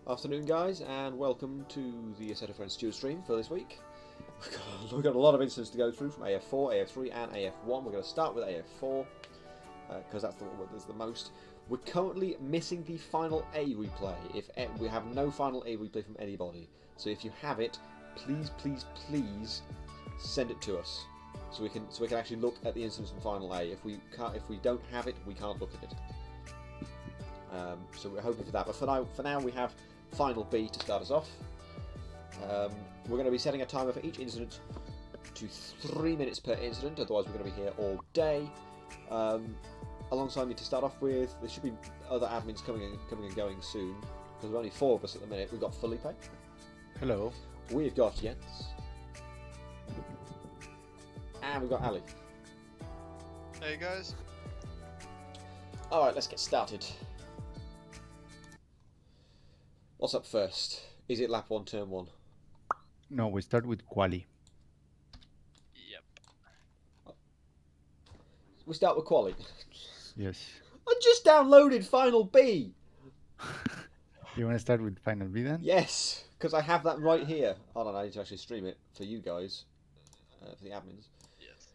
Afternoon, guys, and welcome to the Assetto Stewards stream for this week. We've got a lot of incidents to go through from AF4, AF3, and AF1. We're going to start with AF4 because that's the one that's the most. We're currently missing the final A replay. We have no final A replay from anybody, so if you have it, please send it to us so we can actually look at the incidents from final A. If we don't have it, we can't look at it. So we're hoping for that. But for now, we have final B to start us off. We're going to be setting a timer for each incident to 3 minutes per incident, otherwise we're going to be here all day. Alongside me to start off with, there should be other admins coming and going soon, because there's only 4 of us at the minute. We've got Felipe. Hello. We've got Jens. And we've got Ali. Hey guys. Alright, let's get started. What's up first? Is it lap 1, turn 1? No, we start with quali. Yep. We start with quali. Yes. I just downloaded Final B! You want to start with final B then? Yes, because I have that right here. Hold on, I need to actually stream it for you guys, for the admins. Yes.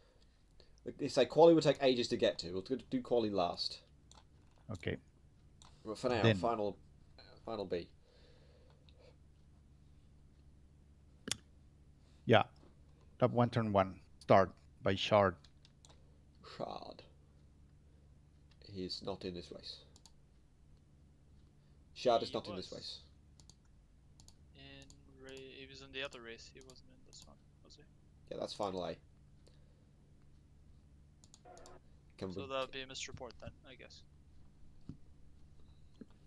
They say quali will take ages to get to. We'll do quali last. Okay. But for now, Then. final B. Yeah. Lap 1, turn 1. Start by Shard. Shard. He's not in this race. Shard is not in this race. He was in the other race. He wasn't in this one, was he? Yeah, that's final A. So that would be a misreport then, I guess.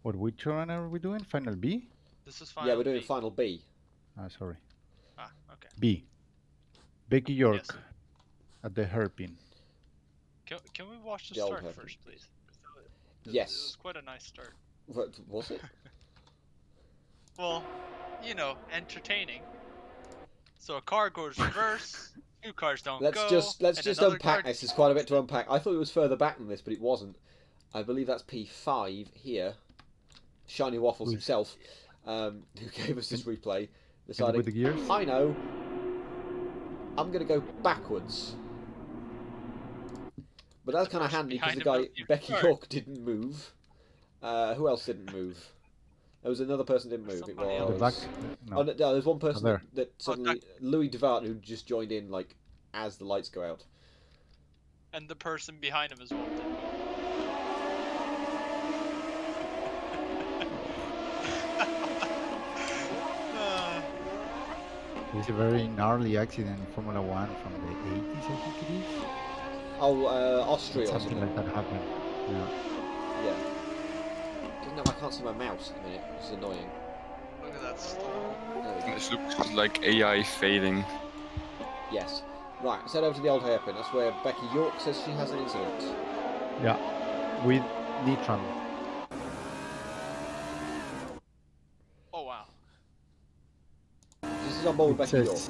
Which one are we doing? Final B? This is final. Yeah, we're doing B. final B. Ah, sorry. Ah, okay. B. Becky York Yes. at the hairpin. Can we watch the The old start hairpin. first, please? It Yes. was quite a nice start. What, was it? Well, you know, entertaining. So a car goes reverse, 2 cars don't Let's go. just and another unpack car- this. There's quite a bit to unpack. I thought it was further back than this, but it wasn't. I believe that's P5 here. Shiny Waffles himself, who gave us this replay, Can you decided, put the gears? I know, I'm going to go backwards. But that's kind of handy because the behind guy, him moved Becky forward. York, didn't move. Who else didn't move? There was another person who didn't move. It Somebody At the was... back? Oh, No. no, there's one person there. that suddenly... Louis Devart, who just joined in, like, as the lights go out. And the person behind him as well didn't move. It's a very gnarly accident in Formula 1 from the 80s, I think it is. Oh, Austria or Something something. like that happened. Yeah. Yeah. No, I can't see my mouse at the minute, which is annoying. Look at that stuff. There we go. This looks like AI fading. Yes. Right, let's head over to the old hairpin. That's where Becky York says she has an incident. Yeah. With Nitram. Oh wow. This is on board with It Becky York. says,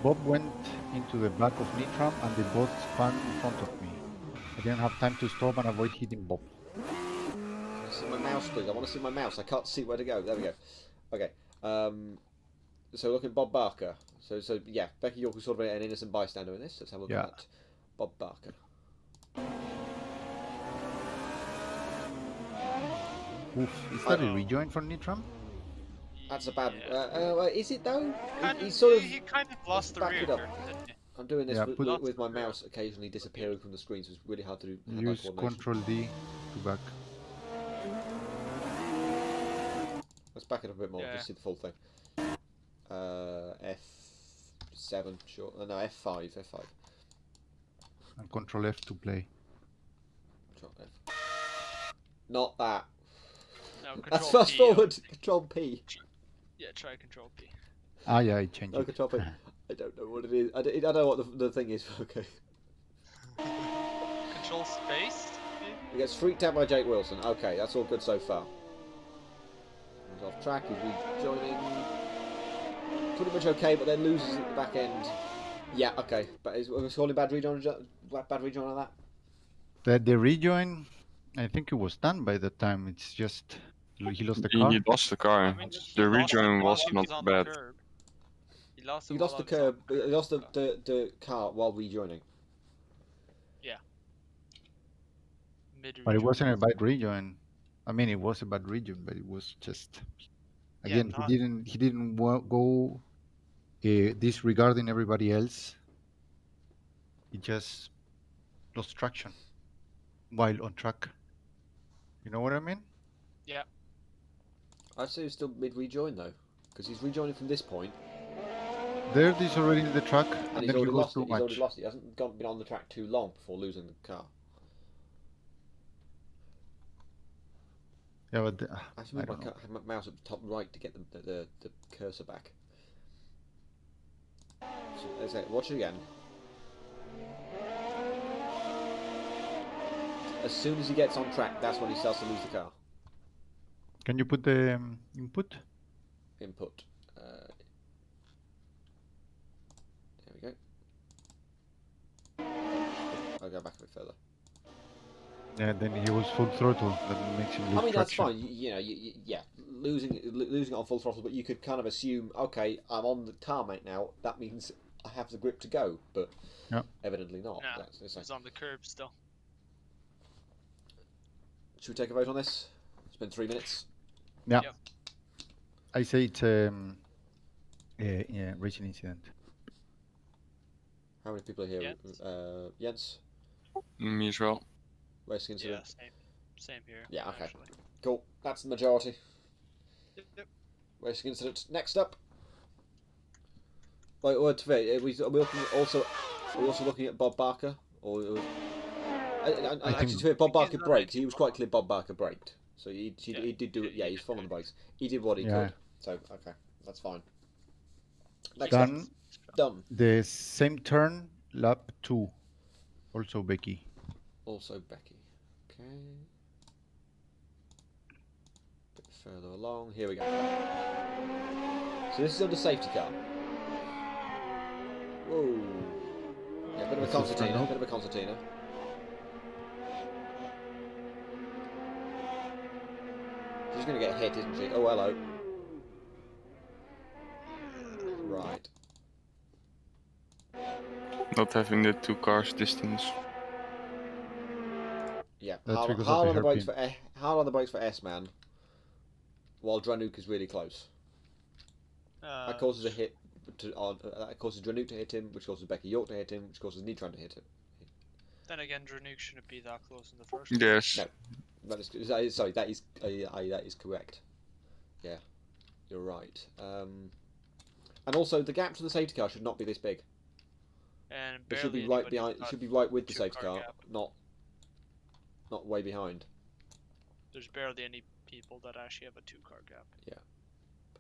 Bob went into the back of Nitram and they both spun in front of me. I didn't have time to stop and avoid hitting Bob. Can I see my mouse, please? I want to see my mouse. I can't see where to go. There we go. Okay. So look at Bob Barker. So yeah, Becky York was sort of an innocent bystander in this. Let's have a look Yeah. at Bob Barker. Oof. Is that a rejoin for Nitram? That's a bad. Yeah. Is it though? Kind He's of, sort of. he kind of lost the back rear it up. here, didn't he? I'm doing this Yeah, with my mouse occasionally disappearing from the screen, so it's really hard to do. hand-eye Use coordination. Control D to back. Let's back it up a bit more. Yeah. Just see the full thing. F7, sure. No, F5. F5. And Control F to play. Control F. Not that. No, That's control fast P, forward. Control P. Yeah, try control P. Ah, yeah, I changed No, it. Control P. I don't know what it is. I don't know what the thing is. Okay. Control space? Maybe? He gets freaked out by Jake Wilson. Okay, that's all good so far. He's off track. He's rejoining. Pretty much okay, but then loses at the back end. Yeah, okay. But is calling bad rejoin on that? The rejoin, I think it was done by the time. It's just He lost the He, car. he lost the car. I mean, he The lost it rejoin while was he not on the bad. curb. He lost it He while lost the I was on curb. He lost the car while rejoining. Mid But it rejoin. wasn't a bad rejoin. I mean, it was a bad rejoin, but it was just Yeah, again not he didn't go disregarding everybody else. He just lost traction while on track. You know what I mean? yeah. I'd say he's still mid rejoin though, because he's rejoining from this point, There, he's already in the track, and and he's then he already goes lost too it. He's already much. lost it. He hasn't been on the track too long before losing the car. Yeah, but I have to I move don't know. my mouse up to top right to get the cursor back. So, let's say, watch it again. As soon as he gets on track, that's when he starts to lose the car. Can you put the input? Input. There we go. I'll go back a bit further. Yeah, then he was full throttle. That makes him lose I mean, that's traction. fine. Yeah, losing it on full throttle, but you could kind of assume, okay, I'm on the tarmac now. That means I have the grip to go, but Yeah. evidently not. No, It's he's on the curb still. Should we take a vote on this? It's been 3 minutes. Yeah. Yep. I say it's yeah, racing incident. How many people are here? Jens? Jens? Me as well. Racing Yeah, incident? same here. Yeah, okay. Actually. Cool. That's the majority. Yep. Racing incident. Next up. Wait, are we also looking at Bob Barker? Or actually, to be Bob Barker braked. He was quite clear. Bob Barker braked, so he did do it. Yeah, he's following the brakes. He did what he Yeah. could. So okay, that's fine. Next up. Done. Done. The same turn, lap 2. Also Becky. Also Becky. Okay. Bit further along. Here we go. So this is under safety car. Whoa. Yeah, bit of a This is concertina. Renault. Bit of a concertina. She's gonna get hit, isn't she? Oh, hello. Right. Not having the 2 cars distance. Yeah. That's Hard because of the on the brakes hairpin. for hard on the brakes for S-Man, while Dranuk is really close. That causes a hit. That causes Dranuk to hit him, which causes Becky York to hit him, which causes Nitran to hit him. Then again, Dranuk shouldn't be that close in the first place. Yes. No. That is correct. Yeah, you're right. And also, the gap to the safety car should not be this big. And It should be barely right behind. It should be right with the safety car, gap. not way behind. There's barely any people that actually have a 2-car gap.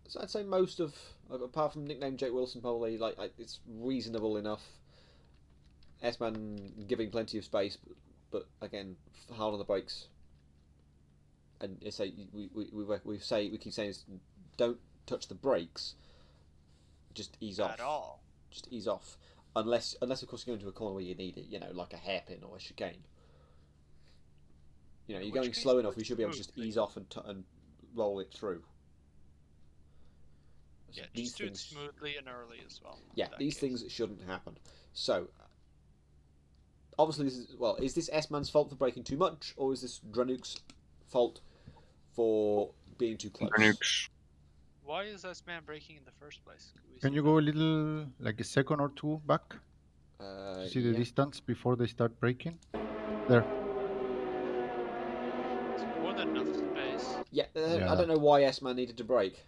So I'd say most of, apart from nickname Jake Wilson, probably like it's reasonable enough. S-Man giving plenty of space, but again, hard on the brakes. And it's say we keep saying is, don't touch the brakes. Just ease off. At all. Just ease off, unless of course you're going to a corner where you need it. You know, like a hairpin or a chicane. You know, In you're which going case, slow enough. do You it should be able to just smoothly. ease off and roll it through. Yeah, These just do it things- smoothly and early as well. Yeah, in that these case. things shouldn't happen. So, obviously, is this S-Man's fault for braking too much, or is this Dranuk's fault for being too close? Linux. Why is this man braking in the first place? Could we Can see you that? go a little, like a second or two back to see the Yeah. distance before they start braking? There. It's more than enough space. Yeah, I Yeah. don't know why S-Man needed to brake.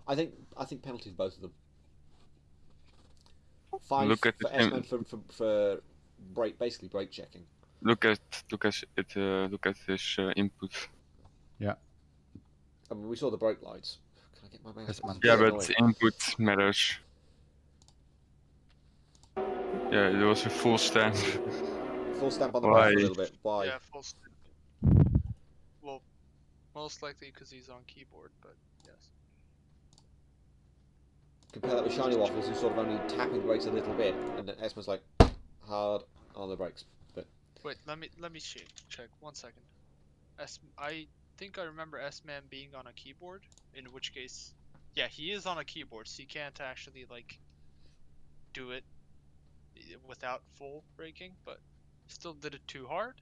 I think penalties both of them. 5 Look at for the S-Man for basically brake checking. Look at his input. I mean, we saw the brake lights. Can I get my mouse? S-Man. It's Yeah, really but annoying. input matters. Yeah, there was a full stand. Full stamp on the Why? brake for a little bit. Why? Yeah, full stop. Well, most likely because he's on keyboard, but yes. Compare that with Shiny Waffles, who's sort of only tapping the brakes a little bit, and then S-Man's like hard on the brakes. But Wait, let me check 1 second. I think I remember S-Man being on a keyboard, in which case, yeah, he is on a keyboard, so he can't actually, like, do it without full braking, but still did it too hard.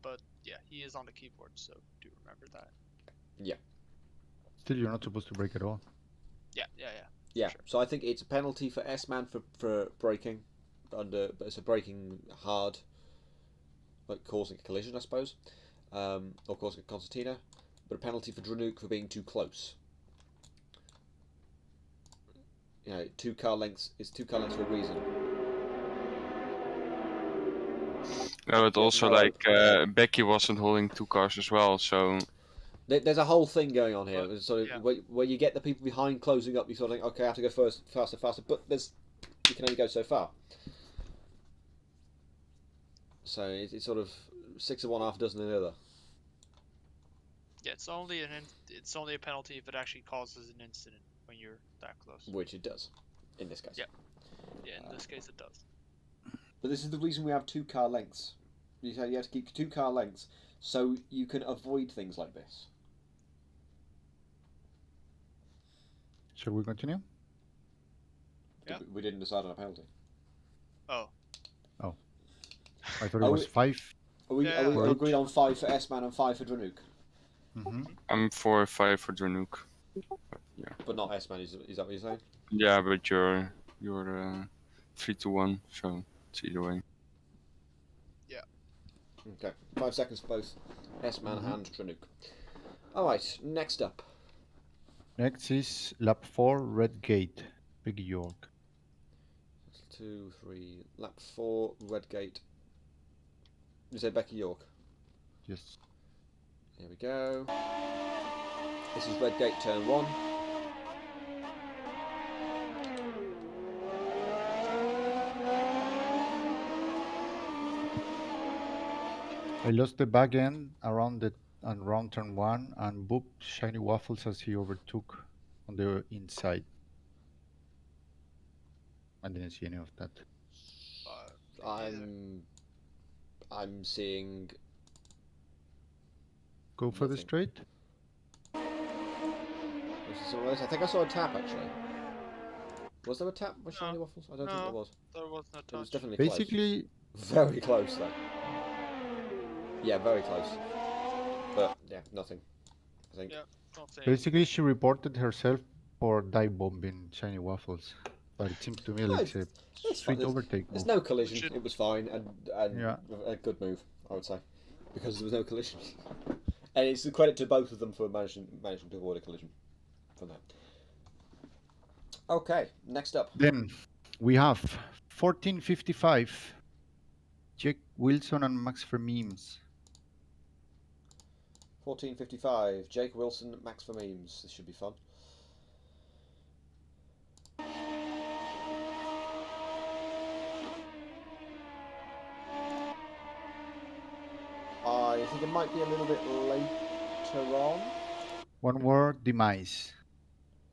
But yeah, he is on the keyboard, so do remember that. Still, you're not supposed to brake at all. Yeah, Sure. so I think it's a penalty for S-Man for braking, but it's a braking hard, like causing a collision, I suppose, or causing a concertina, but a penalty for Dranuk for being too close. You know, 2 car lengths is 2 car lengths for a reason. No, but also no. like Becky wasn't holding 2 cars as well, so There's a whole thing going on here. But, So yeah. where you get the people behind closing up, you sort of think, okay, I have to go faster, but you can only go so far. So it's sort of 6 of one, half a dozen of the other. Yeah, it's only a penalty if it actually causes an incident when you're that close. Which it does, in this case. Yeah. Yeah, in this case it does. But this is the reason we have 2 car lengths. You have to keep 2 car lengths so you can avoid things like this. Shall we continue? Yeah. We didn't decide on a penalty. Oh. I thought it was 5. Are we Yeah. agreed on 5 for S-Man and 5 for Dranuk? Mm-hmm. I'm 4-5 for Dranuk. But not S-Man, is that what you're saying? Yeah, but you're 3-1, so it's either way. Okay, 5 seconds for both S-Man and Dranuk. Alright, next up. Next is lap 4, Red Gate, Big York. 2, 3, lap 4, Redgate. You say Becky York? Yes. Here we go. This is Redgate turn 1. I lost the back end around turn 1 and booped Shiny Waffles as he overtook on the inside. I didn't see any of that. I'm seeing. Go for the Nothing. straight. I think I saw a tap actually. Was there a tap with Shiny Waffles? I don't think there was. There was no It was touch. definitely Basically, close. Very close though. Yeah, very close. But yeah, nothing. I think. Yeah. Don't say basically she reported herself for dive bombing Shiny Waffles. But it seems to me like a It's fine. sweet overtake There's move. no collision. Should- It was fine and Yeah. a good move, I would say, because there was no collision. And it's a credit to both of them for managing to avoid a collision from that. Okay, next up. Then we have 1455, Jake Wilson and Max Vermeems. 14:55. Jake Wilson, Max for memes. This should be fun. I think it might be a little bit later on. One word, demise.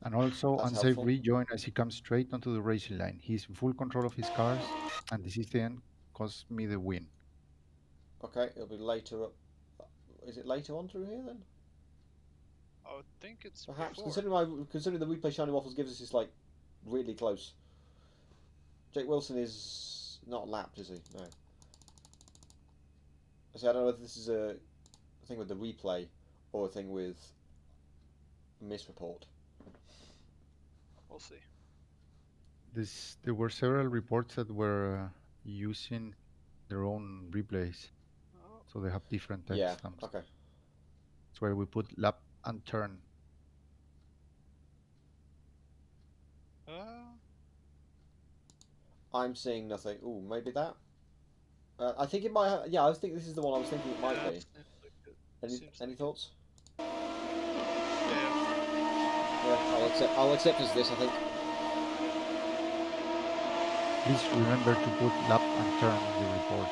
And also That's unsafe helpful. rejoin as he comes straight onto the racing line. He's in full control of his cars, and this is the end, cost me the win. Okay, it'll be later up. Is it later on through here then? I would think it's Perhaps, before. considering the replay Shiny Waffles gives us is like really close. Jake Wilson is not lapped, is he? No. So I don't know if this is a thing with the replay or a thing with misreport. We'll see. There were several reports that were using their own replays, Oh. so they have different Yeah. timestamps. Okay. That's why we put lap and turn. I'm seeing nothing. Ooh, maybe that. I think it might. Yeah, I think this is the one I was thinking it might be. Seems like it. Seems Any like thoughts? Yeah. Yeah, I'll accept as this. I think. Please remember to put lap and turn in the report.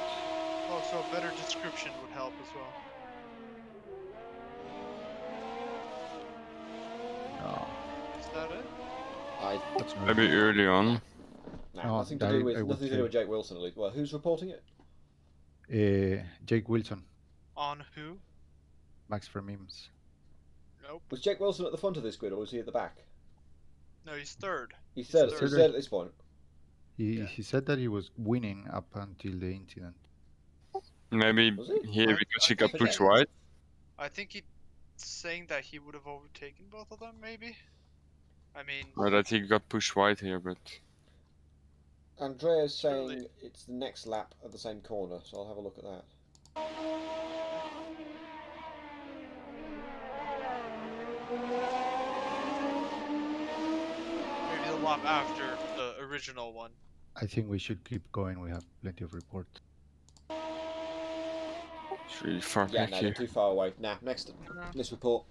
Also, a better description would help as well. No, Is that it? that's not Maybe early on. Nah, nothing to do with Jake Wilson at least. Well, who's reporting it? Jake Wilson. On who? Max for memes. Nope. Was Jake Wilson at the front of this grid, or was he at the back? No, he's third. He's third. third. He's third at this point. He said that he was winning up until the incident. Maybe Was he? here because he got think pushed he- wide. I think he's saying that he would have overtaken both of them, maybe? I mean, Or that he got pushed wide here, but Andrea's saying Surely. it's the next lap at the same corner, so I'll have a look at that. maybe the lap after the original one. I think we should keep going. We have plenty of reports. it's really far Yeah, back no, here. they're too far away. Nah, next report.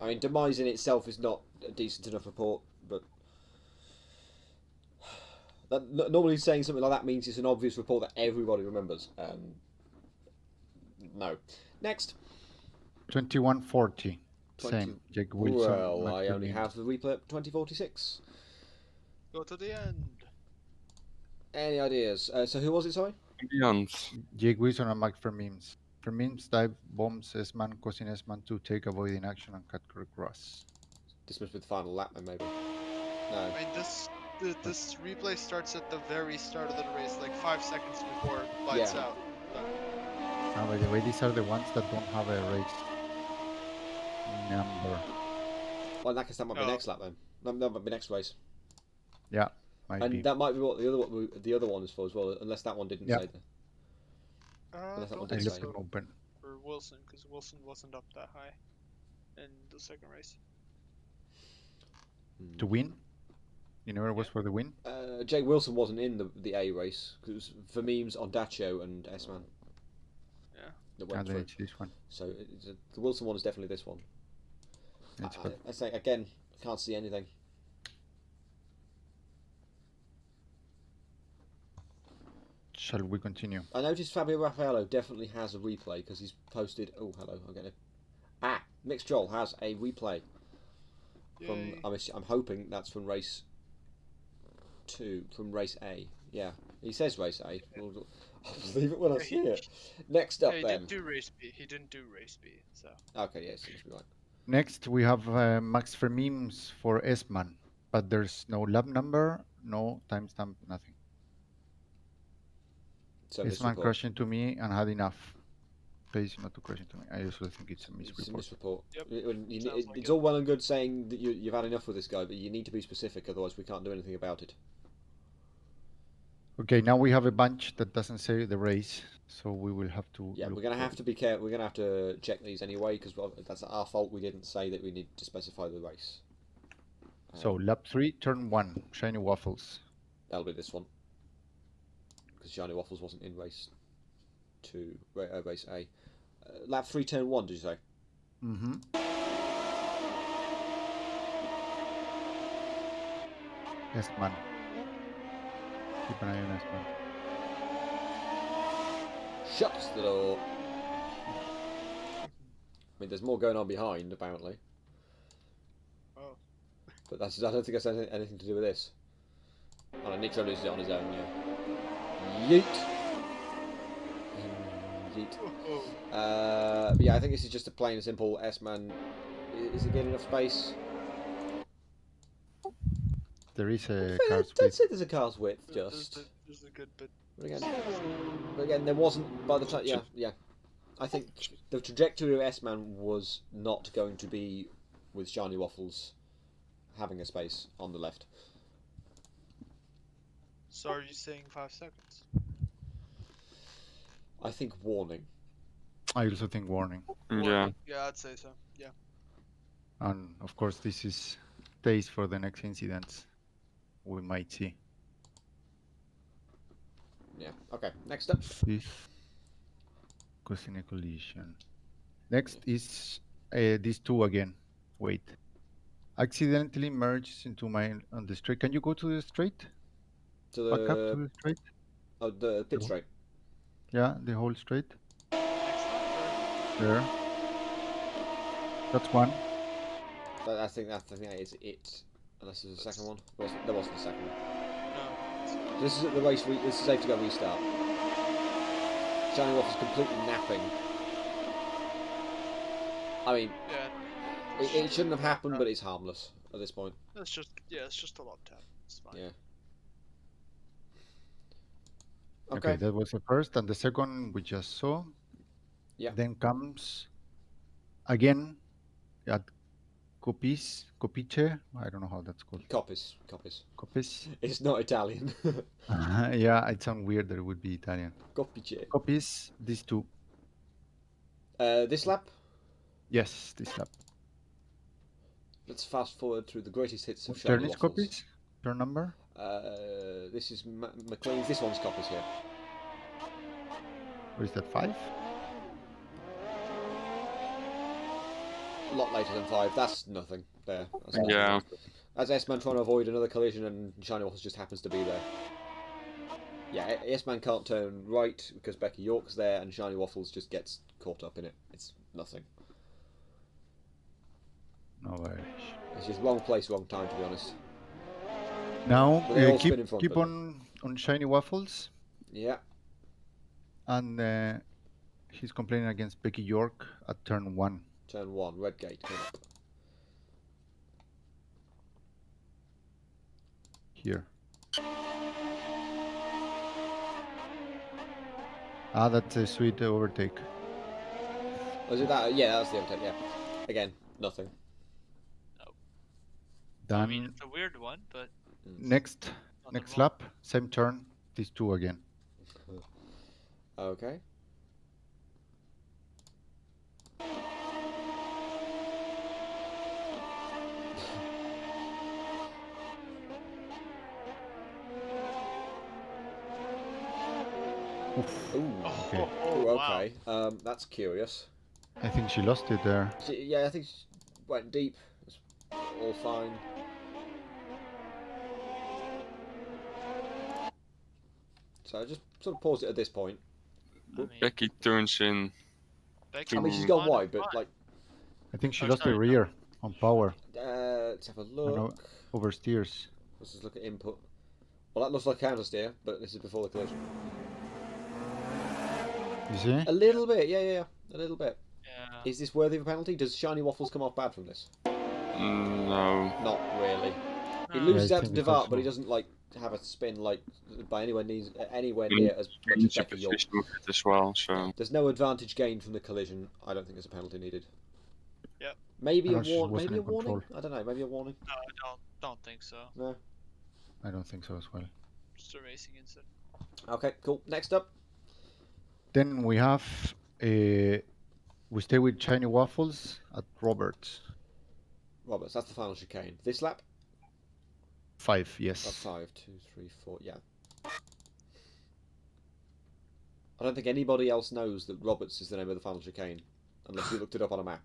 I mean, demise in itself is not a decent enough report, but normally saying something like that means it's an obvious report that everybody remembers. No. Next. 2140. 20 Same. Jake Wilson. Well, Max I for only memes. have the replay at 2046. Go to the end. Any ideas? So who was it, sorry? Beyond. Jake Wilson and Max for memes. For memes, dive bombs S-man, causing S-man to take avoiding action and cut cross. Dismissed with the final lap, then maybe. No. I mean, this replay starts at the very start of the race, like 5 seconds before it lights Yeah. out. Now, by the way, these are the ones that don't have a race number. Well, in that case, that might be Oh. next lap then. That might be next race. Yeah, might And be. that might be what the other one is for as well, unless that one didn't Yeah. say that. Unless that one I did left say. them open. For Wilson, because Wilson wasn't up that high in the second race. To win? You know where it was for the win? Jake Wilson wasn't in the A race because it was for memes on Dacio and S-Man. Yeah. That And went then through. it's this one. So the Wilson one is definitely this one. It's I say again, can't see anything. Shall we continue? I noticed Fabio Raffaello definitely has a replay because he's posted. Oh, hello, I'm getting it. Mixed Joel has a replay from. Yay. I'm hoping that's from race 2, from race A. Yeah, he says race A. I'll believe it when I Yeah, see it. Next up, Yeah, he then. didn't do race B. He didn't do race B, so. Okay, yeah, seems to be right. Next, we have Max for memes for S-man, but there's no lab number, no timestamp, nothing. So S-man misreport. crashed into me and had enough space not to crash into me. I also think it's a It's a misreport. misreport. Yep, It's like it. all well and good saying that you've had enough with this guy, but you need to be specific, otherwise we can't do anything about it. Okay, now we have a bunch that doesn't say the race, so we will have to. Yeah, look we're going to for have to be careful. We're going to have to check these anyway, because that's our fault. We didn't say that we need to specify the race. So lap 3, turn 1, shiny waffles. That'll be this one. Because Shiny Waffles wasn't in race 2, race A. Lap 3, turn 1, did you say? Mm-hmm. S-man. Keep an eye on S-man. Shuts the door. I mean, there's more going on behind, apparently. Oh. But I don't think that's anything to do with this. Oh, no, Nitro loses it on his own, yeah. Yeet! Yeet. But yeah, I think this is just a plain and simple S-man. Is it getting enough space? There is a I'd car's width. say there's a car's width, just. There's a good bit. But again, there wasn't by the time. Yeah. I think the trajectory of S-Man was not going to be with Shiny Waffles having a space on the left. So are you saying 5 seconds? I think warning. I also think warning. Yeah. Yeah, I'd say so. Yeah. And of course, this is days for the next incidents we might see. Yeah. Okay. Next up. Fifth, causing a collision. Next is these two again. Wait. Accidentally merged into mine on the straight. Can you go to the straight? To Back up to the the straight? the pit straight. Yeah, the whole straight. Next lap, There. That's one. But I think that is it. Unless there's a second one. There wasn't a second one. no. This is at the race. This is safe to go restart. Shiny Waffles completely napping. I mean, Yeah, it shouldn't have happened, but it's harmless at this point. it's just a lot tap. It's fine. Yeah. Okay, Okay. that was the first, and the second we just saw. Yeah. Then comes again at Copice. I don't know how that's called. Copies. Copice. It's not Italian. Yeah, it sounds weird that it would be Italian. Copice. Copice, these two. This lap, Yes, this lap. let's fast forward through the greatest hits of Whose turn Shiny is Waffles. Copice? Turn number? This is McLean's. This one's Copies here. Or is that 5? A lot later than 5. That's nothing. There. That's Yeah. That's S-Man trying to avoid another collision, and Shiny Waffles just happens to be there. Yeah, S-Man can't turn right because Becky York's there, and Shiny Waffles just gets caught up in it. It's nothing. No worries. It's just wrong place, wrong time, to be honest. Now But they all spin in front, keep but- on Shiny Waffles, Yeah. and he's complaining against Becky York at turn 1. Turn 1, red gate. Come up. Here. Ah, that's a sweet overtake. Was it that? Yeah, that's the overtake. Yeah. Again, nothing. I mean, Then it's a weird one, but next nothing next wrong. lap, same turn, these two again. Okay. Oof. Ooh. Okay. Ooh, Wow. okay. That's curious. I think she lost it there. Yeah, I think she went deep. It's all fine. So I just sort of paused it at this point. I mean, Becky turns in. Becky I mean, she's was gone fine, wide, but fine. like, I think she Oh, lost the sorry, no. rear on power. let's have a look. Oversteers. Let's just look at input. Well, that looks like counter steer, but this is before the collision. You see? A little bit, yeah, a little bit. Yeah. Is this worthy of a penalty? Does Shiny Waffles come off bad from this? No. Not really. He No. loses Yeah, I out to think it's Devart, but he also- doesn't like have a spin like by anywhere near as much as Change the Becky York. position of it as well, so. There's no advantage gained from the collision. I don't think there's a penalty needed. Yep. Maybe I a know she wasn't maybe a in warning. control. I don't know. Maybe a warning. No, I don't think so. No. I don't think so as well. Just a racing incident. Okay, cool. Next up. Then we have we stay with Shiny Waffles at Roberts. Roberts. That's the final chicane. This lap. 5, yes. Lap 5, 2, 3, 4. Yeah. I don't think anybody else knows that Roberts is the name of the final chicane, unless you looked it up on a map.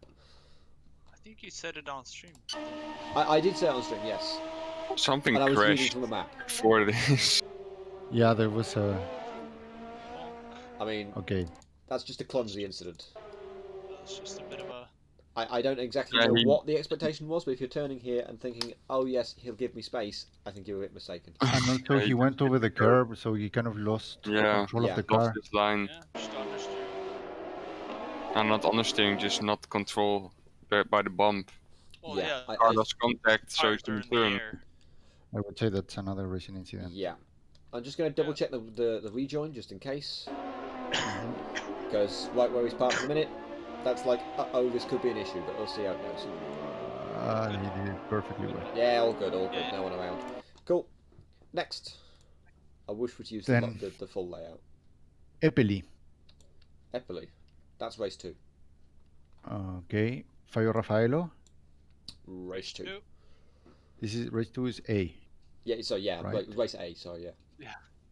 I think you said it on stream. I did say it on stream, yes, Something and I was reading crashed from the map. before this. Yeah, there was a... I mean, Okay. that's just a clumsy incident. It's just a bit of a. I don't exactly Yeah, know he- what the expectation was, but if you're turning here and thinking, oh yes, he'll give me space, I think you're a bit mistaken. And also he went over the curb, so he kind of lost Yeah. control Yeah. of the Lost car. this line. Yeah, just understeer. And not understeering, just not control by the bump. Well, Yeah, yeah. Car lost contact, so Tires it's are in in the turn. air. I would say that's another racing incident. Yeah. I'm just going to double check the rejoin just in case. Because right where he's parked at the minute, that's like, uh-oh, this could be an issue, but we'll see how it goes. He did it perfectly well. Yeah, all good, Yeah. no one around. Cool. Next. I wish we'd use Then- the full layout. Epeli. Eppley. That's race 2. Okay. Fabio Raffaello. Race 2. Nope. This is race 2 is A. Yeah, so yeah, Right. race A, sorry, yeah.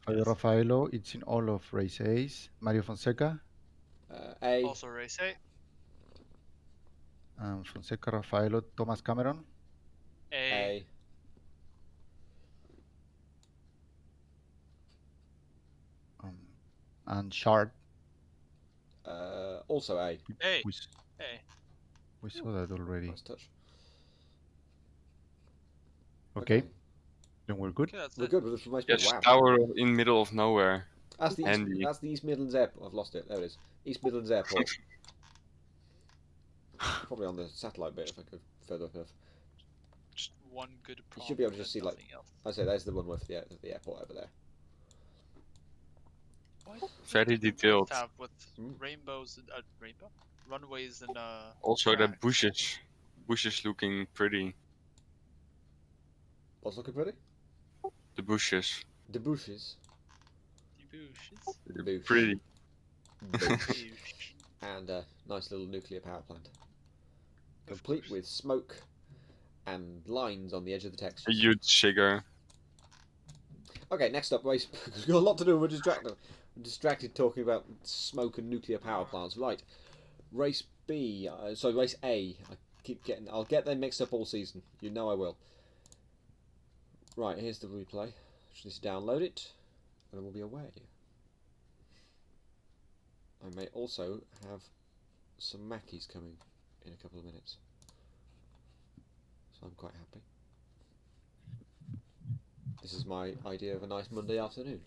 Fabio Yes. Raffaello, it's in all of race A's. Mario Fonseca. A, Also race 8. Fonseca, Raffaello, Thomas Cameron. A. And Shard. also A. A. We, A. we saw that already. Nice touch. Okay, then we're good. Okay, that's We're it. good with this race. Yes, Wow. tower in middle of nowhere. That's the handy. East Midlands Airport. I've lost it. There it is. East Midlands Airport. Probably on the satellite bit if I go further up. Just one good You prompt should be able to and just see, like, nothing else. I say there's the runway for the airport over there. What Very do the detailed. Earth have with Hmm? rainbows and runways and Also, the tracks? bushes looking pretty. What's looking pretty? The bushes. The bushes. Debouches. They're Boosh. pretty. Boosh. And a nice little nuclear power plant. Complete with smoke and lines on the edge of the A textures. huge cigar. Okay, next up, race. We've got a lot to do. We're distracted talking about smoke and nuclear power plants. Right, race B. Sorry, race A. I'll get them mixed up all season. You know I will. Right, here's the replay. Just need to download it, and we'll be away. I may also have some Mackies coming in a couple of minutes, so I'm quite happy. This is my idea of a nice Monday afternoon.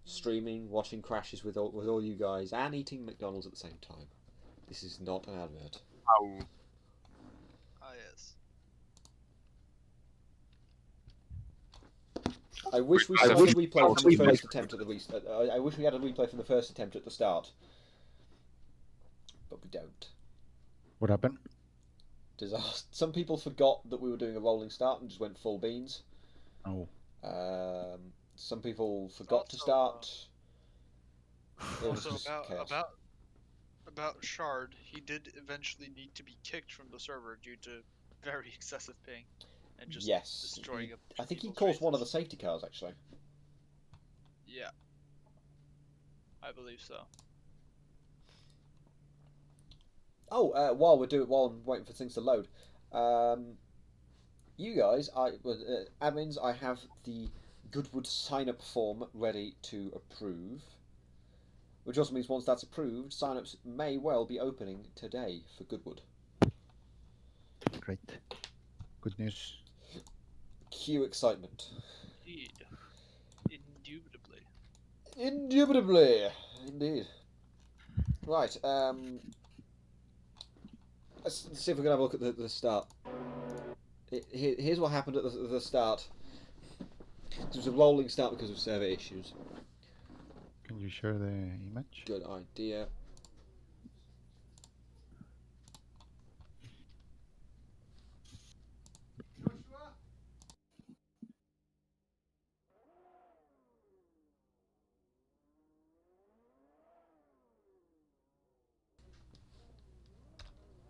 Streaming, watching crashes with all you guys, and eating McDonald's at the same time. This is not an advert. Ow. Ah, yes. I wish we I saw wish- the replay from the first attempt at the restart. I wish we had a replay from the first attempt at the start, but we don't. What happened? Disaster. Some people forgot that we were doing a rolling start and just went full beans. Oh. Some people forgot to start. It was Also just chaos. about Shard, he did eventually need to be kicked from the server due to very excessive ping and just Yes, destroying. I think he people's caused one of the races. safety cars actually. Yeah, I believe so. Oh, while I'm waiting for things to load, you guys, admins, I have the Goodwood sign-up form ready to approve, which also means once that's approved, sign-ups may well be opening today for Goodwood. Great. Good news. Cue excitement. Indeed, indubitably. Indubitably, indeed. Right. Let's see if we can have a look at the start. Here's what happened at the start. It was a rolling start because of server issues. Can you share the image? Good idea.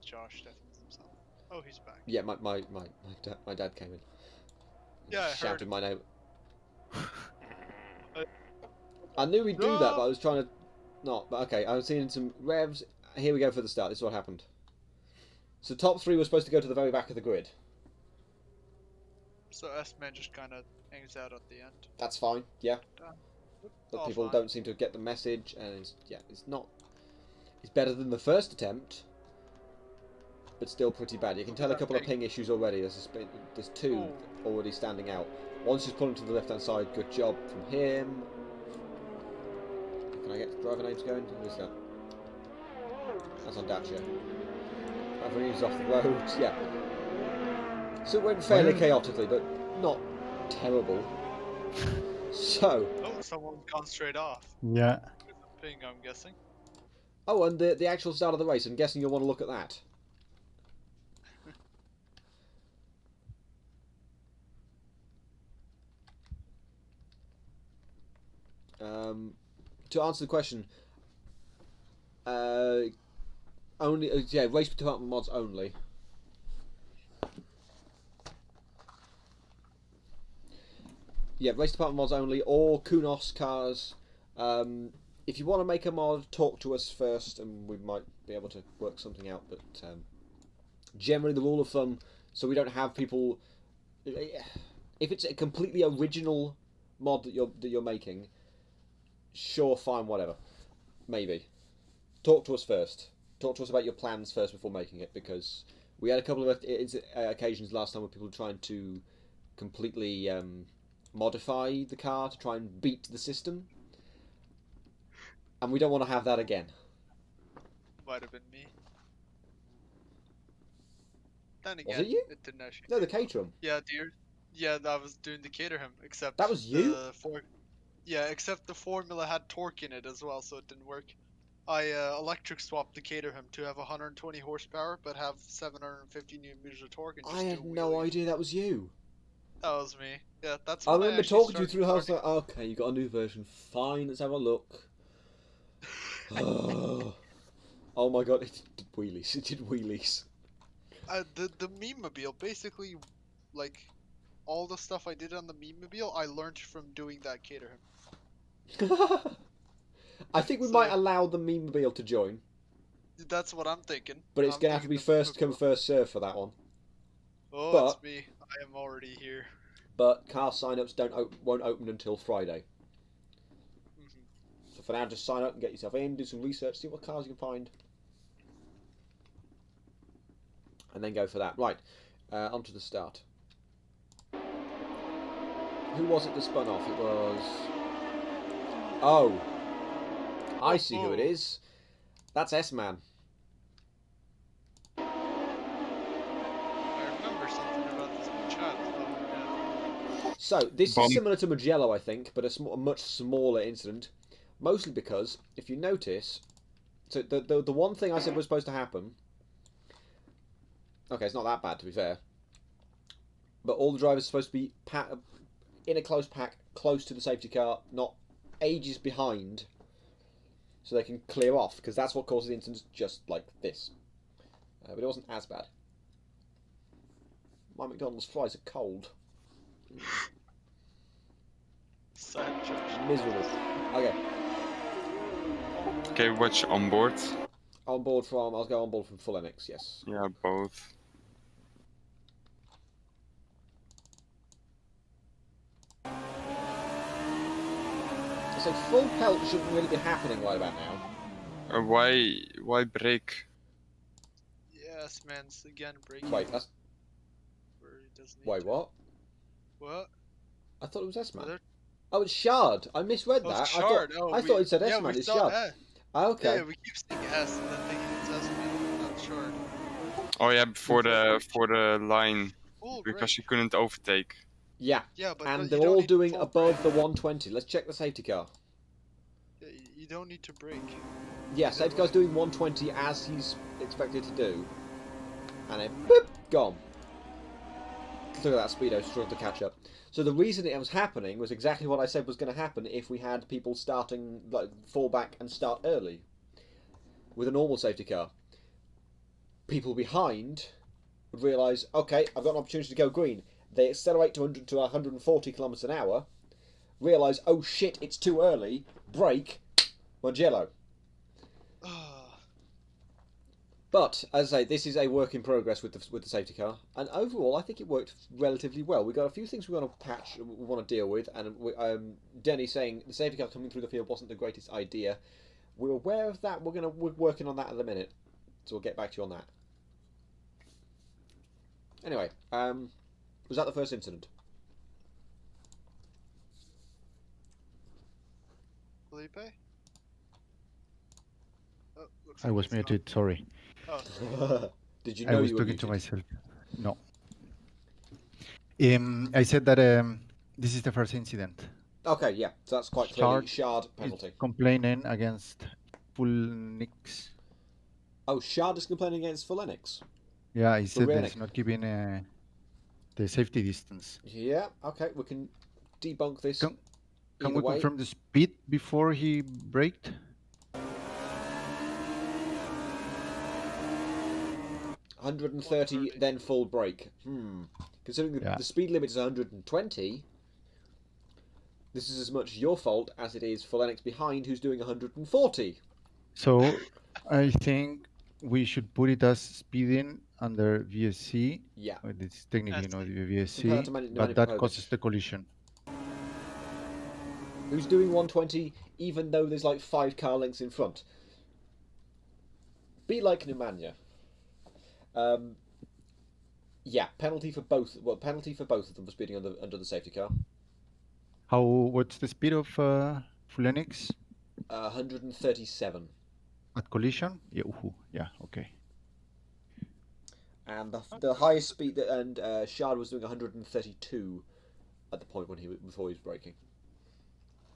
Josh deafens himself. Oh, he's back. Yeah, my dad came in. Yeah, I heard shouted him. my name. Uh, I knew he'd do that, No! but I was trying to not. But okay, I was seeing some revs. Here we go for the start. This is what happened. So top three was supposed to go to the very back of the grid. So S-Man just kind of hangs out at the end. That's fine. Yeah. But All people fine. don't seem to get the message, and it's not. It's better than the first attempt, but still pretty bad. You can tell a couple of ping issues already. There's two already standing out. One's just pulling to the left-hand side. Good job from him. Can I get driver names going? Who is that? That's on Dacia. Driver names off the road. Yeah. So it went fairly chaotically, but not terrible. So. Oh, someone's gone straight off. Yeah. With the ping, I'm guessing. Oh, and the actual start of the race. I'm guessing you'll want to look at that. To answer the question, only race department mods only. Yeah, race department mods only, or Kunos cars. If you want to make a mod, talk to us first, and we might be able to work something out. But generally, the rule of thumb, so we don't have people. If it's a completely original mod that you're making, sure, fine, whatever, maybe. Talk to us first. Talk to us about your plans first before making it, because we had a couple of occasions last time where people were trying to completely modify the car to try and beat the system, and we don't want to have that again. Might have been me. then Was again, it you? it didn't actually. No, the Caterham. Yeah, dear. Yeah, I was doing the Caterham, except That was you? Yeah, except the formula had torque in it as well, so it didn't work. I electric swapped the Caterham to have 120 horsepower, but have 750 newton meters of torque and just I do had no wheelies. idea that was you. That was me. Yeah, that's I when remember actually talking to you started through the house learning. like, okay, you got a new version. Fine, let's have a look. Oh my god, it did wheelies. It did wheelies. The Meme-mobile, basically, like, all the stuff I did on the Meme-mobile, I learned from doing that Caterham. I think we So- might allow the Meme-mobile to join, That's what I'm thinking. but it's I'm going to have to be thinking the first come, Meme-mobile. first serve for that one. Oh, but- it's me. I am already here. But car sign-ups won't open until Friday. Mhm. So for now, just sign up and get yourself in, do some research, see what cars you can find. And then go for that. Right, on to the start. Who was it that spun off? It was... Oh! I see who it is. That's S-Man. I remember something about this in the chat. So, this Bomb. is similar to Mugello, I think, but a much smaller incident. Mostly because, if you notice... So, the one thing I said was supposed to happen... Okay, it's not that bad, to be fair. But all the drivers are supposed to be in a close pack, close to the safety car, not ages behind, so they can clear off, because that's what causes the incidents just like this. But it wasn't as bad. My McDonald's fries are cold. Sad judge. Miserable. Okay, Okay, watch on board. on board from... I'll go on board from Full MX, yes. Yeah, both. So full pelt shouldn't really be happening right about now. Why brake? Yes, man's again breaking. Wait, that's... Where he doesn't need Wait, to. what? What? I thought it was S-Man. There- Oh, it's Shard. I misread Oh, that. it's Shard. I thought it said yeah, S-Man. we It's saw Shard. S. Okay. Yeah, we keep saying S and then thinking it's S-Man, not Shard. Oh yeah, before the line Full because brake. you couldn't overtake. Yeah. Yeah, but And you they're don't all need doing full above brake. the 120. Let's check the safety car. Yeah, you don't need to brake. Yeah, safety car's doing 120 as he's expected to do. And then, boop, gone. Look at that speedo, struggled to catch up. So the reason it was happening was exactly what I said was going to happen if we had people starting, like, fall back and start early. With a normal safety car. People behind would realise, okay, I've got an opportunity to go green. They accelerate to 140 kilometres an hour. Realise, oh shit, it's too early. Brake. Mugello. But as I say, this is a work in progress with the safety car, and overall, I think it worked relatively well. We got a few things we want to patch, we want to deal with, and Denny saying the safety car coming through the field wasn't the greatest idea. We're aware of that. We're working on that at the minute, so we'll get back to you on that. Anyway, was that the first incident? Felipe? Oh, looks I like was he's gone. muted, sorry. Oh, Did you I know was you were talking to muted? myself. No. I said that this is the first incident. Okay, yeah, so that's quite clearly Shard Shard penalty. is complaining against full nicks. Oh, Shard is complaining against Fulenix. Yeah, he said that Rennick. it's not giving the safety distance. Yeah, okay, we can debunk this. Can either we way. confirm the speed before he braked? 130, then full brake. Considering Yeah. the speed limit is 120, this is as much your fault as it is for Lennox behind, who's doing 140. So I think we should put it as speeding under VSC. Yeah. It's technically not Compare VSC, to Mani but that Progress. causes the collision. Who's doing 120, even though there's like 5 car lengths in front. Be like Nemanja. Yeah, penalty for both. Well, penalty for both of them for speeding under the safety car. What's the speed of Fulenix 137. at collision? Yeah, yeah, okay. And the highest speed and Shard was doing 132 at the point when before he was braking.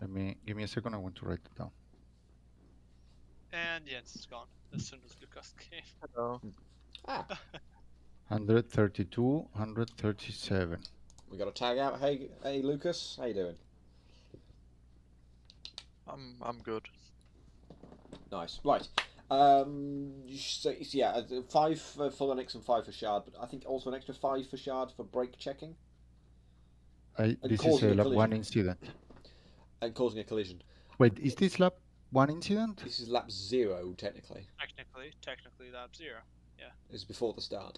Give me a second. I want to write it down. And Jens is gone as soon as Lucas came. Hello. Ah, 132, 137. we got a tag out. Hey, Lucas, how you doing? I'm good. Nice. Right. So yeah, 5 for Linux and 5 for Shard, but I think also an extra 5 for Shard for brake checking This is causing a a lap collision. 1 incident. and causing a collision. Wait, is this lap 1 incident? This is lap 0 technically. Technically lap 0. It's before the start.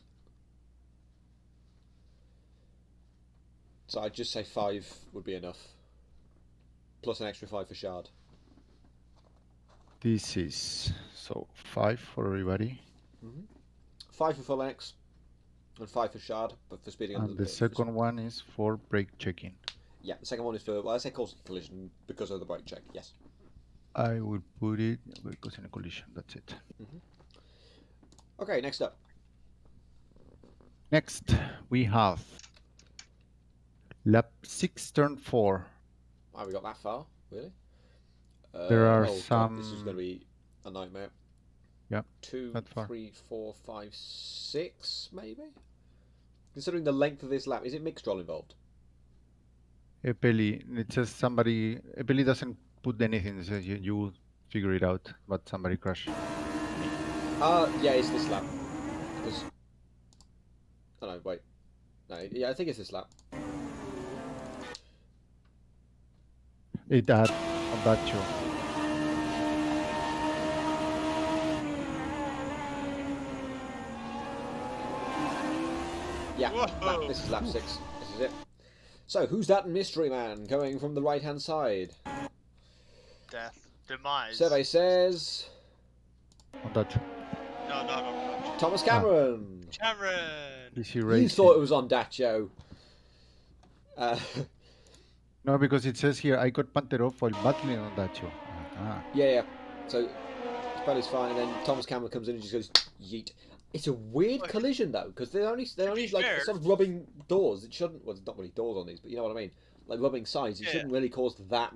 So I'd just say 5 would be enough. Plus an extra 5 for Shard. This is so 5 for everybody. 5 for Linux and 5 for Shard, but for speeding And the second one is for brake checking. Yeah, the second one is for, well, I say causing a collision because of the brake check, yes. I will put it because in a collision. That's it. Okay, next up. Next, we have lap 6, turn 4. Why we got that far? Really? There are God, this is some- going to be a nightmare. Yep, 2, that far. 3, 4, 5, 6, maybe? Considering the length of this lap, is it mixed roll involved? Epeli, it says somebody. Epeli doesn't put anything. It says you figure it out, but somebody crashed. Yeah, it's this lap. Because... Oh no, wait. No, yeah, I think it's this lap. It had on that show. Yeah, Whoa. this is lap 6. This is it. So, who's that mystery man going from the right-hand side? Death. Demise. Survey says... On that. No. Thomas Cameron! Cameron! DC You Racing. thought it was on Dacho. No, because it says here I got punted off while battling on that show. Yeah. So, Spelly's fine, and then Thomas Cameron comes in and just goes, yeet. It's a weird Like- collision, though, because they're only be like, fair- sort of rubbing doors. It shouldn't... Well, there's not really doors on these, but you know what I mean. Like, rubbing sides. It Yeah. shouldn't really cause that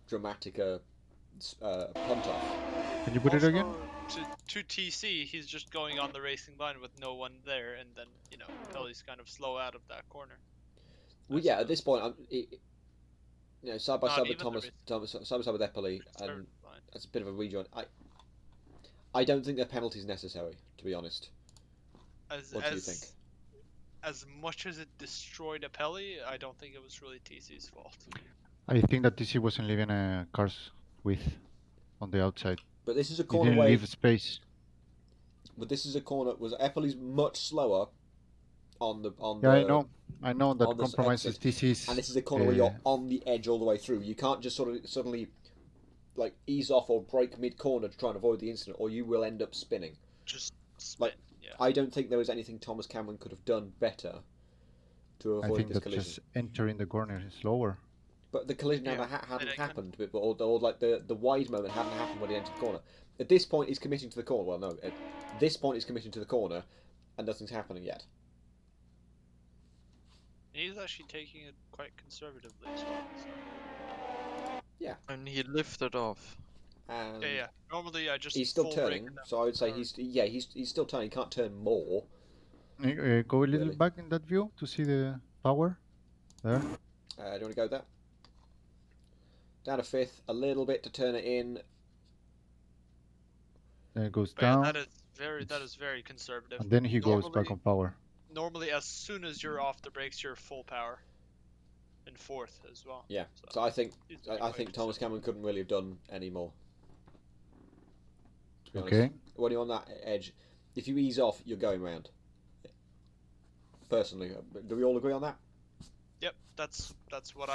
dramatic punt off. Can you put it again? Also, to TC, he's just going on the racing line with no one there, and then, Pelly's kind of slow out of that corner. Well, yeah, at this point, side by Not side with even the side by side with Eppley, It's and third line. that's a bit of a rejoin. I don't think the penalty is necessary, to be honest. What do you think? As much as it destroyed a Pelly, I don't think it was really TC's fault. I think that DC wasn't leaving cars with on the outside. But this is a He corner didn't where. leave space. But this is a corner. Was Eppley's much slower on the Yeah, I know that on this compromises exit. DC's. and this is a corner where you're on the edge all the way through. You can't just sort of suddenly like ease off or brake mid corner to try and avoid the incident, or you will end up spinning. Just spin, yeah. I don't think there was anything Thomas Cameron could have done better to I avoid think this that collision. just entering the corner is slower. But the collision Yeah. hadn't It- happened, or like the wide moment hadn't happened when he entered the corner. At this point, he's committing to the corner. Well, no, at this point, he's committing to the corner, and nothing's happening yet. He's actually taking it quite conservatively as well. So. And he lifted off. And Yeah. Normally, I just he's still full turning, brake and then so I would say turn. he's still turning. He can't turn more. Go a little Really? back in that view to see the power. There. Do you want to go there? Down to fifth, a little bit to turn it in. Then it goes But yeah, down, that is very conservative. and then he goes back normally- on power. Normally, as soon as you're off the brakes, you're full power. In fourth as well. Yeah. So I think He's I quite think Thomas conservative. Cameron couldn't really have done any more. To be honest. Okay. When you're on that edge, if you ease off, you're going round. Personally, do we all agree on that? Yep, that's what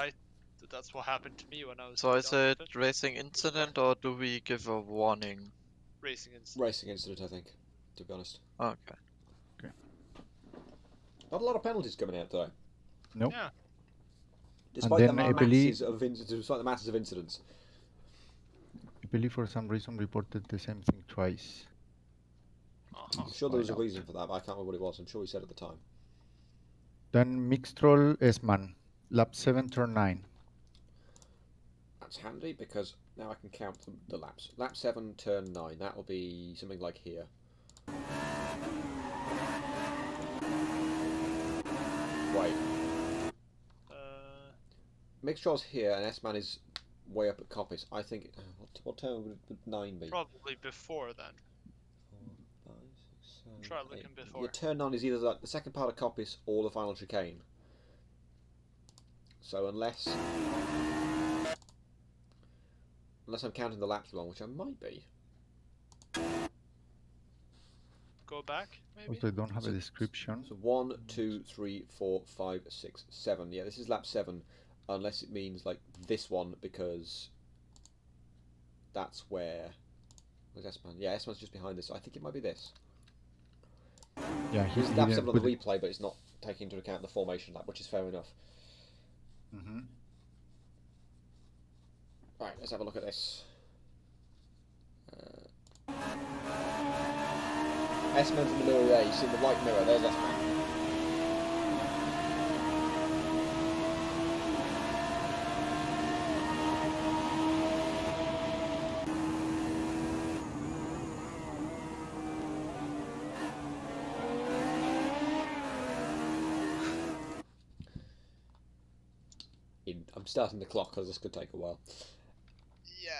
happened to me when I was. So is down the it pit. racing incident or do we give a warning? Racing incident. Racing incident, I think. To be honest, Okay. not a lot of penalties coming out today. Nope. Yeah. Despite then the I believe- despite the masses of incidents. I believe for some reason reported the same thing twice. Uh-huh. I'm sure there was a Find out. reason for that, but I can't remember what it was. I'm sure he said at the time. Then Mixtrol S-Man, lap 7, turn 9. That's handy because now I can count the laps. Lap 7, turn 9. That will be something like here. Wait. Mixtrol's here and S-Man is way up at Coppice. I think... what turn would 9 be? Probably before then. 4, 5, 6, 7, Try looking 8. before. Your turn 9 is either like the second part of Coppice or the final chicane. So unless I'm counting the laps wrong, which I might be. Go back, maybe? Also, I don't have a description. So 1, 2, 3, 4, 5, 6, 7. Yeah, this is lap 7, unless it means like this one because that's where. Where's S-Man? Yeah, S-Man's just behind this. So I think it might be this. Yeah, He's he lap didn't 7 on put the it. replay, but it's not taking into account the formation lap, which is fair enough. Right, let's have a look at this. S-Man's in the mirror there. You see the right mirror. There's S-Man. I'm starting the clock because this could take a while. Yeah.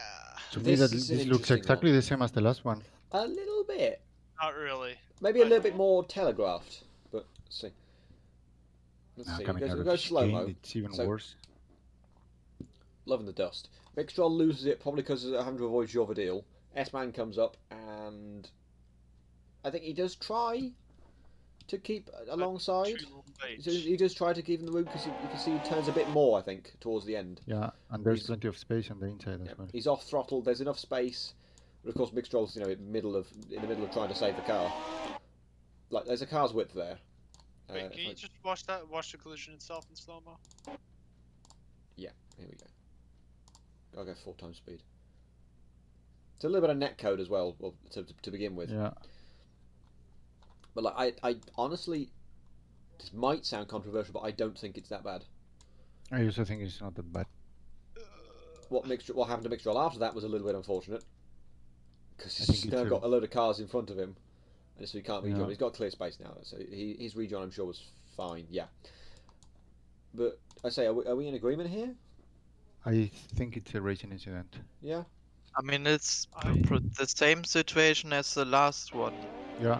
To me, This that is an this looks interesting exactly one. the same as the last one. A little bit. Not really. Maybe a I- little bit more telegraphed, but let's see. Let's Now see. coming out We'll of go the slow-mo. chicane, it's even So- worse. Loving the dust. Mixtrol loses it probably because of having to avoid Jovadil. S-Man comes up and I think he does try to keep alongside. Too late. So he does try to keep in the route because you can see he turns a bit more, I think, towards the end. Yeah, and there's He's- plenty of space on the inside Yeah, as well. he's off throttle. There's enough space, but of course Mixtrol's in the middle of trying to save the car. Like there's a car's width there. Wait, can you just watch the collision itself in slow-mo? Yeah, here we go. Gotta go 4 times speed. It's a little bit of net code as well, to begin with. Yeah, But like I honestly, this might sound controversial, but I don't think it's that bad. I also think it's not that bad. What happened to Mixtrol after that was a little bit unfortunate because I he's think now it's got a load of cars in front of him, and so he can't rejoin. Yeah. He's got clear space now, so his rejoin I'm sure was fine. Yeah. But I say, are we in agreement here? I think it's a racing incident. Yeah. I mean, it's I- the same situation as the last one. Yeah,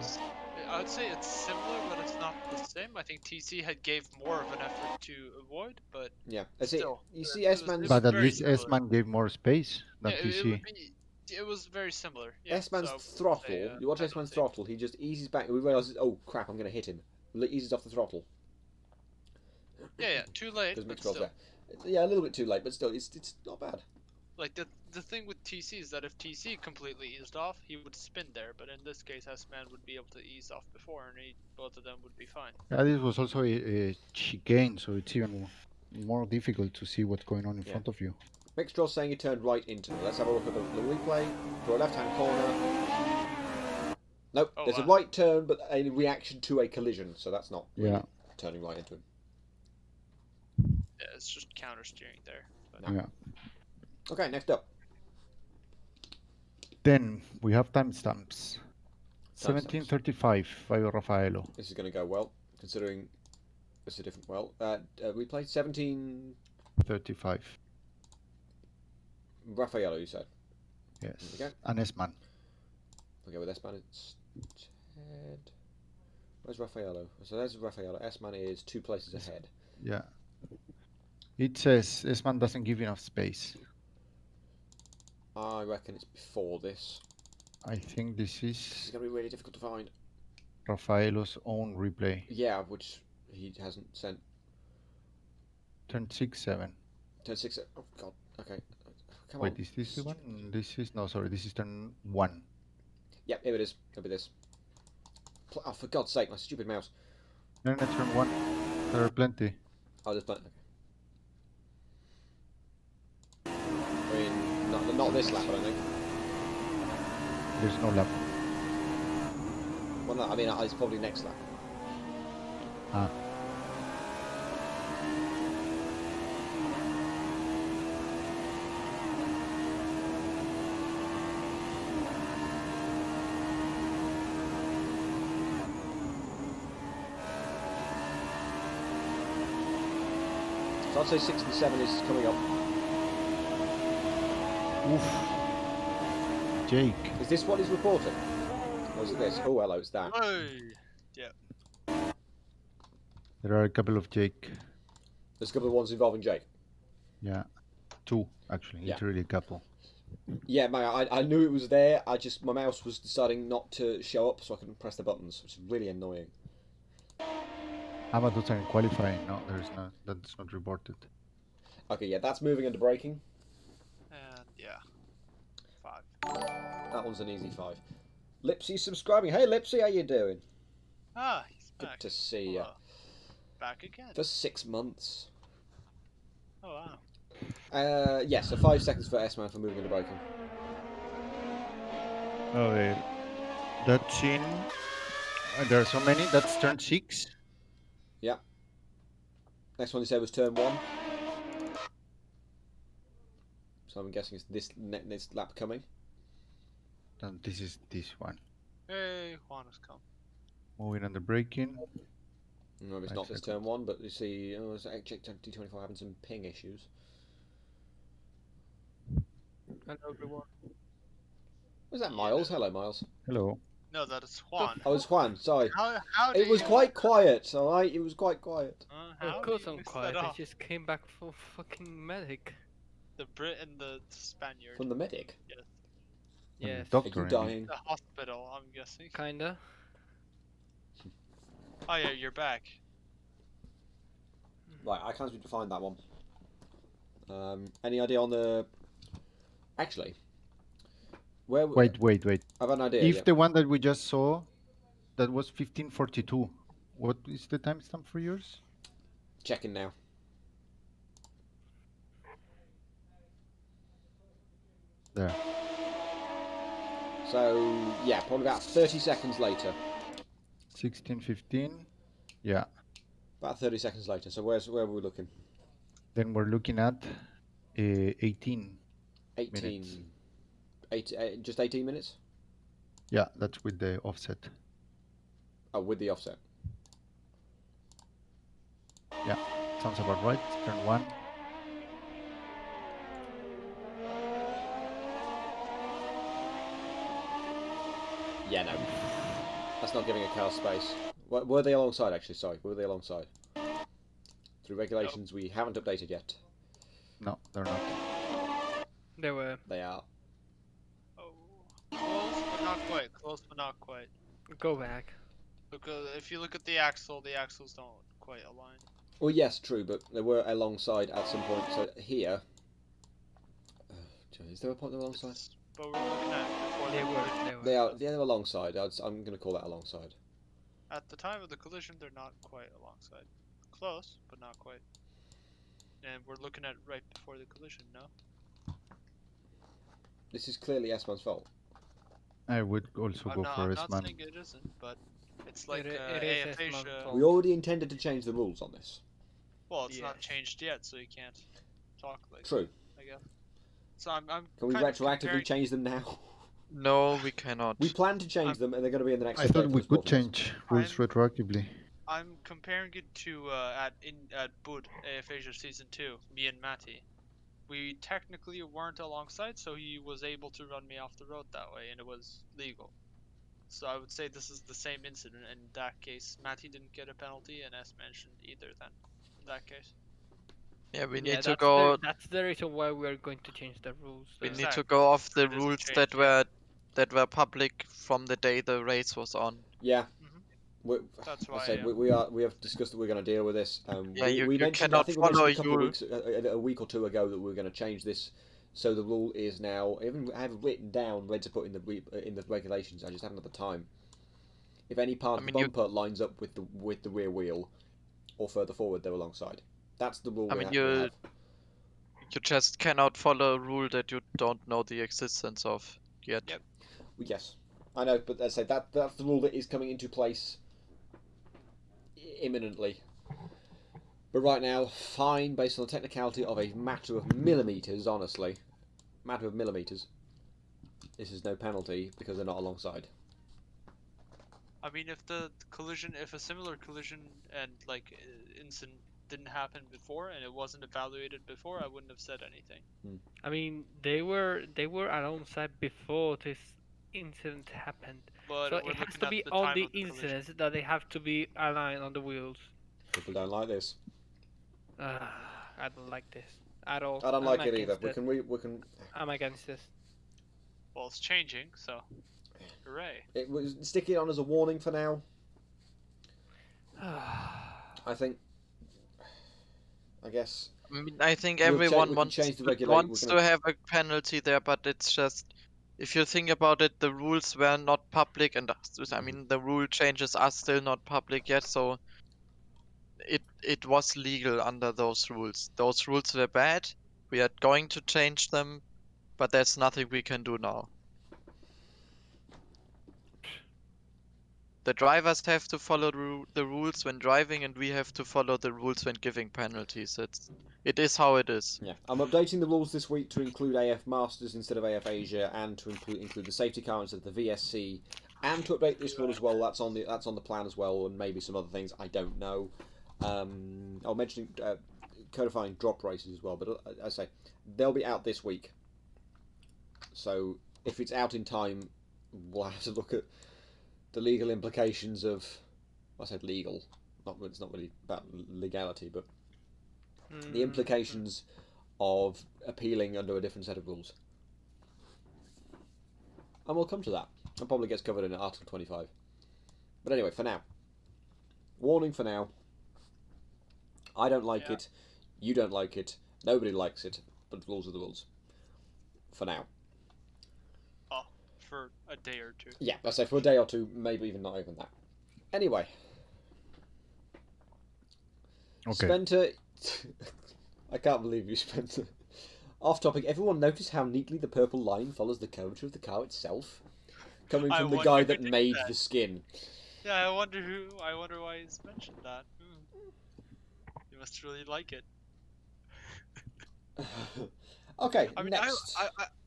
I would say it's similar, but it's not the same. I think TC had gave more of an effort to avoid, but Yeah. I see. Still, You see, it was- S-Man's it was but at very least similar. S-Man gave more space than yeah, TC. it was very similar. Yeah, S-Man's so I would throttle. say, You watch I don't S-Man's think- throttle. He just eases back. We realise, oh crap, I'm going to hit him. Eases off the throttle Yeah, too late, because but Mixtrol's still. there. Yeah, a little bit too late, but still, it's not bad. Like the thing with TC is that if TC completely eased off, he would spin there. But in this case, S-Man would be able to ease off before, and both of them would be fine. Yeah, this was also a chicane, so it's even more difficult to see what's going on in Yeah. front of you. Mixtrol's saying he turned right into me. Let's have a look at the replay. To a left-hand corner. Nope, Oh, there's a wow. right turn, but a reaction to a collision, so that's not really Yeah. turning right into him. Yeah, it's just counter steering there. But Yeah. Okay, next up. Then we have timestamps. 1735 by Raffaello. This is going to go well, considering it's a different well. We played 17 35. Raffaello, you said. Yes. There we go. And S-Man. Okay, with S-Man it's Ted. Where's Raffaello? So there's Raffaello. S-Man is 2 places ahead. Yeah. It says S-Man doesn't give enough space. I reckon it's before this. I think this This is is going to be really difficult to find. Raffaello's own replay. Yeah, which he hasn't sent. Turn 6-7. Turn 6. Oh, God. Okay. Come Wait, on. is this the one? This is no, sorry. This is turn 1. Yep, here it is. It'll be this. Oh, for God's sake, my stupid mouse. No, no, turn 1. There are plenty. Oh, there's plenty. Okay. I mean, not this lap, I don't think. There's no lap. Well, no, I mean, it's probably next lap. Ah. So I'd say 67 is coming up. Oof. Jake. Is this what he's reporting? Or is it this? Oh, hello, it's that. Hey! There are a couple of Jake. There's a couple of ones involving Jake. Yeah. 2, actually. Yeah. Literally a couple. Yeah, mate, I knew it was there. My mouse was deciding not to show up, so I couldn't press the buttons, which is really annoying. How about those are in qualifying? No, there's not. That's not reported. Okay, yeah, that's moving under braking. And yeah. 5. That one's an easy 5. Lipsy's subscribing. Hey, Lipsy, how you doing? Ah, he's Good back. to see you. Hello. Back again. For 6 months. Oh wow. Yeah, so 5 seconds for S-Man for moving under braking. Oh, that's in. There are so many. That's turn 6. Yeah. Next one he said was turn 1. So I'm guessing it's this lap coming. And this is this one. Hey, Juan has come. Moving under braking. No, it's 5 not this seconds. turn 1, but you see, it's D24 having some ping issues. Hello everyone. Was that Miles? Hello, Miles. Hello. No, that is Juan. Oh, it's Juan. Sorry. How do It was you- quite quiet. All right, it was quite quiet. how Of do course you I'm mix quiet. that I up? just came back for fucking medic. The Brit and the Spaniard. From the medic. Yes, Doctor, Are you I mean. dying? The hospital, I'm guessing. kinda. Oh yeah, you're back. Right, I can't seem to find that one. Any idea on the? Actually, where? Wait. I've an idea. If Yeah. the one that we just saw, that was 1542. What is the timestamp for yours? Checking now. There. So yeah, probably about 30 seconds later. 1615. Yeah. About 30 seconds later. So where were we looking? Then we're looking at 18. 18. Minutes. Just 18 minutes. Yeah, that's with the offset. Oh, with the offset. Yeah, sounds about right. Turn 1. Yeah, no. That's not giving a car space. Were they alongside, actually? Sorry, were they alongside? Through regulations we haven't updated yet. No, they're not. They were. They are. Oh, close but not quite. Close but not quite. Go back. Look, if you look at the axles don't quite align. Well, yes, true, but they were alongside at some point. So here... is there a point they're alongside? But we're looking at before They the were. collision. They were. They're alongside. I'm going to call that alongside. At the time of the collision, they're not quite alongside. Close, but not quite. And we're looking at right before the collision, no? This is clearly S-Man's fault. I would also go for I'm not S-Man. saying it isn't, but it's like It is AF S-Man's Asia. fault. We already intended to change the rules on this. Well, it's not Yes. changed yet, so you can't talk like True. I guess. So I'm Can we kind of retroactively comparing- change them now? No, we cannot. We plan to change them, and they're going to be in the next. I update thought for we the could sport ones. change rules retroactively. I'm comparing it to at Bud AF Asia Season 2, me and Matty. We technically weren't alongside, so he was able to run me off the road that way, and it was legal. So I would say this is the same incident. In that case, Matty didn't get a penalty, and S mentioned either. Then, in that case, Yeah, we Yeah, need to that's go. that's the reason why we are going to change the rules. We there. need to Exactly. go off the It isn't rules changed that yet. were public from the day the race was on. Yeah. Mhm. That's why. I said we have discussed that we're going to deal with this. Yeah, we you mentioned, I cannot think we mentioned follow a couple of your- weeks, a week or two ago, that we were going to change this. So the rule is now, I have it written down, ready to put in the regulations. I just haven't had the time. If any part of the bumper lines up with the rear wheel, or further forward, they're alongside. That's the rule. I mean, you just cannot follow a rule that you don't know the existence of yet. Yep. Yes. I know, but as I say, that's the rule that is coming into place imminently. But right now, fine, based on the technicality of a matter of millimetres, honestly. Matter of millimetres. This is no penalty because they're not alongside. I mean, if the collision, if a similar collision and like incident didn't happen before and it wasn't evaluated before, I wouldn't have said anything. I mean, they were alongside before this incident happened. But So we're it has looking to at be the on time the of the collision. incident that they have to be aligned on the wheels. People don't like this. I don't like this at all. I don't like I'm it either. against We can. I'm against this. Well, it's changing, so hooray. It was stick it on as a warning for now. I think. I guess. I mean, I think We'll everyone we can wants change the regulate. wants We're to gonna- have a penalty there, but it's just if you think about it, the rules were not public, and I mean the rule changes are still not public yet, so it was legal under those rules. Those rules were bad. We are going to change them, but there's nothing we can do now. The drivers have to follow the rules when driving, and we have to follow the rules when giving penalties. It is how it is. Yeah, I'm updating the rules this week to include AF Masters instead of AF Asia, and to include the safety car instead of the VSC, and to update this rule as well. That's on the plan as well, and maybe some other things I don't know. I'll mention codifying drop races as well, but as I say, they'll be out this week. So if it's out in time, we'll have to look at the legal implications of. I said legal, it's not really about legality, but the implications of appealing under a different set of rules. And we'll come to that. It probably gets covered in Article 25. But anyway, for now. Warning for now. I don't like it. You don't like it. Nobody likes it. But the rules are the rules. For now. Oh, for a day or two. Yeah, let's say for a day or two, maybe even not even that. Anyway. Okay. Spencer... I can't believe you, Spencer. Off topic, everyone notice how neatly the purple line follows the curvature of the car itself? Coming I from the wonder guy who that did made that. the skin. Yeah, I wonder why he's mentioned that. You must really like it. Okay, I mean, next.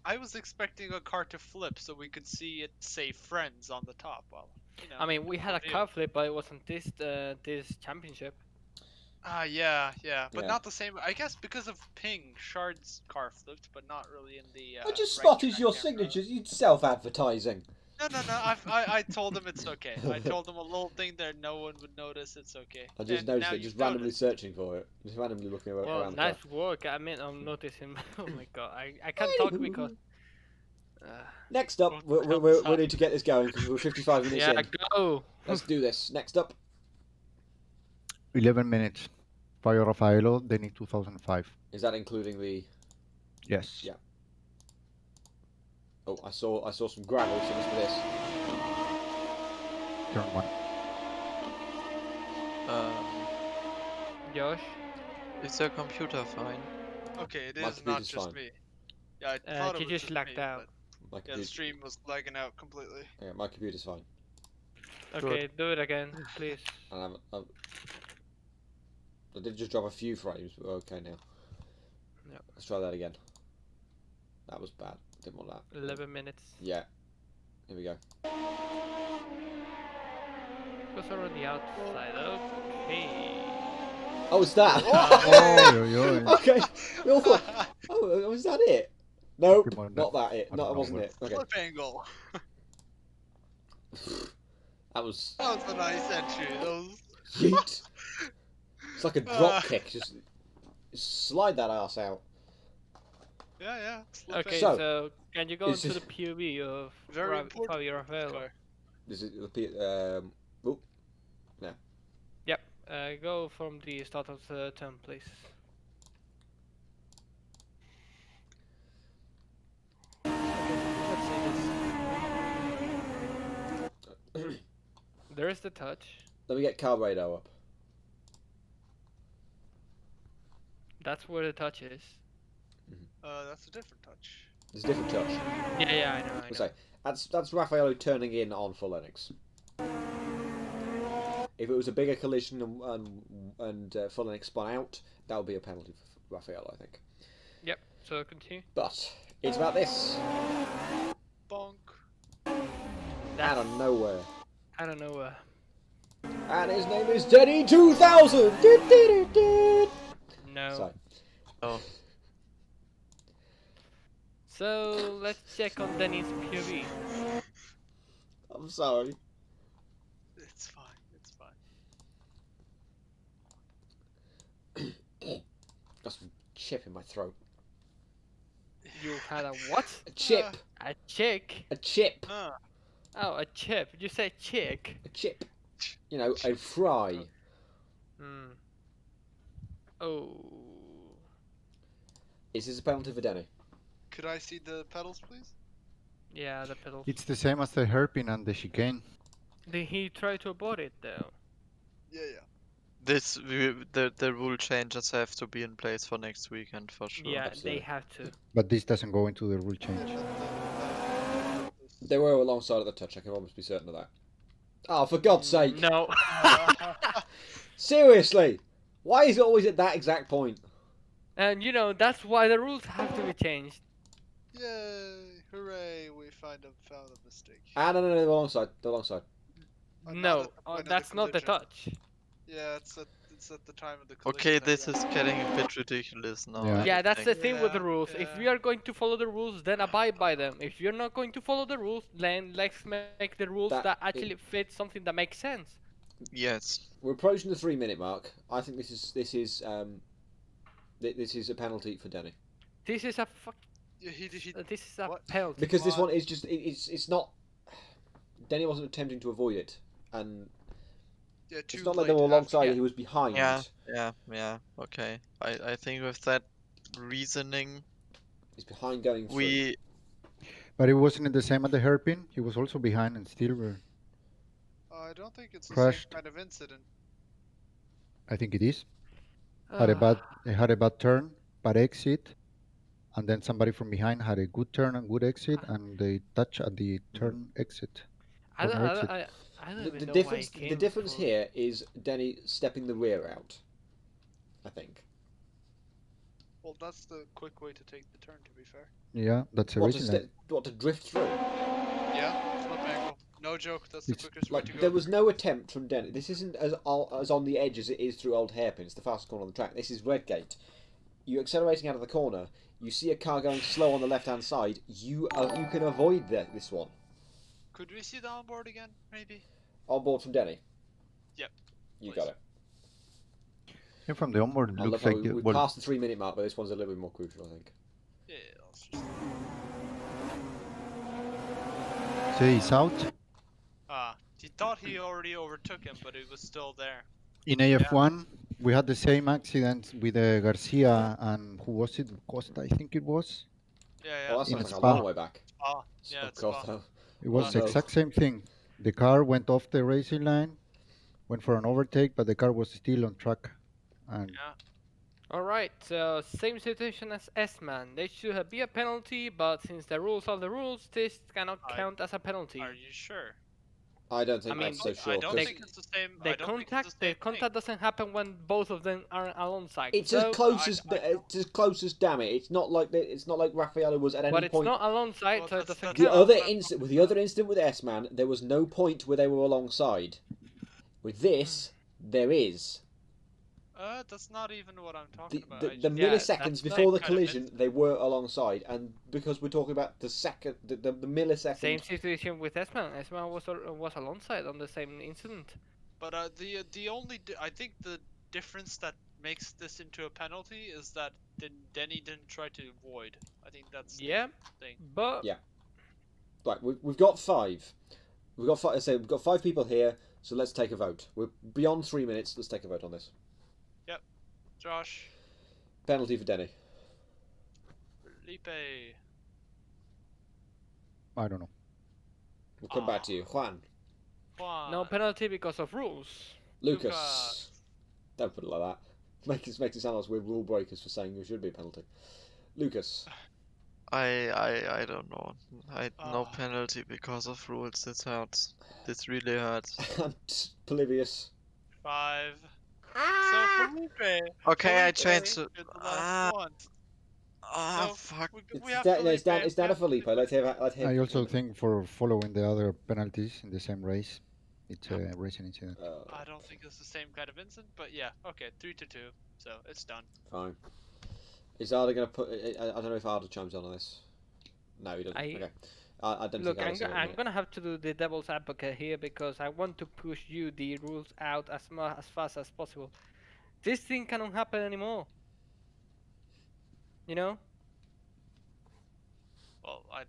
I was expecting a car to flip so we could see it say "Friends" on the top. Well, you know. I mean, we had a car flip, but it wasn't this championship. Yeah, but Yeah. not the same. I guess because of Ping, Shard's car flipped, but not really in the. I just right spotted track your camera. signatures. You self-advertising. No. I told him it's okay. I told him a little thing that no one would notice. It's okay. I just And noticed now it, just you've randomly noticed. searching for it. Just randomly looking around Well, the nice car. work. I mean, I'm noticing. Oh my god, I can't talk because. Next up, What the hell we is need to happening? get this going because we're 55 minutes Yeah, in. go. Let's do this. Next up. 11 minutes. Fire Raffaello, Denny 2005. Is that including the... Yes. Yeah. Oh, I saw some gravel, so let's do this. Turn 1. Josh, Is your computer fine? Okay, it My is not computer's just fine. me. Yeah, I thought it you was just lagged me, out. My but yeah, the stream was lagging out completely. yeah, my computer's fine. Okay, do it again, please. And I did just drop a few frames, but we're okay now. Yep. Let's try that again. That was bad. Didn't want that. 11 minutes. Yeah. Here we go. Goes around the outside. Okay. Oh, it's that. Oh, Okay. We all thought, oh, was that it? Nope, Come on, not that it. I No, don't it know wasn't what- it. Okay. Flip angle. That was That was a nice entry. Those. yeet. It's like a drop kick. Just slide that ass out. Yeah. Slip Okay, So, so can you go it's into the just- POV of Very important Fabio Raffaello? car. This is Yep. Go from the start of the turn, please. Let's see this. There's the touch. let me get car radar up. That's where the touch is. That's a different touch. There's a different touch. Yeah, I know. I say that's Raffaello turning in on full Linux. If it was a bigger collision and full Linux spun out, that would be a penalty for Raffaello, I think. Yep. So continue. But it's about this. Bonk. Out of nowhere. I don't know. And his name is Denny 2000! No. So, Oh, So let's check on Denny's POV. I'm sorry. It's fine. It's fine. Got some chip in my throat. You had a what? A chip! A chick? A chip! Oh, a chip. You said chick. A chip. You know, a fry. Hmm. Oh. Is this a penalty for Denny? Could I see the pedals, please? Yeah, the pedal. It's the same as the hairpin and the chicane. Did he try to avoid it though? Yeah. the rule changes have to be in place for next weekend for sure. Yeah, absolutely. they have to. But this doesn't go into the rule change. They were alongside of the touch, I can almost be certain of that. Oh, for God's sake! No. Seriously! Why is it always at that exact point? And you know, that's why the rules have to be changed. Yay! Hooray! We found a mistake. Ah, no, they're alongside. They're alongside. Not No, at the point of the that's not the collision. touch. Yeah, it's at the time of the collision. Okay, that this we is getting a bit ridiculous now. Yeah. I Yeah, that's the think. thing with the Yeah, rules. If yeah. we are going to follow the rules, then abide by them. If you're not going to follow the rules, then let's make the rules That that actually fit something that makes sense. Yes. We're approaching the 3-minute mark. I think this is a penalty for Denny. This is a fuck. Yeah, he This is a What? penalty. Because this What? one is just it's not. Denny wasn't attempting to avoid it, and yeah, too it's not like they late were after- alongside yeah. it. He was behind. Yeah. Okay. I think with that reasoning, He's behind going through. we But it wasn't the same at the hairpin. He was also behind and still were. I don't think it's the Crashed. same kind of incident. I think it is. Had a bad turn, bad exit, and then somebody from behind had a good turn and good exit, and they touch at the turn exit. I don't, corner I exit. don't, I don't The, even the know difference why he the came difference for- here is Denny stepping the rear out. I think. Well, that's the quick way to take the turn. To be fair. Yeah, that's the What to, reason. what to drift through? Yeah, flip angle. No joke. That's the It's quickest way to Like go. there was no attempt from Denny. This isn't as on the edge as it is through Old Hairpin. It's the fastest corner on the track. This is Redgate. You're accelerating out of the corner. You see a car going slow on the left-hand side. You can avoid this one. Could we see the onboard again, maybe? On board from Denny. Yep. You Please. got it. And from the onboard, it I love looks how like we well, passed the 3-minute mark, but this one's a little bit more crucial, I think. Yeah, let's just... say he's out. He thought he already overtook him, but he was still there. In AF1, we had the same accident with Garcia and who was it? Costa, I think it was. Yeah, Well, that In sounds a like a spa. long way back. Ah, yeah, Oh, it's God, Spa. no. It was the no. exact same thing. The car went off the racing line, went for an overtake, but the car was still on track. And Alright, so same situation as S-Man. There should be a penalty, but since the rules are the rules, this cannot count as a penalty. Are you sure? I don't think I mean, that's so sure. I don't 'cause think it's the same. The I don't think it's the same contact doesn't happen when both of them are alongside. it's so, as close as I it's as close as damn it. It's not like Raffaello was at any but it's point. not alongside, Well, so it that's- doesn't that's- The count. other incident with the other incident with S-Man, there was no point where they were alongside. With this, there is. That's not even what I'm talking The, about. the, I the just- Yeah, milliseconds that's before the kind of collision, incident. they were alongside, and because we're talking about the second, the millisecond. Same situation with S-Man. S-Man was alongside on the same incident. But the only I think the difference that makes this into a penalty is that Denny didn't try to avoid. I think that's Yeah, the thing. but Yeah. Right, we've got five. We've got five. We've got 5 people here, so let's take a vote. We're beyond 3 minutes. Let's take a vote on this. Josh, Penalty for Denny. Felipe, I don't know. We'll come back to you. Juan, Juan. no penalty because of rules. Lucas. Lucas. Don't put it like that. Makes it sound like we're rule breakers for saying there should be a penalty. Lucas. I don't know. No Ah. penalty because of rules. This hurts. This really hurts. Oblivious. 5. So Felipe. Okay, I Felipe, changed it. you're the last one. No, Fuck. we have No, Felipe. it's down to Felipe. Let's have I also Felipe. think for following the other penalties in the same race, it's a racing incident. I don't think it's the same kind of incident, but yeah, okay, 3-2, so it's done. Fine. Is Arda going to put... I don't know if Arda chimes on this. No, he doesn't. Okay. I don't Look, think I'm gonna have to do the devil's advocate here because I want to push you the rules out as fast as possible. This thing cannot happen anymore. You know? Well, I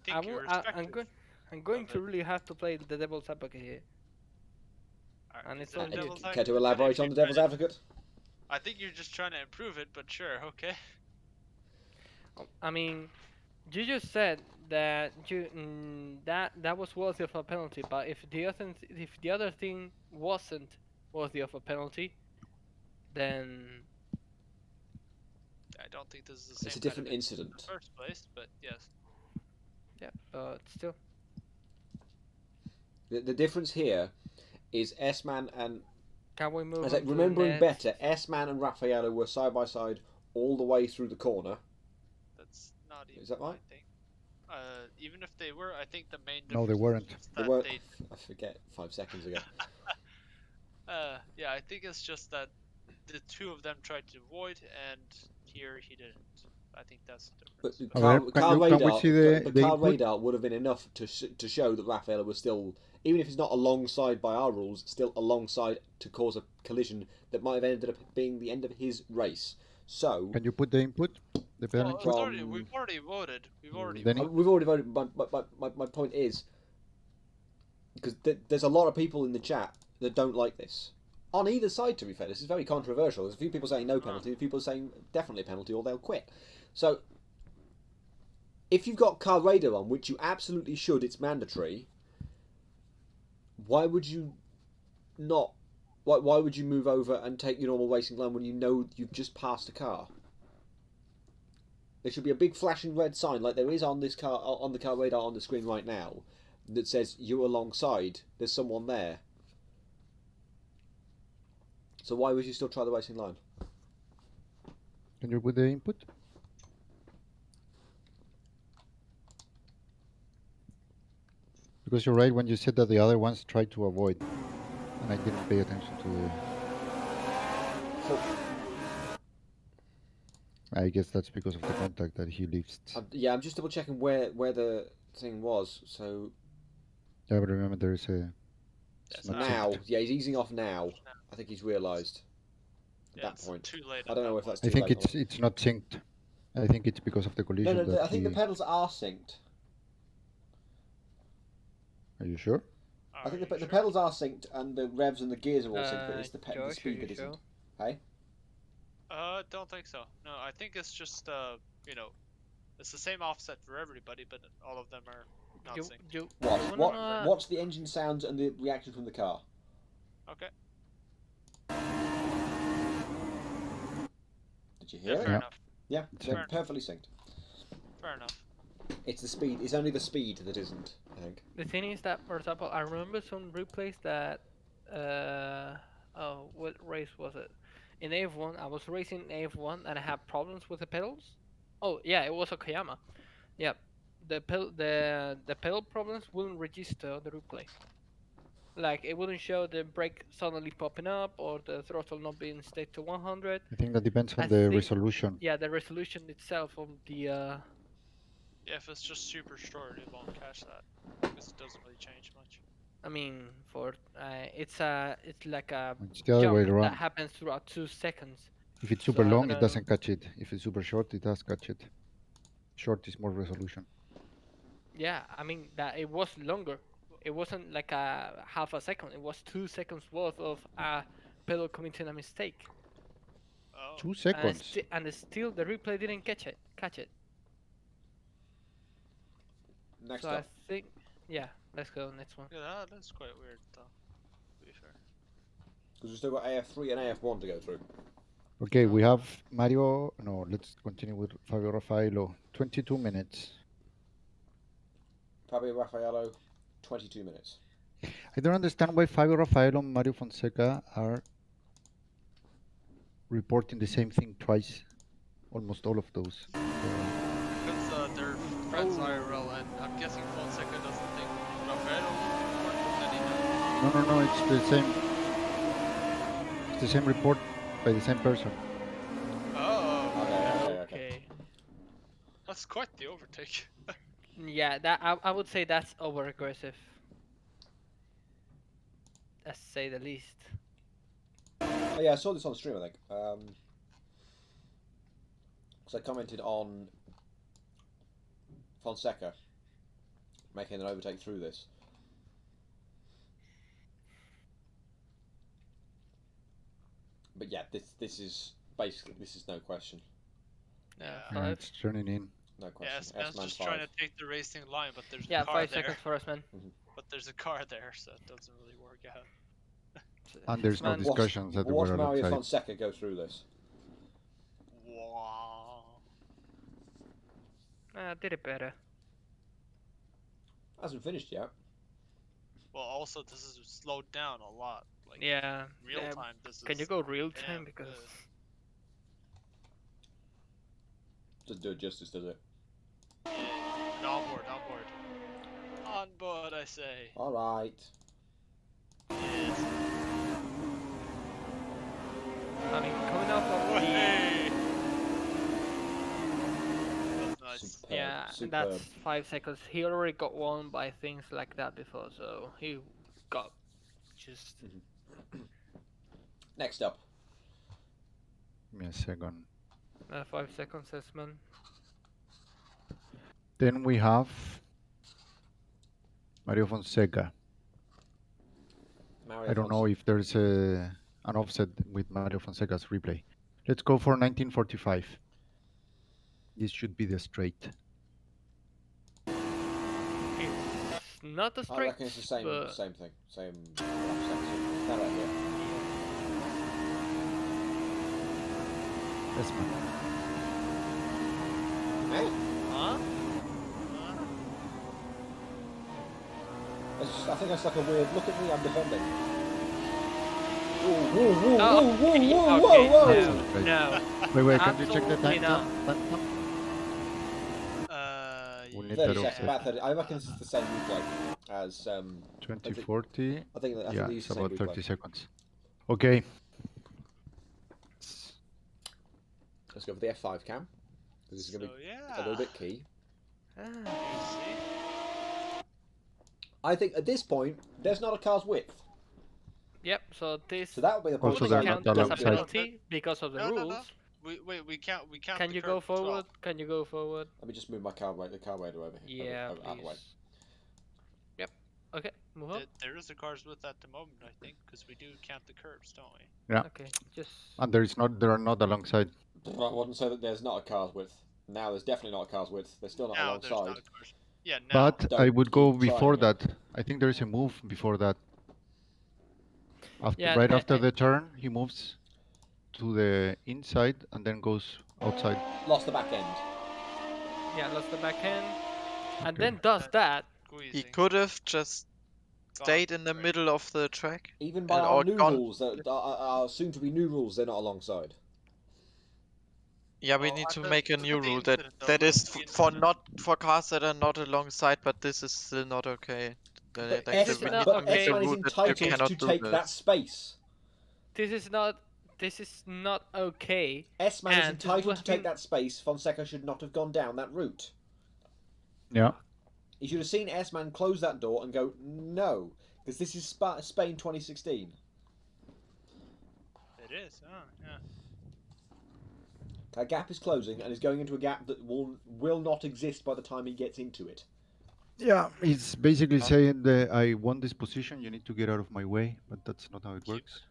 think irrespective. I'm going of to it. really have to play the devil's advocate here. Alright, And is it's it on you. devil's Care advocate? to elaborate on the devil's advocate? I think you're just trying to improve it, but sure, okay. I mean, you just said that that was worthy of a penalty, but if the other thing wasn't worthy of a penalty, then I don't think this is the same. It's a different kind of incident. in the first place, but yes. yeah, but still. The difference here is S-Man and... Can we move I was on like, to the remembering next? better, S-Man and Raffaello were side by side all the way through the corner. That's not even. Is that right? I think. Even if they were, I think the main. No, they weren't. is They that weren't... I forget, 5 seconds ago. Yeah, I think it's just that the two of them tried to avoid, and here he didn't. I think that's the But difference. Can we see the car input? radar would have been enough to show that Raffaello was still, even if it's not alongside by our rules, still alongside to cause a collision that might have ended up being the end of his race. So Can you put the input? The Well, penalty? we've already voted. We've already Then voted. we've already voted. My point is, because there's a lot of people in the chat that don't like this. On either side, to be fair, this is very controversial. There's a few people saying no penalty, a few people saying definitely a penalty or they'll quit. So, if you've got car radar on, which you absolutely should, it's mandatory, why would you not... Why would you move over and take your normal racing line when you know you've just passed a car? There should be a big flashing red sign like there is on this car, on the car radar on the screen right now, that says you're alongside. There's someone there. So why would you still try the racing line? Can you put the input? Because you're right when you said that the other ones tried to avoid, and I didn't pay attention to the... So, I guess that's because of the contact that he leaves. yeah, I'm just double checking where the thing was. So Yeah, but remember there is a... Yes, not now, synced. yeah, he's easing off now. I think he's realised at Yeah, that it's point. too late. I don't know if that's I too think late. it's not synced. I think it's because of the collision No, that I think the he... pedals are synced. Are you sure? I think the pedals are synced and the revs and the gears are all synced, but it's the Josh, are speed you that isn't. sure? Hey? Don't think so. No, I think it's just it's the same offset for everybody, but all of them are not synced. Watch the engine sounds and the reaction from the car. Okay. Did you hear Yeah, it? fair Yeah. enough. Yeah, they're Fair perfectly synced. Fair enough. It's the speed. It's only the speed that isn't, I think. The thing is that, for example, I remember some replays that, oh, what race was it? In AF1, I was racing AF1 and I had problems with the pedals. Oh, yeah, it was Okayama. Yeah, the pedal problems wouldn't register on the replay. Like, it wouldn't show the brake suddenly popping up or the throttle not being set to 100. I think that depends on I the think- resolution. Yeah, the resolution itself of the, Yeah, if it's just super short, it won't catch that because it doesn't really change much. I mean, it's like a It's the other way jump that around. happens throughout 2 seconds. If it's super So I long, don't it know. doesn't catch it. If it's super short, it does catch it. Short is more resolution. Yeah, I mean that it was longer. It wasn't like a half a second. It was 2 seconds worth of a pedal committing a mistake. Oh. 2 seconds. And still the replay didn't catch it. Next So up. I think, yeah, let's go next one. Yeah, that's quite weird, though. To be fair. Because we've still got AF3 and AF1 to go through. Okay, we have Mario. No, let's continue with Fabio Raffaello. 22 minutes. Fabio Raffaello, 22 minutes. I don't understand why Fabio Raffaello and Mario Fonseca are reporting the same thing twice. Almost all of those. Because they're friends IRL, and I'm guessing Fonseca doesn't think Rafael will report, but then he does. No, it's the same. It's the same report by the same person. Oh, Okay. that's quite the overtake. Yeah, that I would say that's over aggressive. Let's say the least. Oh yeah, I saw this on stream, I think. Because I commented on Fonseca making an overtake through this. But yeah, this is basically, this is no question. Yeah. Yeah, it's turning in. No Yeah, question. S-Man's just 5. trying to take the racing line, but there's Yeah, a car 5 there. seconds for us, man. But there's a car there, so it doesn't really work out. And there's no S-Man. discussions that Watch were Mario outside. Fonseca go through this. Wow. Did it better. Hasn't finished yet. Well, also this is slowed down a lot. Like Yeah. real time. This Can you is go real time? damn Because good. Doesn't do it justice, does it? Yeah, and on board, on board. On board, I say. Alright. Yes. I mean, coming off of the Hey! That's nice. Superb. yeah, and Superb. that's 5 seconds. He already got won by things like that before, so he got just Next up. Give me a second. 5 seconds, S-Man. Then we have Mario Fonseca. Mario I don't know if there's an offset with Mario Fonseca's replay. Let's go for 1945. This should be the straight. It's not a I straight, reckon it's the same but same thing. Same section. That right here. Yes, man. Hey? huh? I think that's like a weird look at me, I'm defending. Whoa, whoa, whoa, Oh, whoa, okay, whoa, okay, whoa, That's whoa! not right. No. Wait, can you check the Absolutely time? not. We'll need 30 that seconds, offset. about 30. I reckon this is the same replay as 2040. I think Yeah, they use it's the same about replay. 30 seconds. Okay. Let's go for the F5 cam. This is going to be a little bit key. I think at this point, there's not a car's width. Yep, so this So that would be the point. Also, would they're count not as a alongside. penalty because of the No, no, rules. no. We count. We count. Can the you curb go as well. forward? Can you go forward? Let me just move my car the car radar over here. Yeah, out of the way. please. Yep. Okay, move on. There is a car's width at the moment, I think, because we do count the curbs, don't we? Yeah. Okay, just And there are not alongside. I wouldn't say that there's not a car's width. Now there's definitely not a car's width. They're still not Now there's alongside. not a car's. Yeah, now. But Don't I would go keep trying before it. that. I think there is a move before that. Yeah, Right I- after the turn, he moves to the inside and then goes outside. Lost the back end. yeah, lost the back end, and Okay. then does that. He Squeezing. could have just Gone stayed in the straight. middle of the track. Even by And our or new gone- rules, that are soon to be new rules, they're not alongside. Yeah, we Well, need to at the- make a look new at the rule that incident, though, that look is at the for incident. not for cars that are not alongside, but this is still not okay. But Like, S- we not need to okay. make a S-Man is rule that you entitled cannot to do take this. that space. This is not okay. S-Man is And entitled to take when- that space. Fonseca should not have gone down that route. Yeah. He should have seen S-Man close that door and go, no, because this is Spain 2016. It is. Oh, yeah. That gap is closing and is going into a gap that will not exist by the time he gets into it. Yeah. It's basically saying that I won this position, you need to get out of my way, but that's not how it works.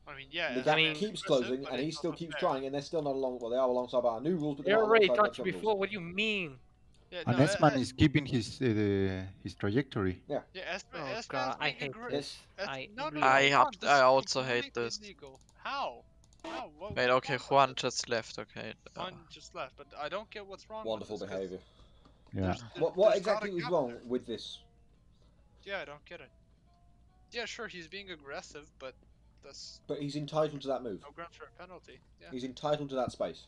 I mean, yeah. The it's gap mean- keeps impressive, closing but and he it's still not keeps fair. trying, and they're still not along. Well, they are alongside our new rules, but They they're not already alongside touched the current before. rules. What do you mean? Yeah, And no, S-Man is keeping his trajectory. yeah, S-Man, Oh S-Man's god, I being hate aggressive. this. I No, no, really no, I hate have. Juan, this I is also hate completely this. illegal. How? How? Wait, What's okay, wrong with Juan it? just left. Okay. Juan just left, but I don't get what's wrong Wonderful with this. 'Cause behaviour. Yeah. What there's not exactly a was gap wrong there. with this? Yeah, I don't get it. Yeah, sure, he's being aggressive, but that's But he's entitled to that move. no grounds for a penalty. Yeah. He's entitled to that space.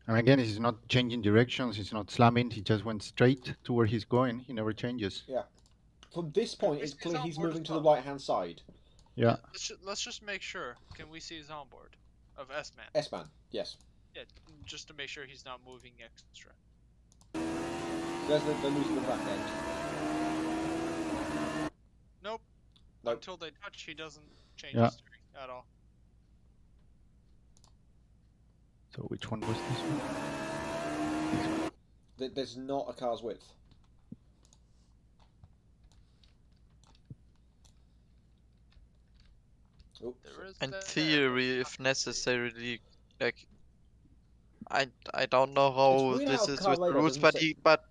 And again, he's not changing directions. He's not slamming. He just went straight to where he's going. He never changes. Yeah. From this Can point, we it's see his clear he's onboard as moving to the well? right-hand side. Yeah. Let's just make sure. Can we see his onboard of S-Man? S-Man, yes. Yeah, just to make sure he's not moving extra. There's the losing the back end. Nope. Nope. Until they touch, he doesn't change Yeah. his steering at all. So which one was this one? There's not a car's width. Oh, There is In that, theory, if necessarily, like, I don't know It's how weird this how is car with the radar rules, doesn't but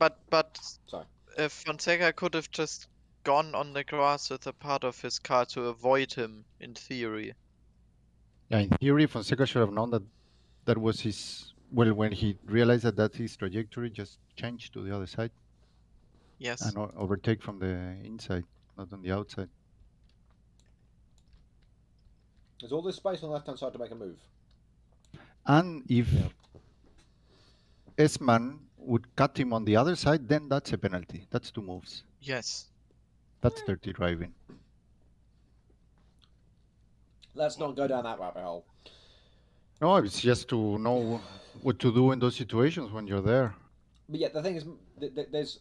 say- but sorry. if Fonseca could have just gone on the grass with a part of his car to avoid him, in theory. Yeah, in theory, Fonseca should have known that that was his. Well, when he realized that that's his trajectory, just change to the other side Yes. and overtake from the inside, not on the outside. There's all this space on the left-hand side to make a move. And if Yeah. S-Man would cut him on the other side, then that's a penalty. That's 2 moves. Yes. That's dirty driving. Let's not go down that rabbit hole. No, it's just to know what to do in those situations when you're there. But yeah, the thing is, there's...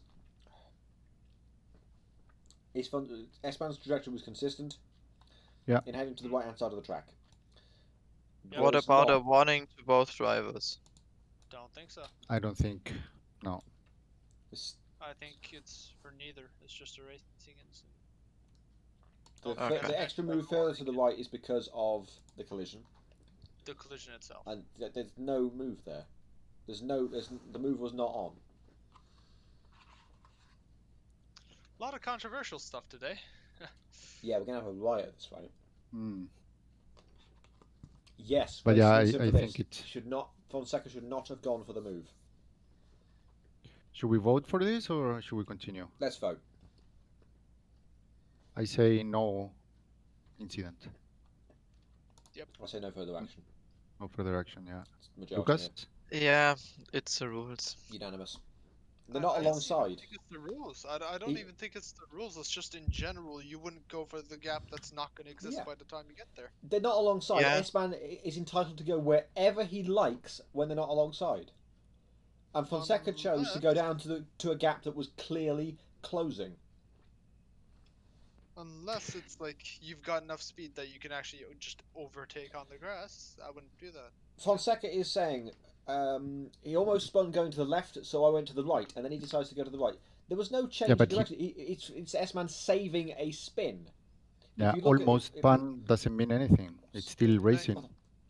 S-Man's trajectory was consistent. Yeah. In heading to the right-hand side of the track. Yeah. What There's about a not- warning to both drivers? Don't think so. I don't think. No. It's- I think it's for neither. It's just a racing incident. The, Okay. the extra move further to the right is because of the collision, The collision itself. and there's no move there. The move was not on. A lot of controversial stuff today. Yeah, we're gonna have a riot at this rate. Hmm. Yes, But race yeah, reason I for think this. Fonseca should not have gone for the move. Should we vote for this or should we continue? Let's vote. I say no incident. I say no further action. No further action, yeah. It's majority Lucas? Yeah, it's the rules. here. Unanimous. They're not I don't alongside. think it's the rules. I don't even think it's the rules. It's just in general, you wouldn't go for the gap that's not going to exist Yeah. by the time you get there. They're not alongside. Yeah. S-Man is entitled to go wherever he likes when they're not alongside. And Fonseca chose to go down to a gap that was clearly closing. Unless it's like you've got enough speed that you can actually just overtake on the grass. I wouldn't do that. Fonseca is saying he almost spun going to the left, so I went to the right, and then he decides to go to the right. There was no change Yeah, of but direction. It's S-Man saving a spin. Yeah, you look at- almost pan doesn't mean anything. It's still racing.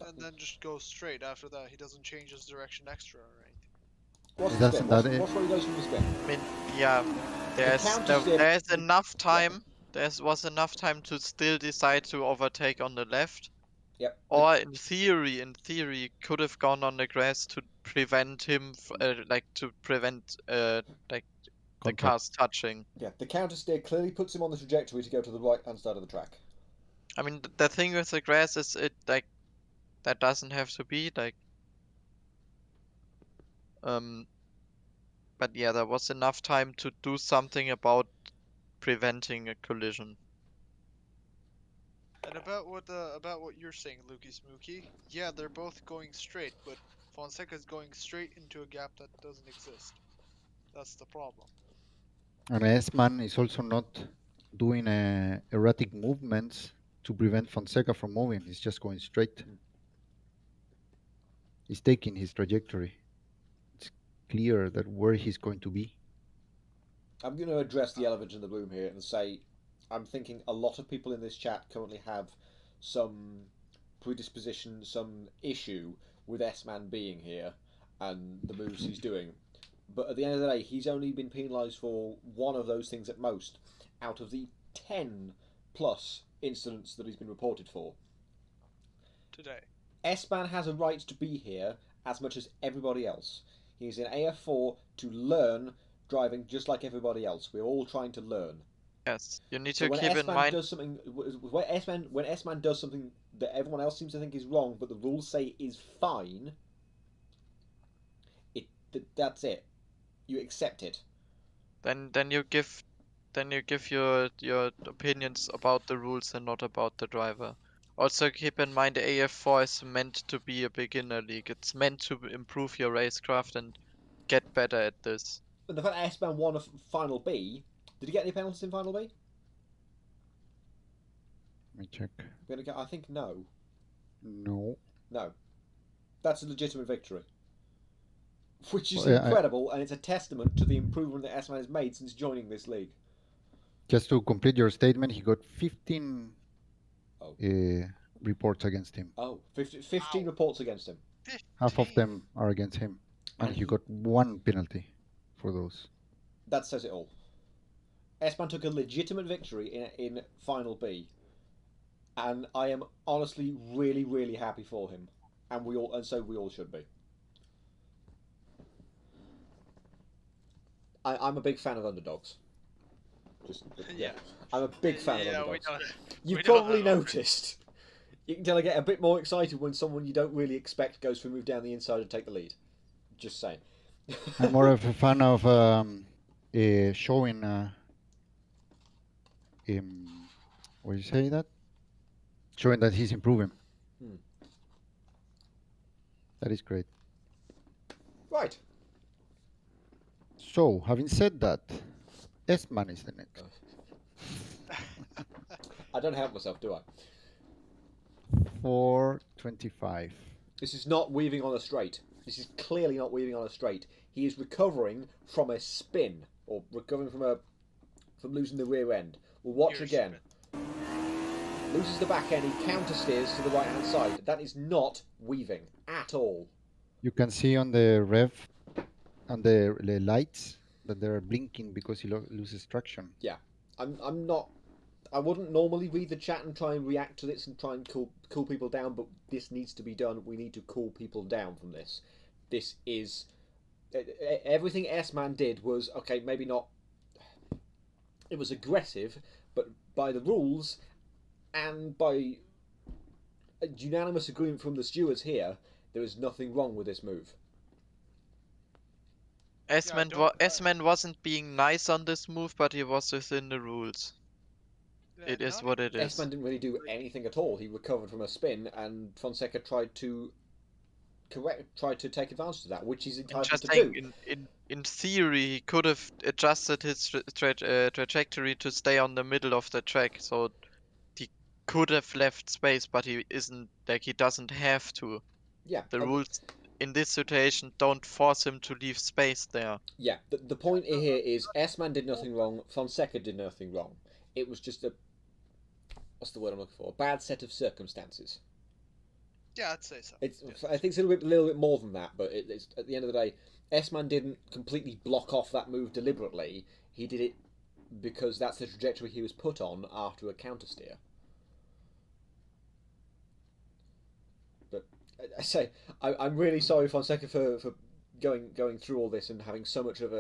And then just go straight after that. He doesn't change his direction extra or anything. What's It the doesn't spin? What's, that- what's where he goes from the spin? I mean, yeah, counter steer- there's enough time. There was enough time to still decide to overtake on the left. Yep. Or in theory, could have gone on the grass to prevent him, to prevent the Contact. cars touching. Yeah, the counter steer clearly puts him on the trajectory to go to the right-hand side of the track. I mean, the thing with the grass is that doesn't have to be but yeah, there was enough time to do something about preventing a collision. And about what you're saying, Lukey Smooky, yeah, they're both going straight, but Fonseca's going straight into a gap that doesn't exist. That's the problem. And S-Man is also not doing erratic movements to prevent Fonseca from moving. He's just going straight. He's taking his trajectory. It's clear that where he's going to be. I'm going to address the elephant in the room here and say I'm thinking a lot of people in this chat currently have some predisposition, some issue with S-Man being here and the moves he's doing. But at the end of the day, he's only been penalised for one of those things at most, out of the 10 plus incidents that he's been reported for. Today. S-Man has a right to be here as much as everybody else. He's in AF4 to learn driving just like everybody else. We're all trying to learn. Yes, you need So to when keep in S-Man mind. does something, when S-Man does something that everyone else seems to think is wrong, but the rules say is fine, that's it. You accept it. Then you give your opinions about the rules and not about the driver. Also keep in mind the AF4 is meant to be a beginner league. It's meant to improve your racecraft and get better at this. But the fact that S-Man won a Final B, did he get any penalties in Final B? Let me check. I think no. No. No. That's a legitimate victory. Which is Well, yeah, incredible, and it's a testament to the improvement that S-Man has made since joining this league. Just to complete your statement, he got 15 reports against him. Oh, 15 reports against him. 15. Half of them are against him. And he got 1 penalty for those. That says it all. S-Man took a legitimate victory in Final B. And I am honestly really, really happy for him. And so we all should be. I'm a big fan of underdogs. Yeah. I'm a big fan of Yeah, underdogs. we You've know probably that. noticed. You can tell I get a bit more excited when someone you don't really expect goes for a move down the inside and take the lead. Just saying. I'm more of a fan of showing what do you say that? Showing that he's improving. That is great. Right. So, having said that, S-Man is the next. I don't help myself, do I? 425. This is not weaving on a straight. This is clearly not weaving on a straight. He is recovering from a spin, or recovering from losing the rear end. We'll watch again. Loses the back end, he counter steers to the right hand side. That is not weaving at all. You can see on the rev, on the lights, that they're blinking because he loses traction. Yeah, I'm not. I wouldn't normally read the chat and try and react to this and try and cool people down, but this needs to be done. We need to cool people down from this. This is everything S-Man did was okay. Maybe not. It was aggressive, but by the rules and by a unanimous agreement from the stewards here, there is nothing wrong with this move. S-Man wasn't being nice on this move, but he was within the rules. It is what it is. S-Man didn't really do anything at all. He recovered from a spin, and Fonseca tried to take advantage of that, which he's entitled to do. In theory, he could have adjusted his trajectory to stay on the middle of the track, so he could have left space, but he isn't. Like, he doesn't have to. Yeah. The rules in this situation don't force him to leave space there. Yeah. The point here is S-Man did nothing wrong. Fonseca did nothing wrong. It was just what's the word I'm looking for? A bad set of circumstances. Yeah, I'd say so. I think it's a little bit more than that, but it's at the end of the day, S-Man didn't completely block off that move deliberately. He did it because that's the trajectory he was put on after a counter steer. But I say I'm really sorry, Fonseca, for going through all this and having so much of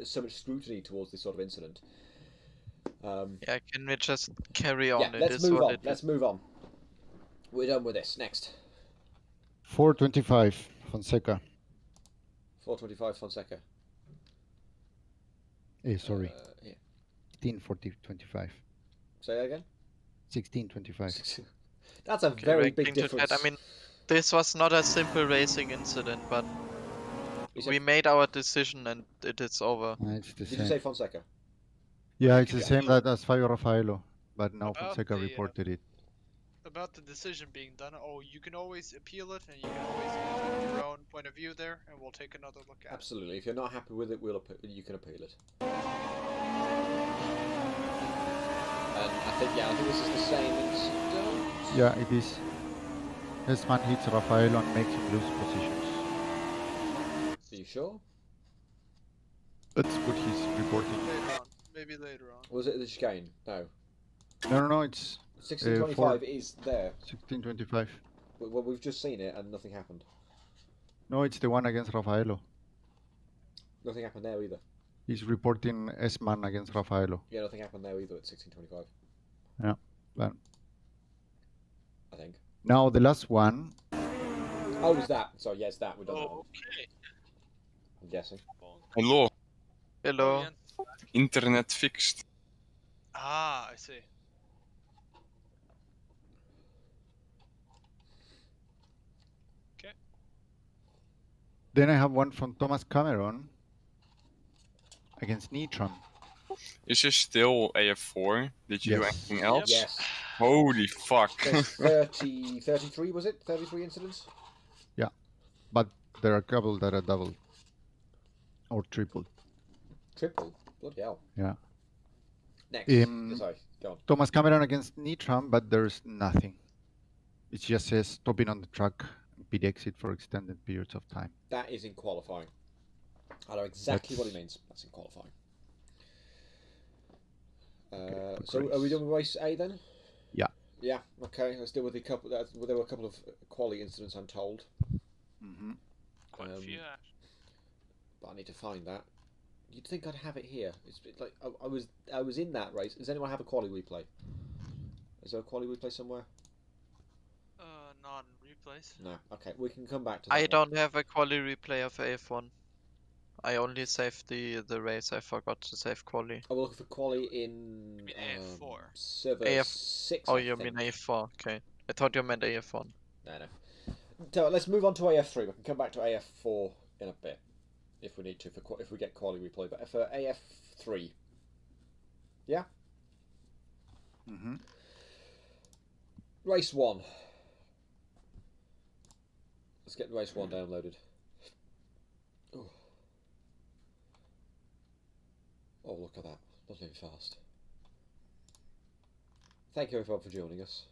so much scrutiny towards this sort of incident. Yeah, can we just carry on? Yeah, let's move on. Let's move on. We're done with this. Next. 425, Fonseca. 425, Fonseca. Sorry. Yeah. 1625. Say that again? 1625. That's a very big to difference. that, I mean, this was not a simple racing incident, but we made our decision and it is over. It's the Did same. you say Fonseca? Yeah, it's the same that as Fabio Raffaello, but now About Fonseca the, reported it. About the decision being done, you can always appeal it, and you can always use your own point of view there, and we'll take another look at Absolutely. If you're not happy with it, you can appeal it. And I think this is the same incident. Yeah, it is. S-Man hits Raffaello and makes him lose positions. Are you sure? That's what he's reporting. Later on. Maybe later on. Was it the chicane? No. No, it's 1625 is there. 1625. Well, we've just seen it and nothing happened. No, it's the one against Rafaelo. Nothing happened there either. He's reporting S-man against Rafaelo. Yeah, nothing happened there either at 1625. Yeah. But I think. now the last one. Oh, it's that. Sorry, yes, that. We've done that one. Okay. I'm guessing. Hello. Hello. Internet fixed. Ah, I see. Then I have one from Thomas Cameron against Neutron. Is there still AF4? Did you do Yes. anything else? Yes. Holy fuck. There's 33, was it? 33 incidents? But there are a couple that are double or triple. Triple? Bloody hell. Yeah. Next. Sorry, go on. Thomas Cameron against Neutron, but there's nothing. It just says stopping on the track, pit exit for extended periods of time. That is in qualifying. I know exactly what he means. That's in qualifying. So are we done with race A then? Yeah. Yeah. Okay. Let's deal with a couple. There were a couple of quality incidents, I'm told. Mm-hmm. Quite a few. But I need to find that. You'd think I'd have it here. It's like I was in that race. Does anyone have a quality replay? Is there a quality replay somewhere? Non replays. No. Okay. We can come back to that. I one. don't have a quali replay of AF1. I only saved the race. I forgot to save quali. I will look for quali in You mean AF4? server AF 6. Oh, I you think. mean AF4? Okay. I thought you meant AF1. No. So let's move on to AF3. We can come back to AF4 in a bit if we need to if we get quality replay. But for AF3, yeah. Mm-hmm. Race 1. Let's get race 1 downloaded. Oh, look at that. Not moving fast. Thank you everyone for joining us.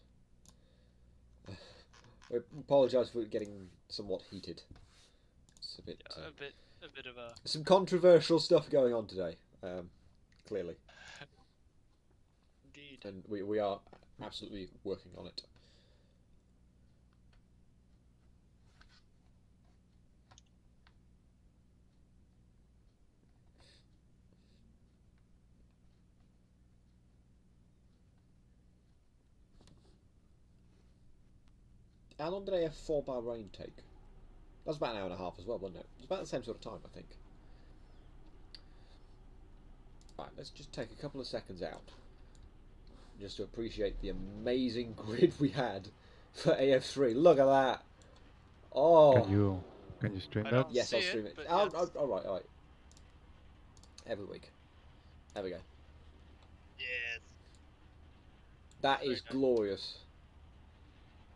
We apologise for getting somewhat heated. It's a bit... a bit of a... some controversial stuff going on today, clearly. Indeed. And we are absolutely working on it. How long did AF4 Bahrain take? That was about an hour and a half as well, wasn't it? It was about the same sort of time, I think. Right, let's just take a couple of seconds out just to appreciate the amazing grid we had for AF3. Look at that! Oh! Can you stream I that? don't Yes, I'll see stream it, it. but Oh, yes. all right. Every week. There we go. Yes. That Very is nice. glorious.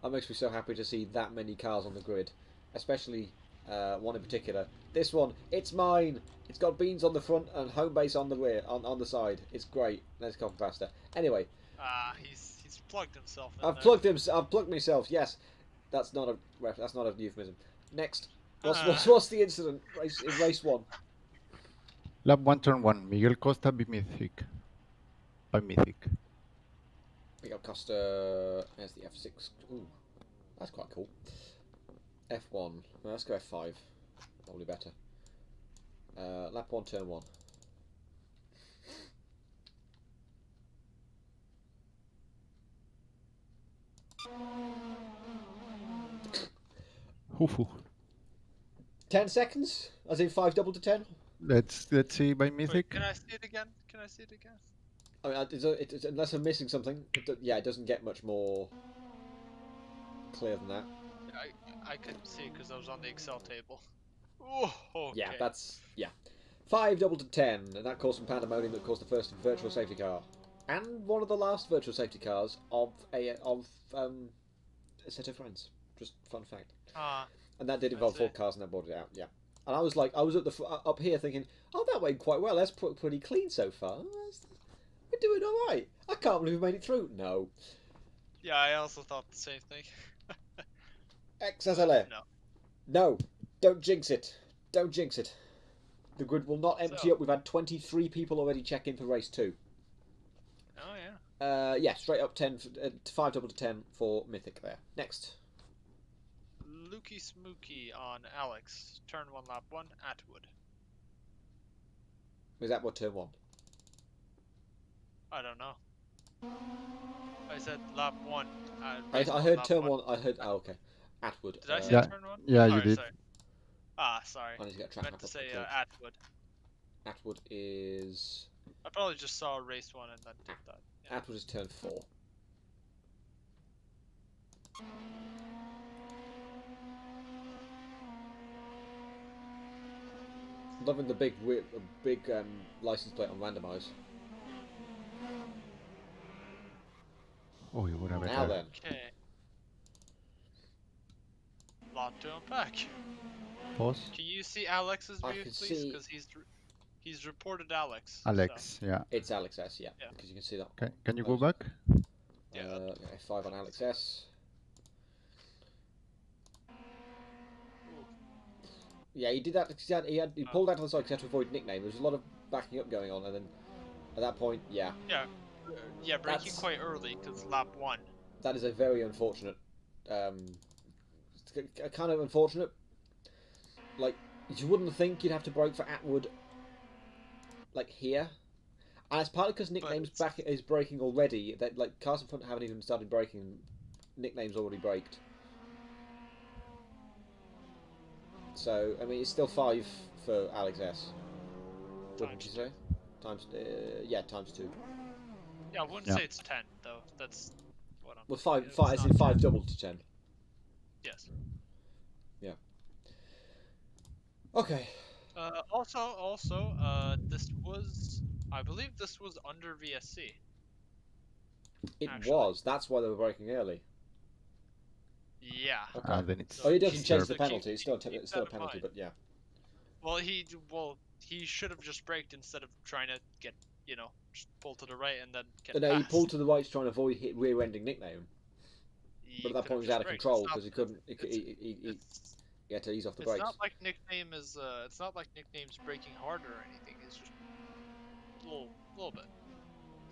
That makes me so happy to see that many cars on the grid, especially one in particular. This one, it's mine. It's got beans on the front and home base on the rear, on the side. It's great. Let's go faster. Anyway, He's plugged himself in I've there. plugged him. I've plugged myself. Yes, that's not a euphemism. Next, what's the incident? Race 1. Lap 1, turn 1. Miguel Costa by Mythic. We got Costa. There's the F6. Ooh, that's quite cool. F1. Well, let's go F5. Probably better. Lap 1, turn 1. Hoo-hoo. 10 seconds? As in 5 double to 10? Let's see by Wait, Mythic. can I see it again? I mean, unless I'm missing something, it doesn't get much more clear than that. I couldn't see it because I was on the Excel table. Oh, okay. Yeah, that's 5 double to 10, and that caused some pandemonium. That caused the first virtual safety car, and one of the last virtual safety cars of Assetto Friends. Just fun fact. And that did involve 4 cars, and that brought it out. Yeah. And I was at the up here thinking, oh, that went quite well. That's pretty clean so far. We're doing all right. I can't believe we made it through. No. Yeah, I also thought the same thing. XSLA. No. No. Don't jinx it. Don't jinx it. The grid will not empty So- up. We've had 23 people already check in for race 2. Oh yeah. Yeah, straight up 10, 5 double to 10 for Mythic there. Next. Lukey Smooky on Alex. Turn 1, lap 1, Atwood. Is that what turn 1? I don't know. I said lap 1. I heard turn 1. I heard. Oh, okay. Atwood. Did I say Yeah. turn 1? Yeah, you Sorry, did. Sorry. Sorry. I need to get a I track meant map to up say quickly. Atwood. Atwood is. I probably just saw race 1 and then did that. Yeah. Atwood is turn 4. Loving the big license plate on randomise. Oh, you would have Now then, Okay. Lot to unpack. Pause. Can you see Alex's I view, can please? see- Because he's reported Alex. Alex, yeah. it's Alex S. Yeah, Yeah. because you can see that. Okay, can you go Those- back? Yeah. F5 on Alex S. Yeah, he did that because he pulled out to the side because he had to avoid nickname. There was a lot of backing up going on, and then at that point, yeah, Yeah, breaking That's- quite early because lap 1. that is a very unfortunate, kind of unfortunate. Like, you wouldn't think you'd have to brake for Atwood, like here, and it's partly because nicknames it's- back is braking already. That like cars in front haven't even started braking, nicknames already braked. So I mean, it's still 5 for Alex S. What did Times you say? Times times 2. Yeah, I wouldn't Yeah. say it's 10 though. That's what I'm. Well, it's as in not 5 10. doubled to 10. Yes. Okay. This was, I believe this was under VSC. It Actually. was. That's why they were braking early. Yeah. Okay. Then it's. Oh, it doesn't change served. the penalty. It's still keep it's still a that in penalty, mind. but yeah. Well, he should have just braked instead of trying to get, just pull to the right and then get No, he past. pulled to the right to try and avoid rear-ending nickname. But at that could've point, he was just out of braked. control It's not- because he couldn't. He had to ease off the It's brakes. not like nickname's braking harder or anything. It's just a little bit.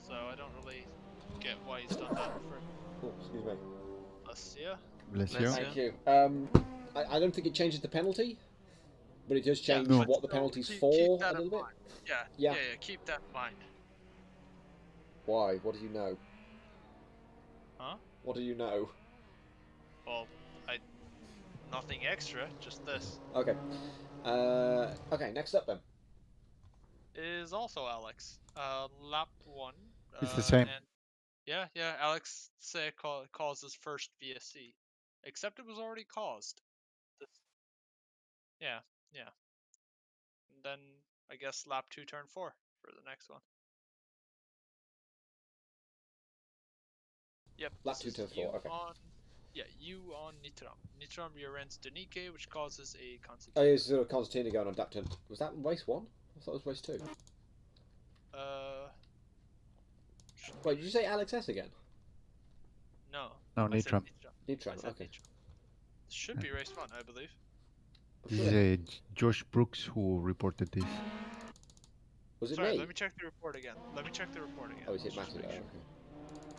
So I don't really get why he's done that for Oh, excuse me. us. Yeah. Bless you. Bless Thank you. I don't think it changes the penalty, but it does change but what the still, penalty's keep for that a in little bit. mind. Yeah. Yeah. Yeah. Keep that in mind. Why? What do you know? Huh? What do you know? Well, nothing extra. Just this Okay. Okay. Next up then. is also Alex. Lap 1. It's the same. And yeah. Alex calls his first VSC, except it was already caused. Yeah. And then I guess lap 2, turn 4 for the next one. Yep. Lap this 2, is turn 4, you okay. You on Nitram. Nitram rear ends Denike, which causes a Oh, consequence. there's sort of Constantina going on Dapton. Was that race 1? I thought it was race 2. Wait, did you say Alex S again? No. No, I said Nitram. I Nitram, said okay. Nitram. Should be race 1, I believe. This is Josh Brooks who reported this. Was it Sorry, me? let me check the report again. Oh, is it Let's just Matthew? make Oh, sure. okay.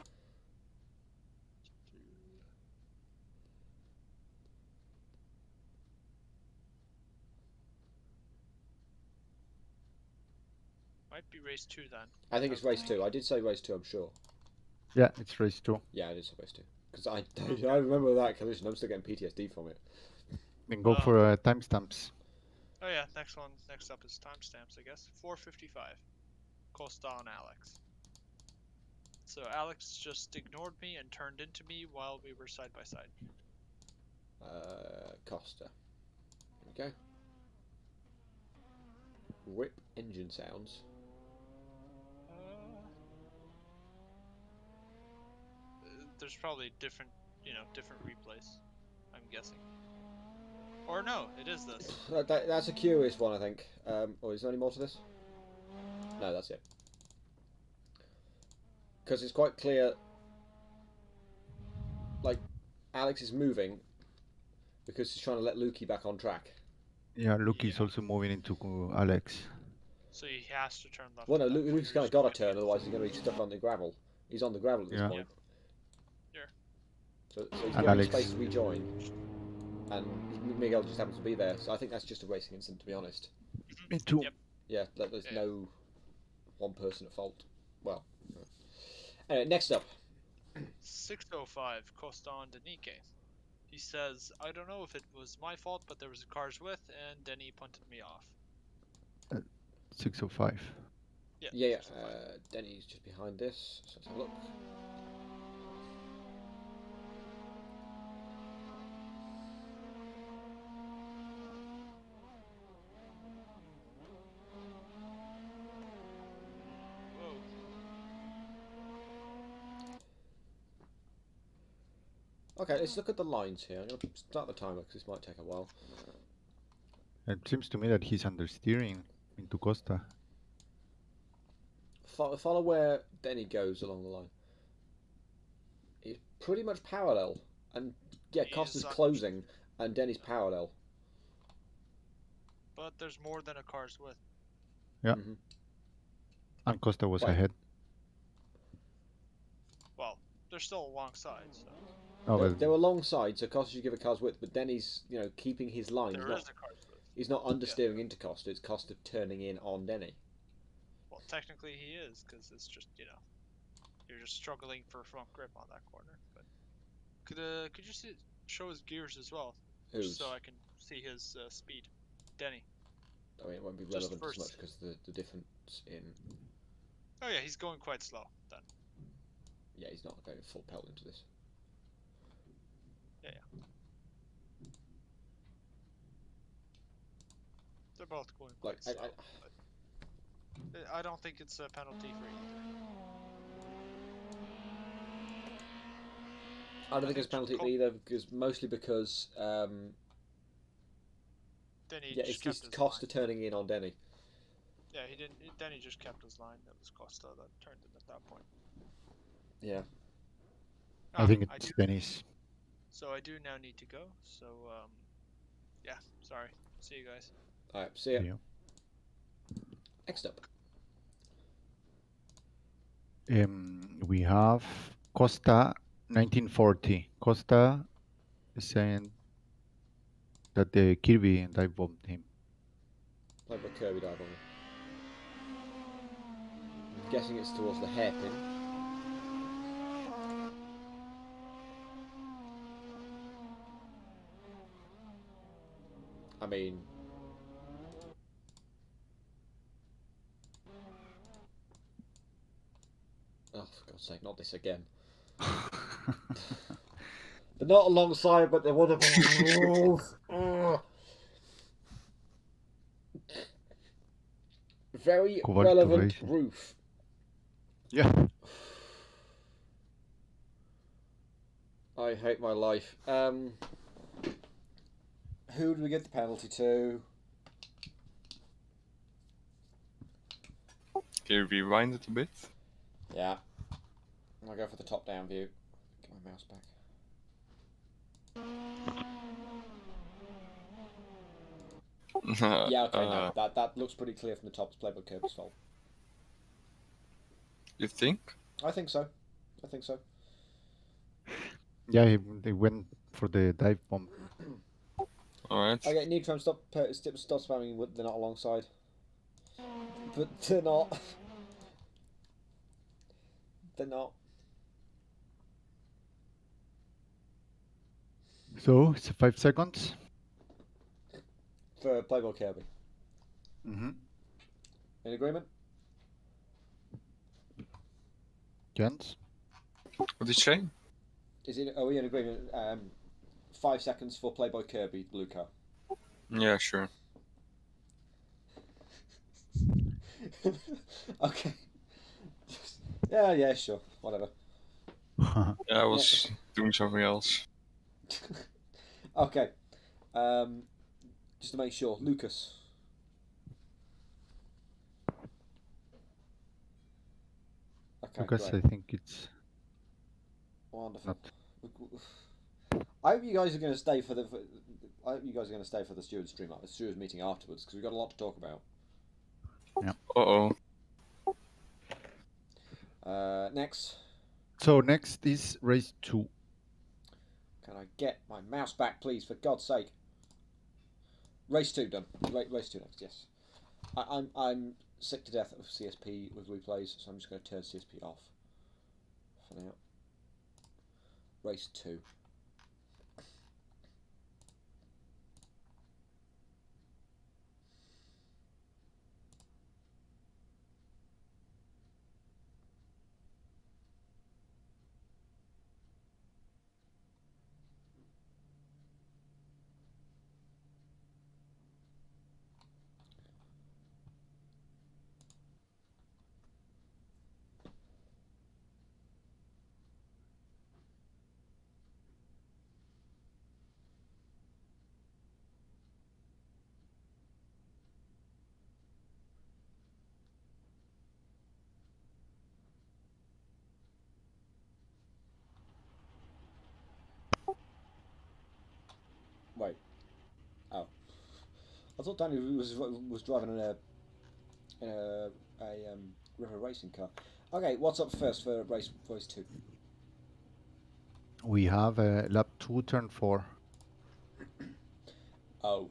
Might be race 2 then. I think it's race 2. I did say race 2, I'm sure. Yeah, it's race 2. Yeah, it is race 2. Because I remember that collision. I'm still getting PTSD from it. Then go Oh. for timestamps. Oh yeah, next up is timestamps, I guess. 4:55. Costa on Alex. So Alex just ignored me and turned into me while we were side by side. Costa. Okay. Rip engine sounds. There's probably different replays, I'm guessing. Or no, it is this. That's a curious one, I think. Oh, is there any more to this? No, that's it. Because it's quite clear, like, Alex is moving because he's trying to let Lukey back on track. Yeah, Luke is Yeah. also moving into Alex. So he has to turn left. Well, no, at that point, Luke's or kind he's of got to gonna turn, be- otherwise he's going to be stuck on the gravel. He's on the gravel at this Yeah. point. Here. So he's And giving Alex. space to rejoin. And Miguel just happens to be there, so I think that's just a racing incident, to be honest. Me too. Yep. Yeah, there's Yeah. no one person at fault. Well, anyway, next up. 605 Costa on Danique. He says, I don't know if it was my fault, but there was a car's width, and then he punted me off. 605. Yeah. Yeah, 605. Denny's just behind this, so let's have a look. Whoa. Okay, let's look at the lines here. I'm going to start the timer because this might take a while. It seems to me that he's understeering into Costa. Follow where Denny goes along the line. He's pretty much parallel. And yeah, He Costa's is closing and Denny's parallel. But there's more than a car's width. Yeah. Mhm. And Costa was Right. ahead. Well, they're still alongside, so Oh, They're, but they're alongside, so Costa should give a car's width, but Denny's, keeping his line. there is a car's width. He's not understeering into Costa, it's Costa turning in on Denny. Well, technically he is, because it's just, you're just struggling for front grip on that corner. But could you show his gears as well, Who's? just so I can see his speed? Denny. I mean, it won't be Just relevant as first. much because the difference in... Oh yeah, he's going quite slow then. Yeah, he's not going full pelt into this. They're both going Like, quite slow. But I don't think it's a penalty for either. I don't think it's a penalty either, mostly because Then he yeah, just it's kept his Costa line. turning in on Denny. Yeah, he didn't. Then he just kept his line. That was Costa that turned in at that point. Yeah. I think I it's do. Dennis. So I do now need to go. So yeah. Sorry. See you guys. Alright, see ya. Yeah. Next up. We have Costa 1940. Costa is saying that the Kirby dive bombed him. Played by Kirby dive on him. I'm guessing it's towards the hairpin. I mean... Oh, for God's sake, not this again. They're not alongside, but they're one of them. Very Cobalt relevant Racing. roof. Yeah. I hate my life. Who do we give the penalty to? Can you rewind it a bit? Yeah. I'll go for the top-down view. Get my mouse back. Yeah, okay, no, that looks pretty clear from the top. It's played by Kirby's fault. You think? I think so. I think so. Yeah, they went for the dive bomb. Alright. Okay, need to stop spamming. They're not alongside. But they're not. They're not. So it's 5 seconds. For Playboy Kirby. Mm-hmm. In agreement? Jens? What did you say? Are we in agreement? 5 seconds for Playboy Kirby, blue car. Yeah, sure. Okay. Yeah, sure. Whatever. Yeah, I was doing something else. Okay. Just to make sure, Lucas. Okay, Lucas, great. I think it's Wonderful. not. I hope you guys are going to stay for the. I hope you guys are going to stay for the Stewards stream, like the Stewards meeting afterwards, because we've got a lot to talk about. Uh-oh. Next, So next is race 2. can I get my mouse back, please, for God's sake? Race 2 done. Race 2 next, yes. I'm sick to death of CSP with replays, so I'm just going to turn CSP off for now. Race 2. Wait. Oh. I thought Danny was driving in a river racing car. Okay, what's up first for race 2? We have lap 2, turn 4. Oh.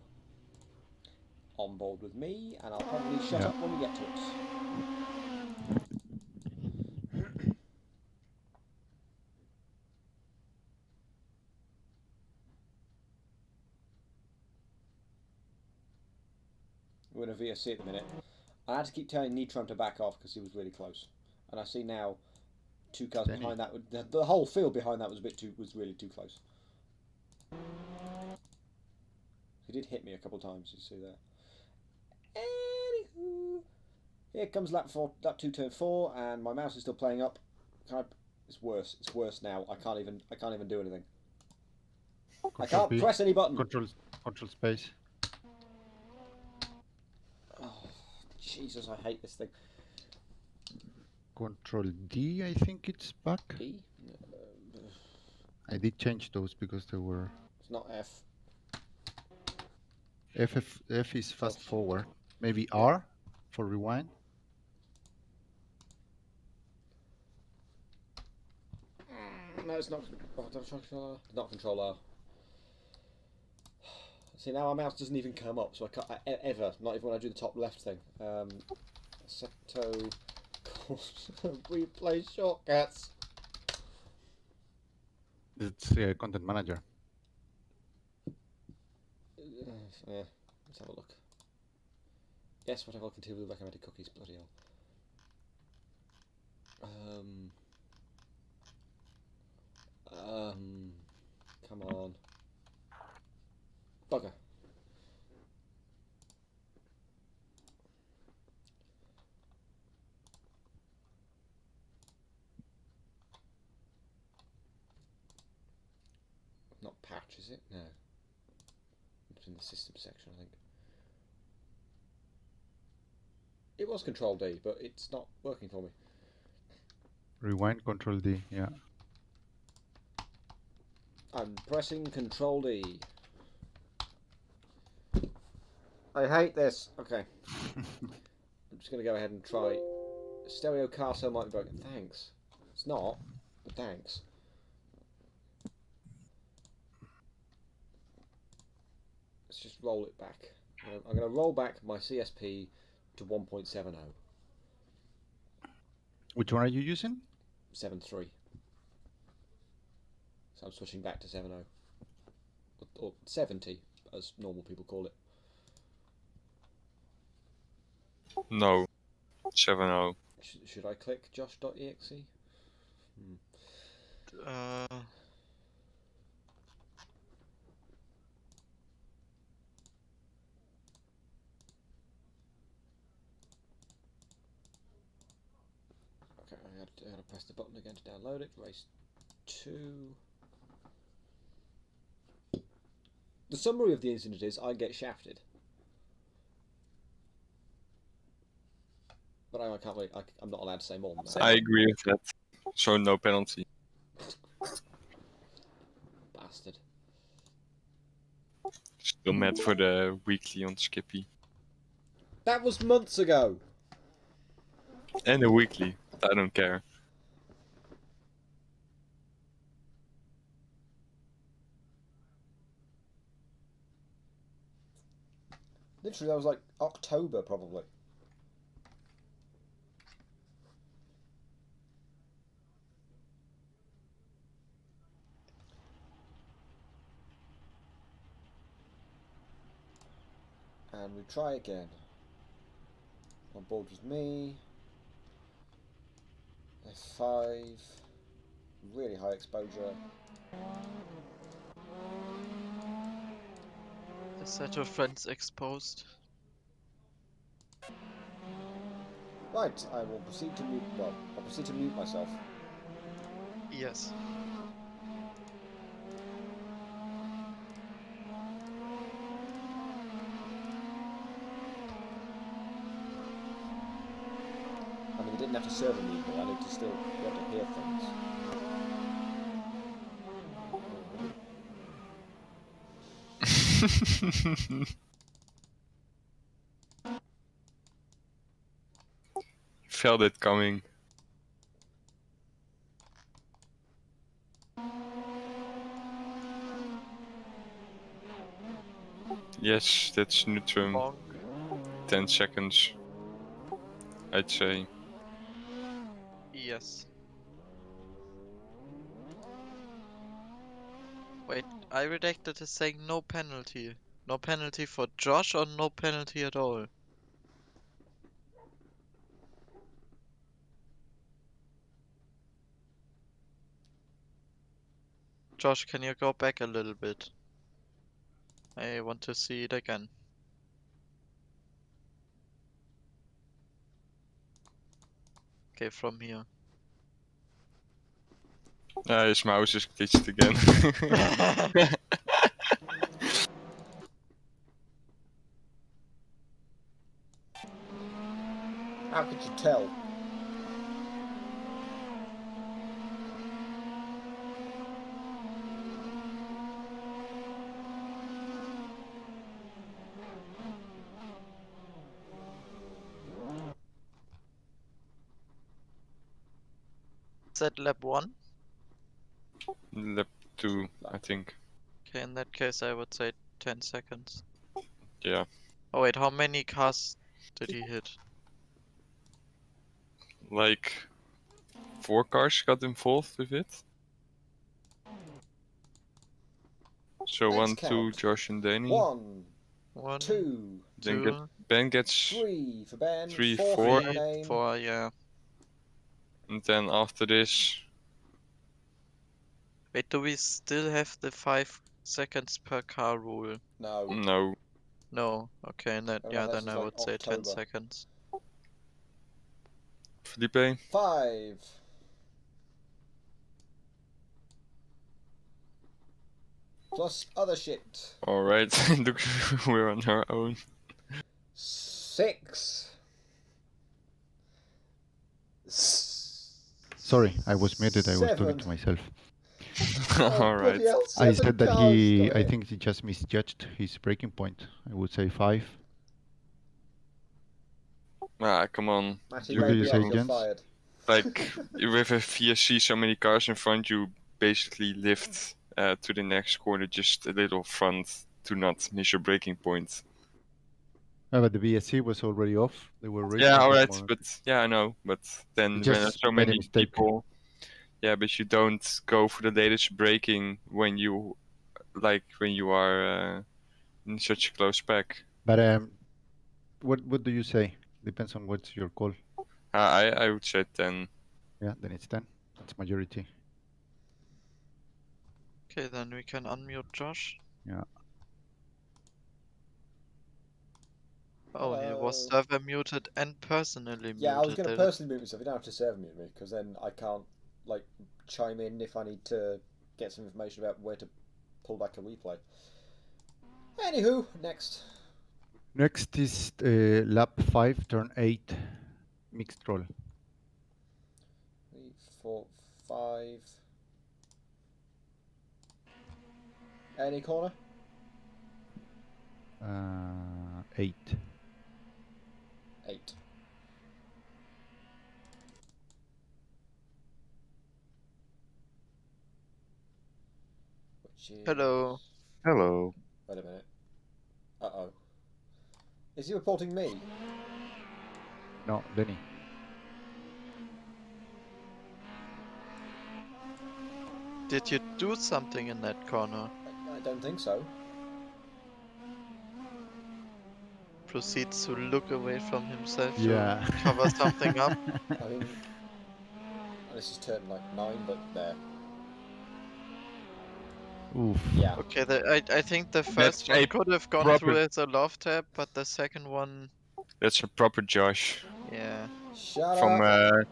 On board with me, and I'll probably shut up when we get to it. We're in a VSC at the minute. I had to keep telling Nitram to back off because he was really close, and I see now 2 cars Danny. behind that. The whole field behind that was really too close. He did hit me a couple of times. You see there. Anywho, here comes lap 2, turn 4, and my mouse is still playing up. It's worse. It's worse now. I can't even do anything. I can't B. press any button. Control space. Oh, Jesus, I hate this thing. Control D, I think it's back. E? I did change those because they were... It's not F. F is fast forward. Maybe R for rewind. No, it's not. Not control R. See, now our mouse doesn't even come up, so I can't ever. Not even when I do the top left thing. Assetto Corsa replay shortcuts. It's content manager. Let's have a look. Yes, whatever. I'll continue with the recommended cookies. Bloody hell. Come on. Bugger. Not patch, is it? No. It's in the system section, I think. It was Control D, but it's not working for me. Rewind, Control D, yeah. I'm pressing Control D. I hate this. Okay. I'm just going to go ahead and try. Stereo Corsa might be broken. Thanks. It's not, but thanks. Let's just roll it back. I'm going to roll back my CSP to 1.70. Which one are you using? 7.3. So I'm switching back to 7.0. Or 70, as normal people call it. No. 7-0. Should I click josh.exe? Okay, I had to press the button again to download it. Race 2. The summary of the incident is I get shafted. But I can't really, I'm not allowed to say more than that. I agree with that. So no penalty. Bastard. bastard. Still mad for the weekly on Skippy. That was months ago. And the weekly. I don't care. Literally, that was like October, probably. And we try again. On board with me. F5. Really high exposure. Assetto friends exposed. Right, I will proceed to mute. Well, I'll proceed to mute myself. Yes. I mean, you didn't have to server mute me. I need to still be able to hear things. Felt it coming. Yes, that's neutrum. Bonk. 10 seconds. I'd say. Yes. Wait, I redacted is saying no penalty. No penalty for Josh or no penalty at all? Josh, can you go back a little bit? I want to see it again. Okay, from here. His mouse is glitched again. How could you tell? Is that lap 1? Lap 2, I think. Okay, in that case I would say 10 seconds. Yeah. Oh wait, how many cars did he hit? Like 4 cars got involved with it. So Let's 1, 2, count. Josh and Danny. 1, 1, 2, Then 2, Ben gets 3 for Ben, 3, 4 4. for Name. 4, yeah. And then after this, Wait, do we still have the 5 seconds per car rule? No. no. No. Okay, and that, Around yeah, that then is I like would say 10 October. seconds. Felipe, 5. Plus other shit. alright, look, we're on our own. 6. Sorry, I was muted. I was talking 7. to myself. Oh, Alright. bloody hell, I 7 said that cars he, got I hit. think he just misjudged his breaking point. I would say 5. Ah, come on. Matty, You lay hear me say, off, you're Jens? fired. Like, with a VSC so many cars in front, you basically lift to the next corner just a little front to not miss your braking point. But the BSC was already off. They were racing. Yeah, it was alright, more- but yeah, I know. But then He when just there's so made a many mistake. people, yeah, but you don't go for the latest braking when you are in such a close pack. But what do you say? Depends on what's your call. I would say 10. Yeah, then it's 10. That's majority. Okay, then we can unmute Josh. Yeah. Oh, he was Hello. server muted and personally Yeah, I was muted. going to That- personally mute myself. You don't have to server mute me, because then I can't, like, chime in if I need to get some information about where to pull back a replay. Anywho, next. Next is lap 5, turn 8, mixed roll. 3, 4, 5. Any corner? 8. 8. Which is... Hello. Hello. Wait a minute. Uh-oh. Is he reporting me? No, Denny. Did you do something in that corner? I don't think so. Proceeds to look away from himself Yeah. to cover something up. I mean... This is turn like 9, but there. Oof. Yeah. Okay, I think the That's first one a could have gone proper- through as a love tap, but the second one, That's a proper Josh yeah. Shut from. up!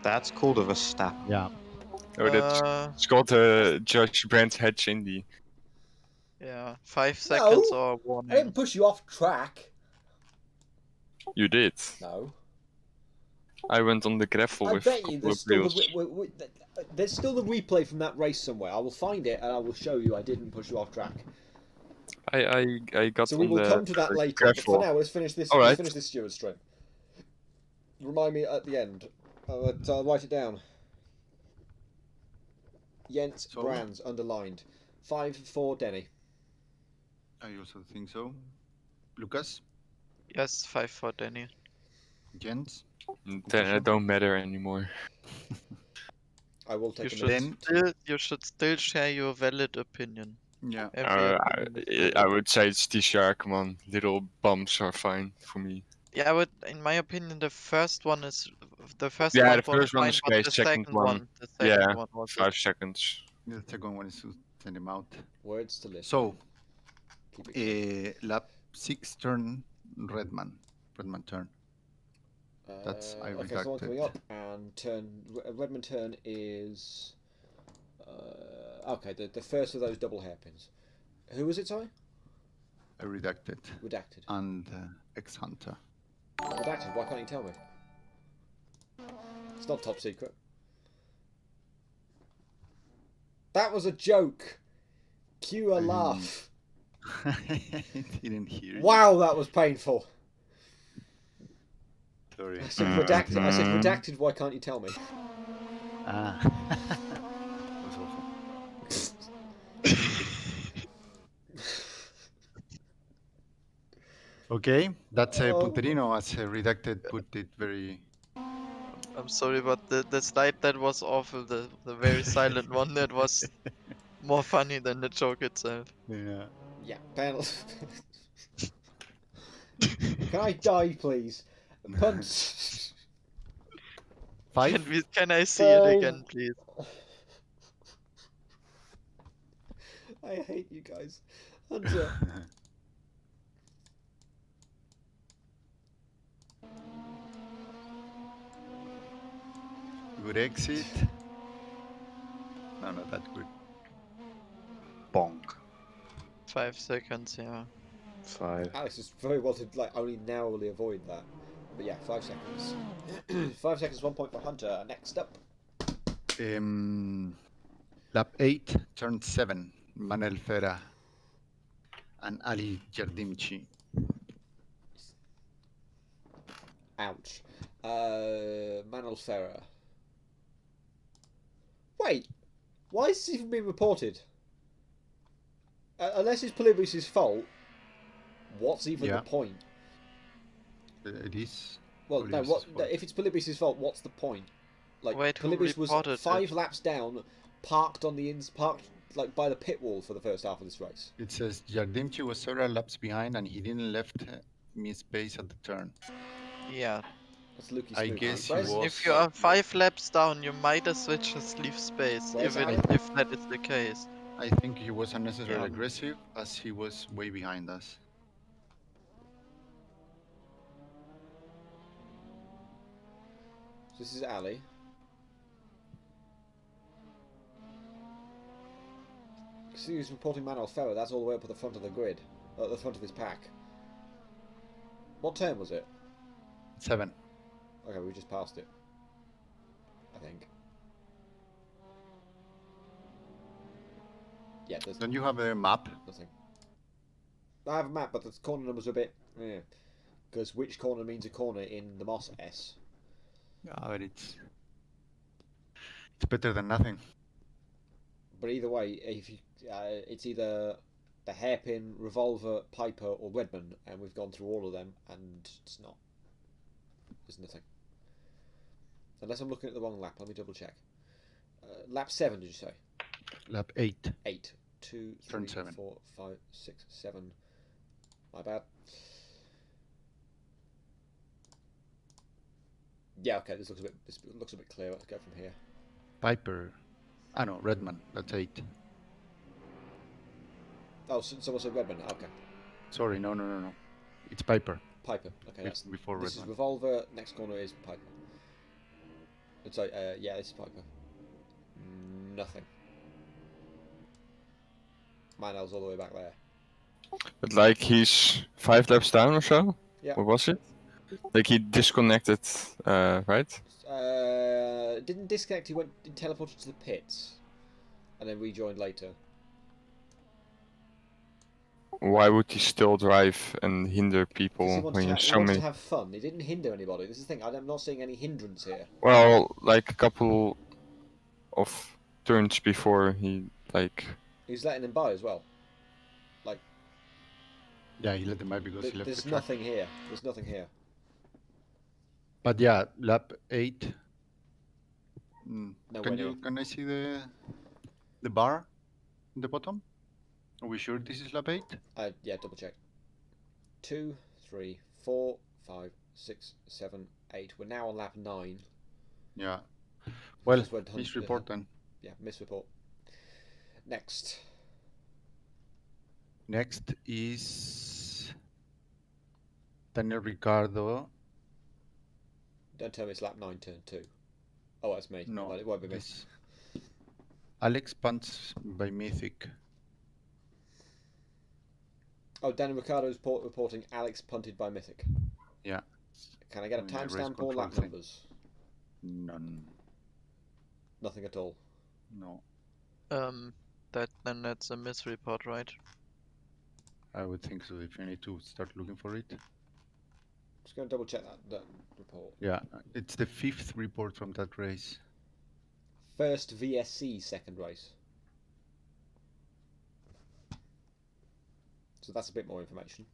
That's called a Verstappen. Yeah. It's called Josh Brandt Hedge Indy. Yeah, 5 seconds or I warning. didn't push you off track. You did. No. I went on the gravel I with bet a you couple there's of still wheels. there's still the replay from that race somewhere. I will find it and I will show you I didn't push you off track. I got So on we will the come to that later. But for gravel. now, let's finish this. All Let's right. finish this Stewards stream. Remind me at the end. I'll write it down. Jens So? Brands underlined. 5 for Denny. I also think so. Lucas? Yes, 5 for Danny. Jens? Then it don't matter anymore. I will You take a should minute. you should still share your valid opinion. Yeah. Every opinion is I valid. would say it's TCR. Come on, little bumps are fine for me. Yeah, but in my opinion, the first one is the first Yeah, one the first one fine, is but okay. the Second one, the second yeah, one was 5 seconds. The second one is to send him out. Words to listen. So, Keep it clean. lap 6 turn Redman. Redman turn. That's I Okay, so one redacted. coming up and Redmond turn is okay. The first of those double hairpins. Who was it? Sorry, I redacted. redacted. And X-Hunter. Redacted. Why can't you tell me? It's not top secret. That was a joke. Cue a laugh. I didn't hear you. Wow, that was painful. Sorry. I said redacted. I said redacted. Why can't you tell me? Ah. That was awful. Okay, that's Punterino as redacted put it very... I'm sorry, but the slide that was awful, the very silent one, that was more funny than the joke itself. Yeah. Yeah, panel. Can I die, please? Punch. 5? Can I see it again, please? I hate you guys. Hunter. Good exit. No, not that good. Bonk. 5 seconds, yeah. 5. Alex is very well to only narrowly avoid that. But yeah, 5 seconds. 5 seconds, 1 point for Hunter. Next up. Lap 8, turn 7. Manel Ferra and Ali Jardimchi. Ouch. Manuel Ferrer. Wait, why is this even being reported? Unless it's Polybius' fault, what's even Yeah. the point? It is. Well, no. Polybius' fault. If it's Polybius' fault, what's the point? Like, Wait, who Polybius was reported 5 laps down, parked on the parked by the pit wall for the first half of this race. It says Jardimchi was several laps behind and he didn't left me space at the turn. Yeah. That's Lukey I Spooky. guess he Where's- was- If you are 5 laps down, you might as well just leave space, Where's if Ali? that is the case. I think he was unnecessarily Yeah. aggressive as he was way behind us. This is Ali. See who's reporting Manuel Ferrer. That's all the way up at the front of the grid, at the front of his pack. What turn was it? 7. Okay, we just passed it. I think. Yeah, there's Don't you have a map? nothing. I have a map, but the corner numbers are a bit... Yeah. Because which corner means a corner in the Moss S? Yeah, but it's better than nothing. But either way, if you, it's either the Hairpin, Revolver, Piper, or Redman, and we've gone through all of them, and it's not. There's nothing. Unless I'm looking at the wrong lap. Let me double check. Lap 7, did you say? Lap 8. 8. 2, 3, Turn 7. 4, 5, 6, 7. My bad. Yeah, okay. This looks a bit clearer. Let's go from here. Piper. Ah no, Redman. That's 8. Oh, someone said Redman. Okay. Sorry, no. It's Piper. Piper. Okay, that's Before this Redman. is Revolver. Next corner is Piper. Sorry, yeah, this is Piper. Nothing. Manel's all the way back there. But like he's 5 laps down or so? Yeah. What was it? Like he disconnected, right? Didn't disconnect. He teleported to the pits, and then rejoined later. Why would he still drive and hinder Because he people wants, when to, you're he so wants many? to have fun. He didn't hinder anybody. This is the thing. I'm not seeing any hindrance here. Well, like a couple of turns before he like. He's letting him by as well. Yeah, he let them by because he left There's the track. nothing here. There's nothing here. But yeah, lap 8. Nowhere near. Can I see the bar in the bottom? Are we sure this is lap 8? Yeah, double check. 2, 3, 4, 5, 6, 7, 8. We're now on lap 9. Yeah. Well, Just went his report then. Yeah, misreport. Next. Next is Daniel Ricciardo. Don't tell me it's lap 9, turn 2. Oh, that's me. No, Well, it won't be me. this Alex punts by Mythic. Oh, Danny Ricciardo's reporting Alex punted by Mythic. Yeah. Can I get a On the race timestamp or control lap thing. numbers? None. Nothing at all. No. That's a misreport, right? I would think so if you need to start looking for it. Just going to double check that report. Yeah, it's the 5th report from that race. First VSC second race. So that's a bit more information.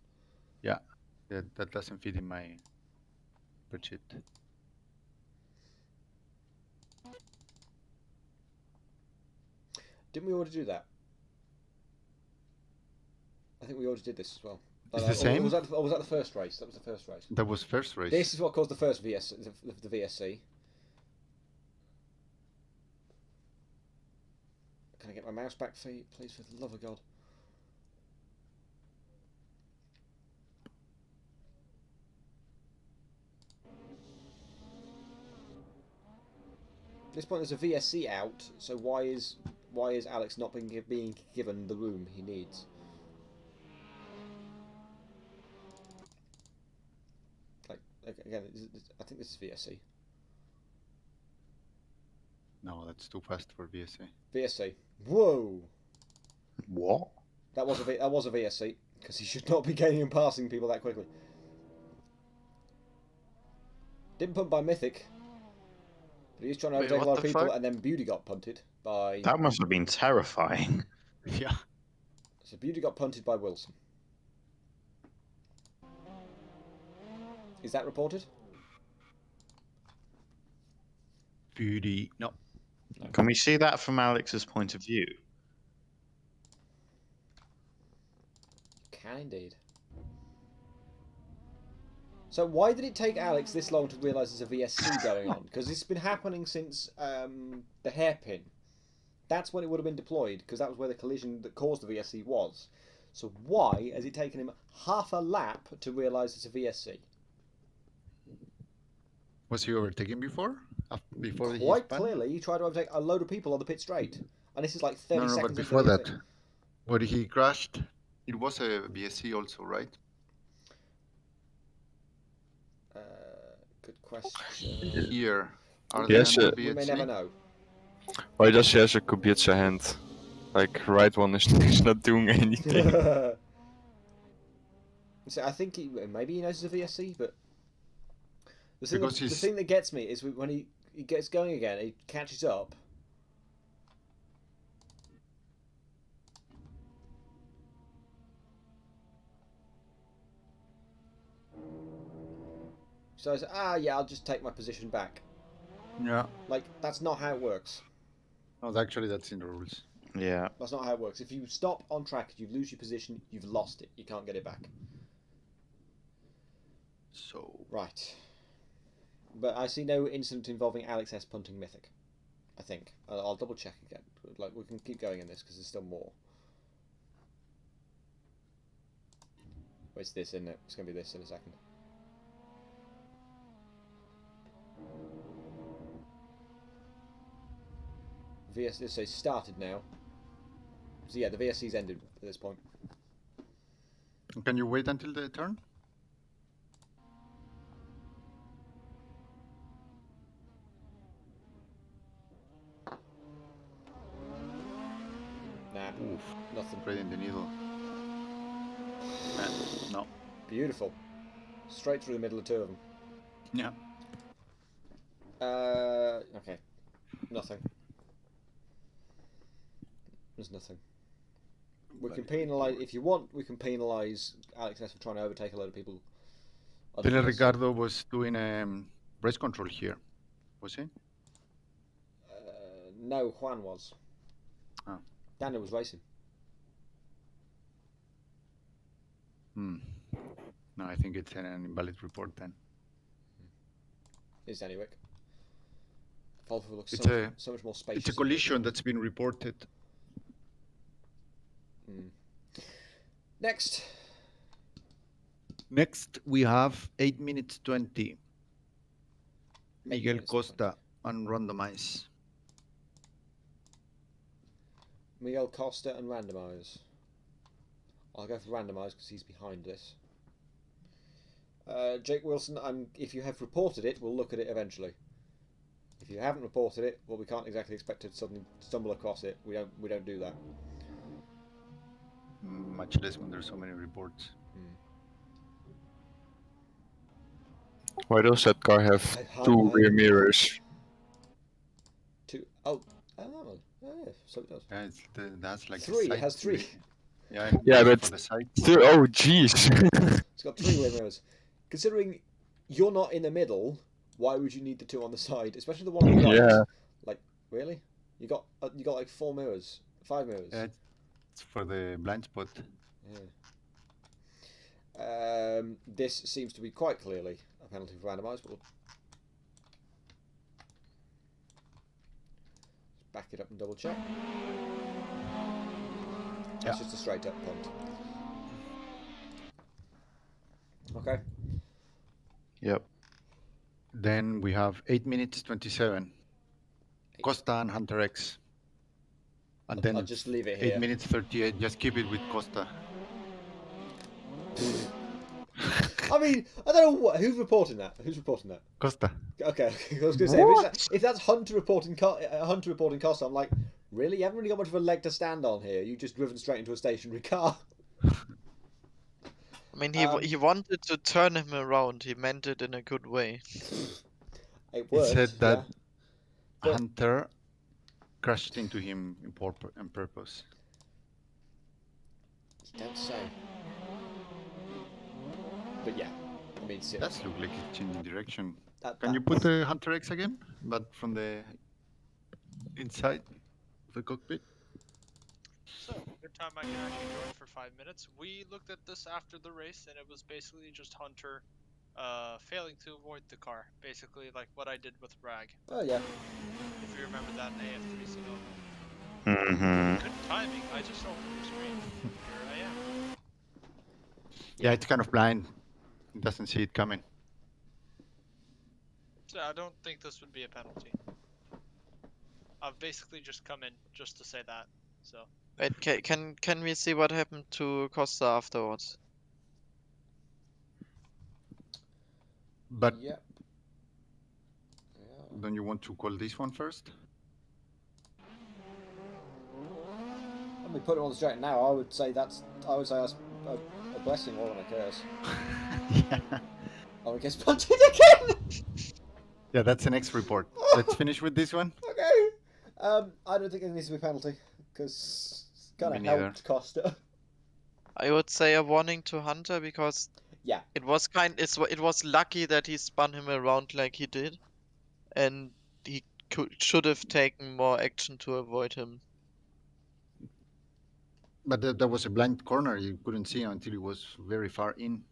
Yeah, that doesn't fit in my spreadsheet. Didn't we already do that? I think we already did this as well. It's no, the same? Or was that the first race? That was the first race. That was first race. This is what caused the first the VSC. Can I get my mouse back, please, for the love of God? At this point, there's a VSC out, so why is Alex not being given the room he needs? Like again, I think this is VSC. No, that's too fast for VSA. VSC. Whoa! What? That was a VSC because he should not be gaining and passing people that quickly. Didn't punt by Mythic, but he's trying to Wait, overtake a what lot of the people, fuck? and then Beauty got punted by. That must have been terrifying. Yeah. So Beauty got punted by Wilson. Is that reported? Beauty. No. Can we see that from Alex's point of view? Can indeed. So why did it take Alex this long to realise there's a VSC going on? Because it's been happening since the hairpin. That's when it would have been deployed, because that was where the collision that caused the VSC was. So why has it taken him half a lap to realise it's a VSC? Was he overtaken before? Before the Quite clearly, he tried to overtake a load of people on the pit straight. And this is like 30 No, seconds but into before the that, when he crashed, it was a BSC also, right? Good question. Here. Are Yes, there We may BSC? never know. Why does he has a Kubica hand? Like, right one is not doing anything. So I think maybe he knows the VSC, but the Because the he's- thing that gets me is when he gets going again, he catches up. So I said, yeah, I'll just take my position back. Yeah. Like, that's not how it works. No, actually, that's in the rules. Yeah. That's not how it works. If you stop on track, you lose your position, you've lost it. You can't get it back. So Right. But I see no incident involving Alex S punting Mythic. I think. I'll double check again. Like, we can keep going in this because there's still more. Oh, it's this, isn't it? It's going to be this in a second. VSC, so it's started now. So yeah, the VSC's ended at this point. can you wait until the turn? Nah, Oof, nothing. right in the needle. No. Beautiful. Straight through the middle of two of them. Yeah. Okay. Nothing. There's nothing. We can penalise, if you want, we can penalise Alex S for trying to overtake a lot of people. Other Tele players. Ricardo was doing race control here, was he? No, Juan was. Oh. Daniel was racing. Hmm. No, I think it's an invalid report then. Is Danny Wick. Volvo looks It's so much more spacious. It's a collision that's been reported. Next. Next, we have 8 minutes 20. Miguel minutes Costa on randomize. Miguel Costa and randomise. I'll go for randomise because he's behind this. Jake Wilson, if you have reported it, we'll look at it eventually. If you haven't reported it, well, we can't exactly expect to suddenly stumble across it. We don't do that. Much less when there's so many reports. Why does that car have two rear mirrors? Oh, that one. Oh, yeah, so it does. Yeah, that's like Three. It has three. Yeah, Yeah, for but the side. still, oh jeez. It's got three rear mirrors. Considering you're not in the middle, why would you need the two on the side, especially the one on the right? Yeah. Like, really? You got like 4 mirrors, 5 mirrors. Yeah, it's for the blind spot. Yeah. This seems to be quite clearly a penalty for randomised, but we'll back it up and double check. That's just a straight up punt. Okay. Yep. Then we have 8 minutes 27. Costa and Hunter X. And then I'll just leave it 8 here. minutes 38. Just keep it with Costa. I mean, I don't know who's reporting that. Who's reporting that? Costa. Okay, I was going to say if that's Hunter reporting Costa, I'm like, really? You haven't really got much of a leg to stand on here. You just driven straight into a stationary car. I mean, he wanted to turn him around. He meant it in a good way. It He worked. said that But- Hunter crashed into him on purpose. You don't say. But yeah, I mean, That's look like it's changing direction. that, Can you put the Hunter X again? But from the inside of the cockpit? So, good time I can actually join for 5 minutes. We looked at this after the race, and it was basically just Hunter failing to avoid the car. Basically, like what I did with Rag. Oh yeah. If you remember that in AF3, so Mm-hmm. good timing. I just opened the screen. Here I am. Yeah, it's kind of blind. It doesn't see it coming. So I don't think this would be a penalty. I've basically just come in just to say that. So. Wait, can we see what happened to Costa afterwards? But Yep. don't you want to call this one first? I mean, put him on the straight now. I would say that's a blessing more than a curse. Yeah. Oh, it gets punted again. Yeah, that's the next report. Let's finish with this one. Okay. I don't think it needs to be a penalty because it's kind Me of neither. helped Costa. I would say a warning to Hunter because Yeah. it was lucky that he spun him around like he did, and he should have taken more action to avoid him. But that was a blind corner. You couldn't see until it was very far in.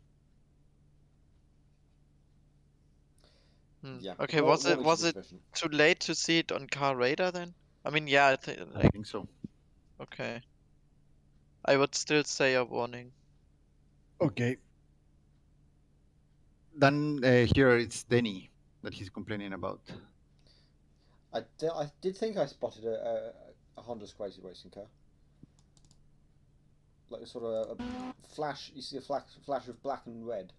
Yeah. Okay, Wa- was it warning should be sufficient. too late to see it on car radar then? I mean, yeah, I think so. okay. I would still say a warning. Okay. Then here it's Denny that he's complaining about. I did think I spotted a Honda's Crazy Racing car. Like a sort of a flash. You see a flash of black and red.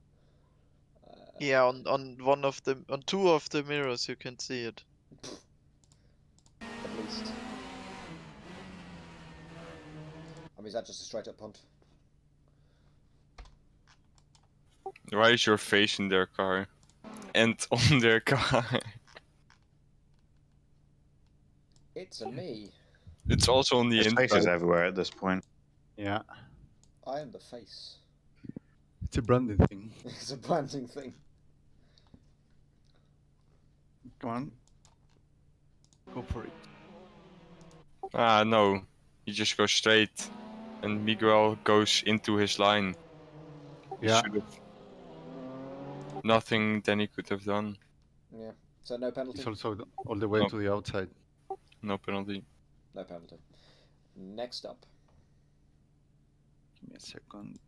Yeah, on two of the mirrors you can see it. At least. I mean, is that just a straight up punt? Why is your face in their car? And on their car? It's a me. It's also on the There's faces inside. everywhere at this point. Yeah. I am the face. It's a branding thing. It's a branding thing. Come on. Go for it. Ah, no. He just goes straight. And Miguel goes into his line. He Yeah. should have. Nothing then he could have done. Yeah. So no penalty. It's also all the way No. to the outside. No penalty. No penalty. Next up. Give me a second.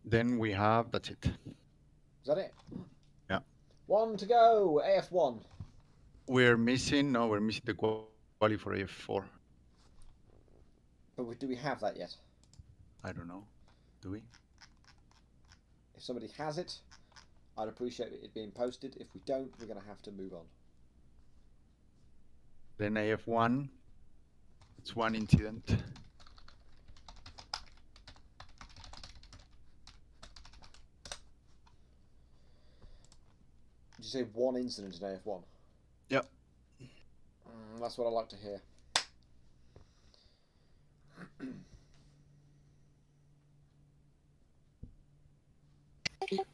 Then we have, that's it. Is that it? Yeah. 1 to go. AF1. We're missing the quali for AF4. But do we have that yet? I don't know. Do we? If somebody has it, I'd appreciate it being posted. If we don't, we're going to have to move on. Then AF1. It's one incident. Did you say one incident in AF1? Yep. That's what I like to hear.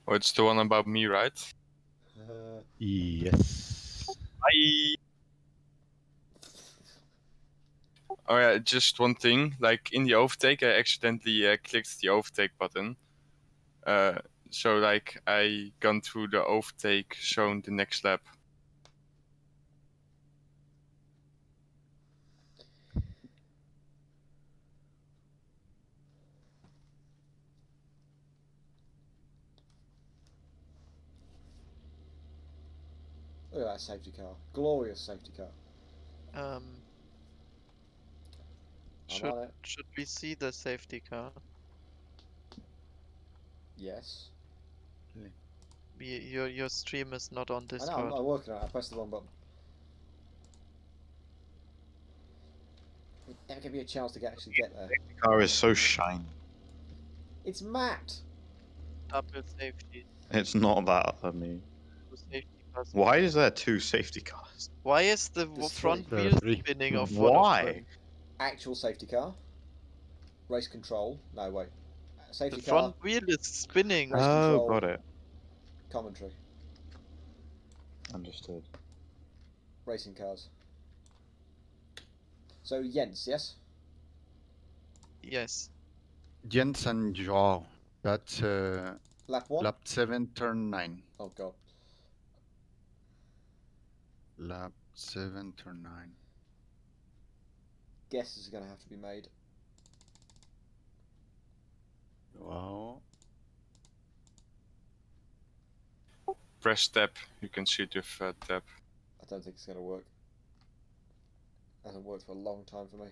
Oh, it's the one about me, right? Yes. Bye. Oh yeah, just one thing. Like in the overtake, I accidentally clicked the overtake button. So like I gone through the overtake zone the next lap. Look at that safety car. Glorious safety car. I'm on it. Should we see the safety car? Yes. Your stream is not on I know, Discord. I'm working on it. I pressed the wrong button. It never give you a chance to actually get there. The car is so shiny. It's matte. Double safety. It's not that, I mean. Two safety cars. Why is there two safety cars? Why is the There's front three. wheel There are three. spinning off one of Why? them? Actual safety car. Race control. No, wait. Safety The car. front wheel is spinning. Race Oh, control. got it. Commentary. Understood. Racing cars. So Jens, yes? Yes. Jens and Joao. That's Lap 1? lap 7, turn 9. Oh god. Lap 7, turn 9. Guesses are going to have to be made. Wow. Press tab. You can shoot with tab. I don't think it's going to work. Hasn't worked for a long time for me.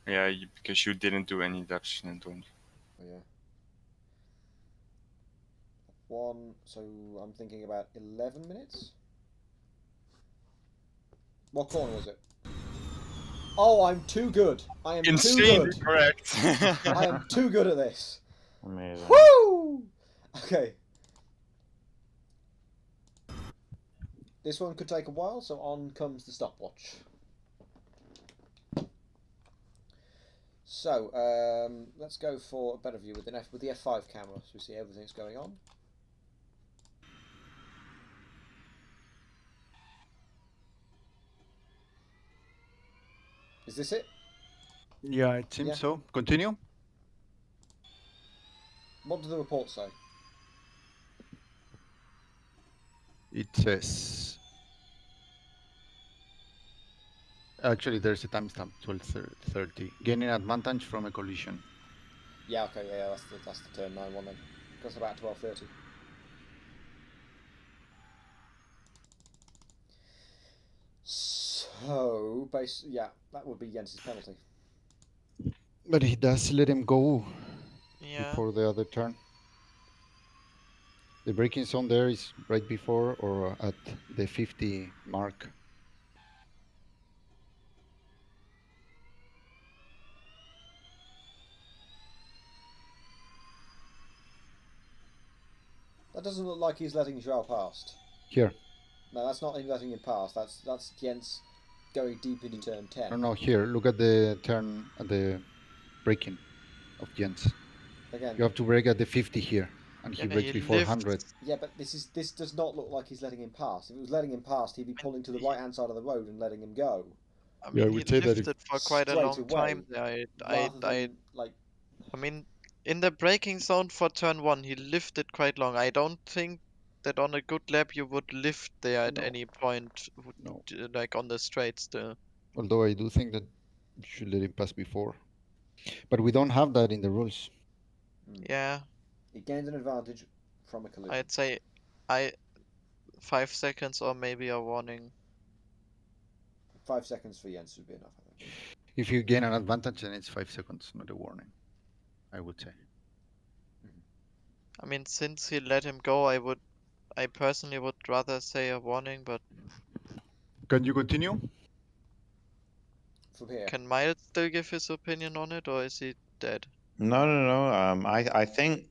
Yeah, because you didn't do any laps and don't. Oh, yeah. One, so I'm thinking about 11 minutes? What corner was it? Oh, I'm too good. I am too Insanely good. correct. I am too good at this. Amazing. Woo! Okay. This one could take a while, so on comes the stopwatch. So, let's go for a better view with the F5 camera, so we see everything that's going on. Is this it? Yeah, it seems Yeah. so. Continue. What do the reports say? It says. Actually, there's a timestamp, 12:30. Gaining advantage from a collision. Yeah, okay, yeah, that's the turn 9-1 then. That's about 12:30. So, yeah, that would be Jens's penalty. But he does let him go Yeah. before the other turn. The braking zone there is right before or at the 50 mark. That doesn't look like he's letting Joao past. Here. No, that's not him letting him pass. That's Jens going deep into turn 10. No, here. Look at the turn at the braking of Jens. Again. You have to brake at the 50 here, and he Yeah, brakes he before lifts. 100. Yeah, but this does not look like he's letting him pass. If it was letting him pass, he'd be pulling to the right hand side of the road and letting him go. I Yeah, I mean, he would say that if lifted for quite a straight long away, time there. rather than like. I mean, in the braking zone for turn 1, he lifted quite long. I don't think that on a good lap you would lift there at No. any point, No. like on the straight still. Although I do think that you should let him pass before. But we don't have that in the rules. Yeah, He gained an advantage from a collision. I'd say 5 seconds or maybe a warning. 5 seconds for Jens would be enough, I think. If you gain an advantage, then it's 5 seconds, not a warning, I would say. I mean, since he let him go, I personally would rather say a warning, but Can you continue? From here. can Miles still give his opinion on it, or is he dead? No. I think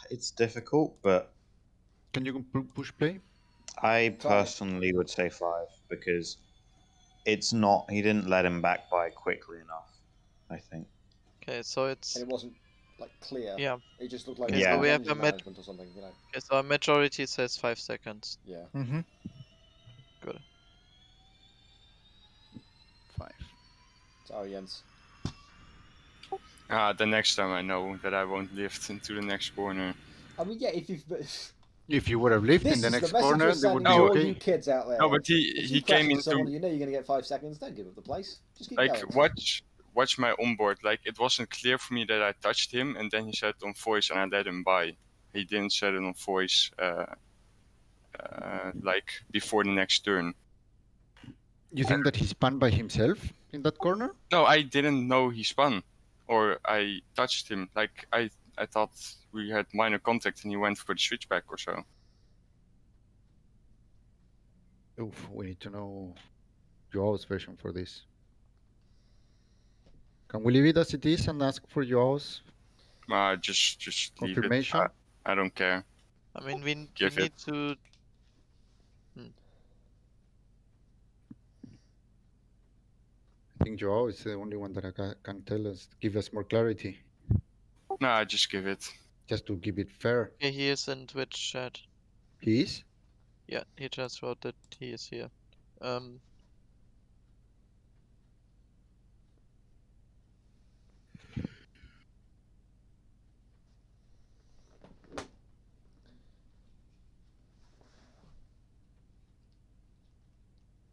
it's difficult, but Can you push play? I 5. personally would say 5 because it's not. He didn't let him back by quickly enough. I think. Okay, so it's And it wasn't like clear. yeah. It just looked like Okay, Yeah. so we have engine a management or something, you know. Okay, so a majority says 5 seconds. Yeah. Mm-hmm. Good. 5. Sorry, Jens. The next time I know that I won't lift into the next corner. I mean, yeah, if you've. If you would have lived This in the is next the message corner, we're they would sending be to all okay. you kids out there. No, but If he you came crash into someone into you know you're going to get 5 seconds, don't give up the place. Just keep like going. watch my onboard. Like it wasn't clear for me that I touched him, and then he said it on voice, and I let him by. He didn't say it on voice, like before the next turn. You think that he spun by himself in that corner? No, I didn't know he spun, or I touched him. Like I thought we had minor contact, and he went for the switchback or so. Oof, we need to know Joao's version for this. Can we leave it as it is and ask for Joao's Just leave it. confirmation? I don't care. I mean, we Give need it. to. I think Joao is the only one that can tell us, give us more clarity, Nah, just give it. just to keep it fair. Okay, he is in Twitch chat. He is? Yeah, he just wrote that he is here.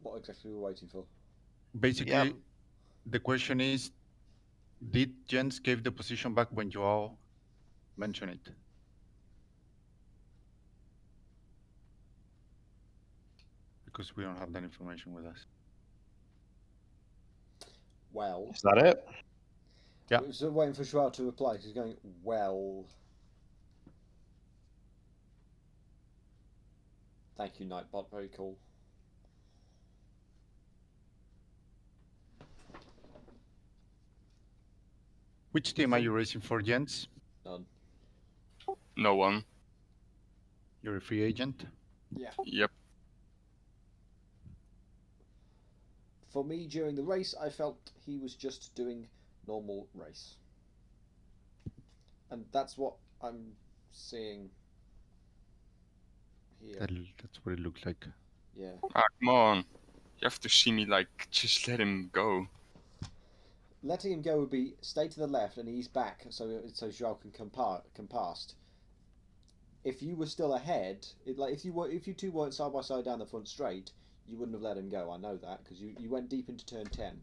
What exactly are we waiting for? Basically, Yeah. the question is, did Jens give the position back when Joao mentioned it? Because we don't have that information with us. Well. Is that it? Yeah. We're still waiting for Joao to reply. He's going, well. Thank you, Nightbot. Very cool. Which team are you racing for, Jens? None. No one. You're a free agent. Yeah. Yep. For me, during the race, I felt he was just doing normal race. And that's what I'm seeing here. That's what it looks like. Yeah. Ah, come on. You have to see me like, just let him go. Letting him go would be stay to the left and ease back so Joao can come past. If you were still ahead, if you two weren't side by side down the front straight, you wouldn't have let him go. I know that because you went deep into turn 10.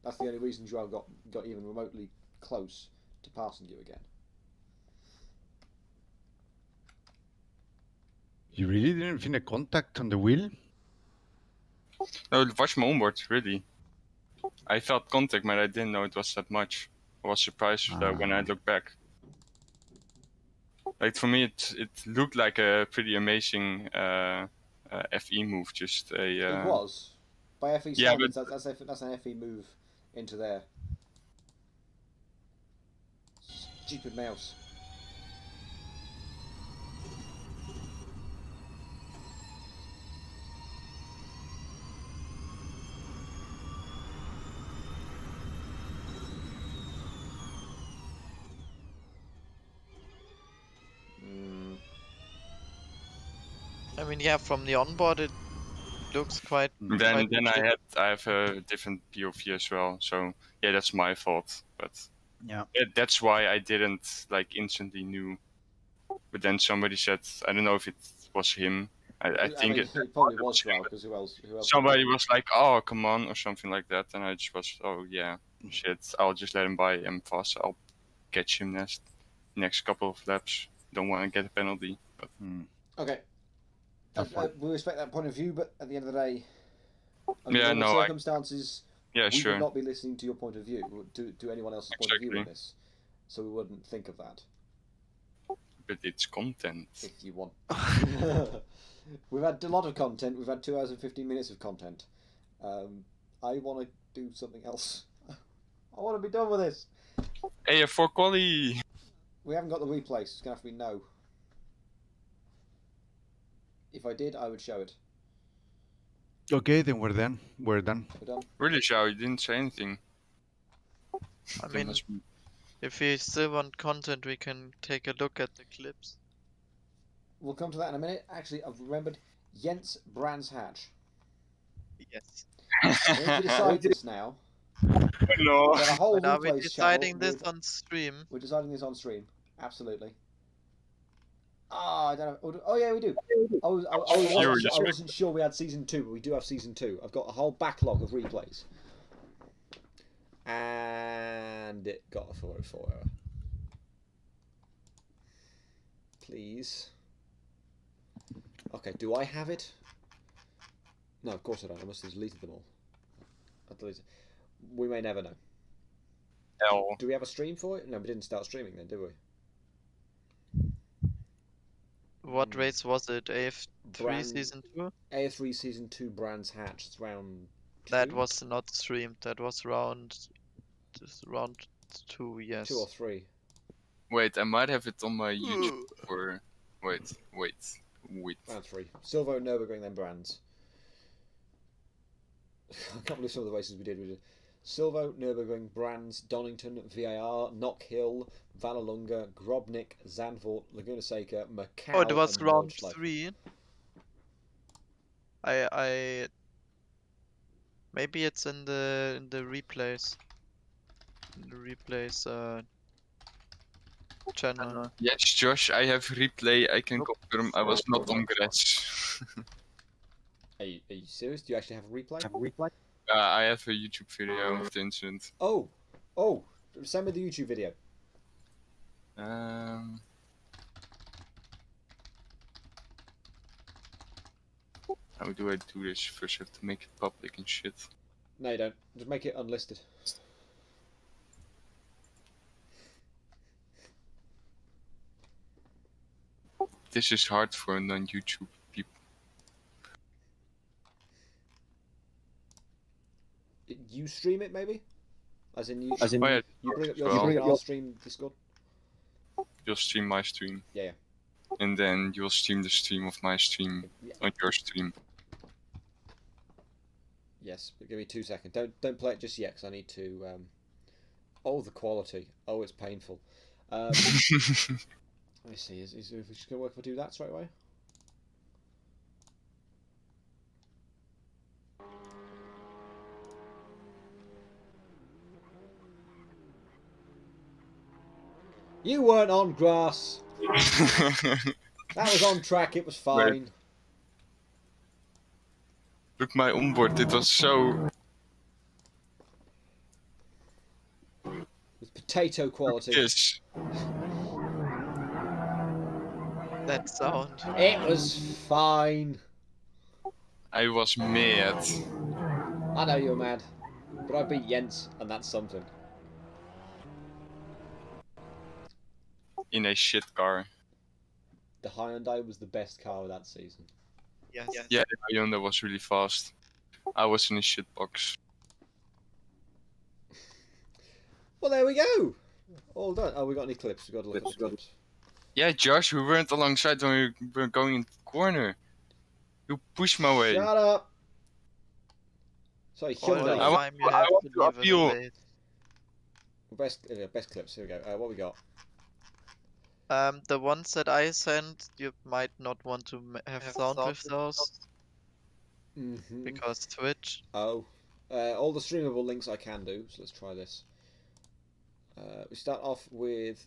That's the only reason Joao got even remotely close to passing you again. You really didn't feel a contact on the wheel? No, watch my onboard, really. I felt contact, but I didn't know it was that much. I was surprised when I looked back. Like for me, it looked like a pretty amazing FE move. Just a. It was by FE Yeah, standards. That's an FE move into there. Stupid mouse. I mean, yeah, from the onboard it looks quite. Then legit. I have a different POV as well. So yeah, that's my fault. But Yeah. that's why I didn't like instantly knew. But then somebody said, I don't know if it was him. I think mean, it probably was Joao because who else? Somebody was like, "Oh, come on," or something like that, and I just was, "Oh yeah, shit, I'll just let him by M-Fast. I'll catch him next couple of laps. Don't want to get a penalty." But Okay. We respect that point of view, but at the end of the day, Yeah, under normal no, circumstances, yeah, we sure. would not be listening to your point of view, to anyone else's point of view in this, so we wouldn't think of that. But it's content. If you want. We've had a lot of content. We've had 2 hours and 15 minutes of content. I want to do something else. I want to be done with this. AF4 quali. We haven't got the replays. It's going to have to be no. If I did, I would show it. Okay, then we're done. We're done. We're done. Really, Xiao, you didn't say anything. I There mean, must be- if we still want content, we can take a look at the clips. We'll come to that in a minute. Actually, I've remembered Jens Brands Hatch. Yes. We need to decide this now. no. We've got a whole But are we replays deciding channel. this on stream? We're deciding this on stream. Absolutely. Ah, I don't know. Oh yeah, we do. I wasn't sure we had season 2, but we do have season 2. I've got a whole backlog of replays. And it got a 404 error. Please. Okay, do I have it? No, of course I don't. I must have deleted them all. I deleted. We may never know. Hell. Do we have a stream for it? No, we didn't start streaming then, did we? What race was it? AF3 Brand- season 2? AF3 season 2 Brands Hatch. It's round 2? That was not streamed. That was round 2. Yes. 2 or 3. Wait, I might have it on my YouTube. Or wait. Round 3. Silvo, Nürburgring, then Brands. I can't believe some of the races we did. Silvo, Nürburgring, Brands, Donington, VAR, Knock Hill, Vallelunga, Grobnik, Zandvoort, Laguna Seca, Macau. Oh, it was and round Nordschleife. 3. I maybe it's in the replays. In the replays channel. Yes, Josh, I have replay. I can confirm I was not on grass. Are you serious? Do you actually have a replay? I have a YouTube video of the incident. Oh, send me the YouTube video. How do I do this? First I have to make it public and shit. No, you don't. Just make it unlisted. This is hard for non-YouTube people. You stream it, maybe? As in you, Oh, yeah, you bring up your well. stream and I'll stream Discord. You'll stream my stream. Yeah. And then you'll stream the stream of my stream Yeah. on your stream. Yes, but give me 2 seconds. Don't play it just yet, because I need to. Oh, the quality. Oh, it's painful. Let me see. Is it just gonna work if I do that straight away? You weren't on grass. That was on track. It was fine. Look my onboard. It was so. With potato quality. Yes. That sound. It was fine. I was mad. I know you're mad, but I beat Jens, and that's something. In a shit car. The Hyundai was the best car of that season. Yes. Yeah, the Hyundai was really fast. I was in a shit box. Well, there we go. All done. Oh, we got any clips? We got to look at the clips. Yeah, Josh, we weren't alongside when we were going in the corner. You pushed my way. Shut up. Sorry, All the Hyundai. time you I have want to to leave it appeal. late. Best clips. Here we go. What we got? The ones that I sent, you might not want to have sound with those because Twitch. Oh, all the streamable links I can do. So let's try this. We start off with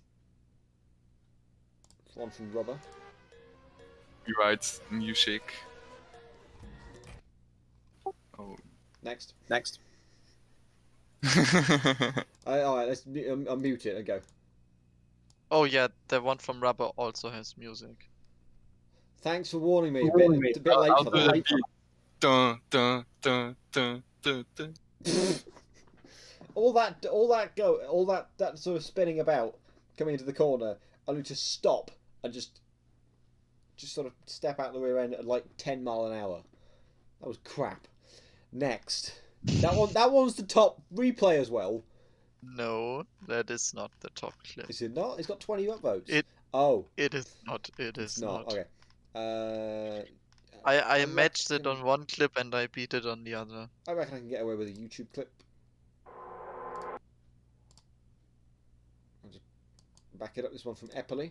one from Rubber. You write music. Oh. Next. I All right. Let's unmute it and go. Oh yeah, the one from Rubber also has music. Thanks for warning me. A bit late for do the that. beat. Dun, dun, dun, dun, dun, dun. all that sort of spinning about, coming into the corner, only to stop and just sort of step out the rear end at like 10 mile an hour. That was crap. Next, that one's the top replay as well. No, that is not the top clip. Is it not? It's got 20 upvotes. It is not. It is It's not. Okay. I I matched it reckon- on one clip and I beat it on the other. I reckon I can get away with a YouTube clip. I'll just back it up. This one from Eppley,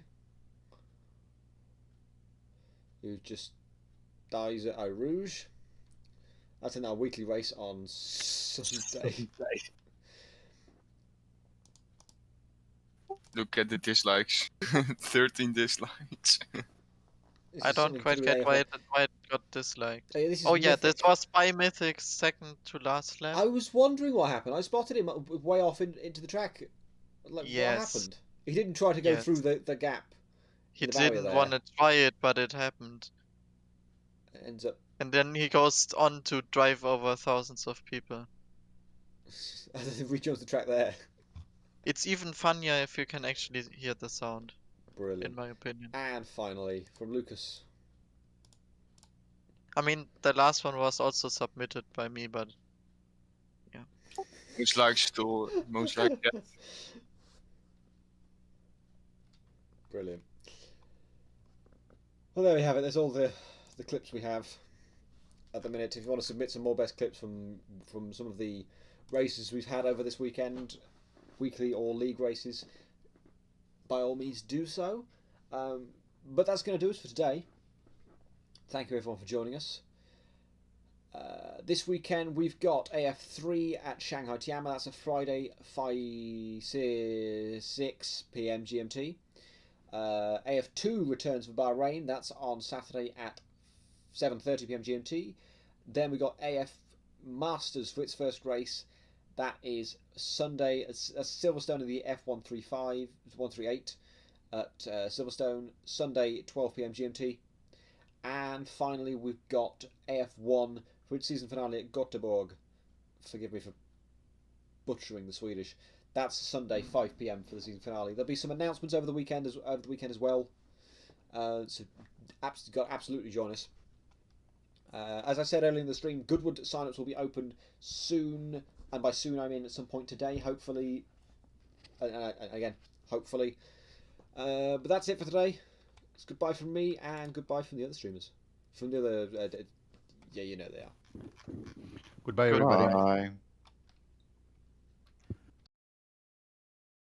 who just dies at Eau Rouge. That's in our weekly race on Sunday. Look at the dislikes. 13 dislikes. This I is don't something quite to do get with why AF1. it got disliked. Hey, this is Oh yeah, Mythic. this was by Mythic's second to last lap. I was wondering what happened. I spotted him way off into the track. Like, Yes. what happened? He didn't try to go Yes. through the gap. He the barrier didn't there. want to try it, but it happened. It ends up And then he goes on to drive over thousands of people. rejoins the track there. It's even funnier if you can actually hear the sound, in Brilliant. my opinion. And finally, from Lucas. I mean, the last one was also submitted by me, but Most like still, most like yeah. Brilliant. Well, there we have it. There's all the clips we have at the minute. If you want to submit some more best clips from some of the races we've had over this weekend, weekly or league races, by all means do so. But that's going to do us for today. Thank you everyone for joining us. This weekend we've got AF3 at Shanghai Tiama. That's a Friday 6 p.m. GMT. AF2 returns for Bahrain. That's on Saturday at 7:30 p.m. GMT. Then we got AF Masters for its first race. That is Sunday at Silverstone in the F135 138 at Silverstone. Sunday 12 p.m. GMT. And finally we've got AF1 for its season finale at Göteborg. Forgive me for butchering the Swedish. That's Sunday 5 p.m. for the season finale. There'll be some announcements over the weekend as well. So absolutely join us. As I said earlier in the stream, Goodwood sign-ups will be opened soon and by soon I mean at some point today, hopefully. Again, hopefully. But that's it for today. It's goodbye from me and goodbye from the other streamers. From the other, yeah, you know they are. Goodbye, everybody. Bye.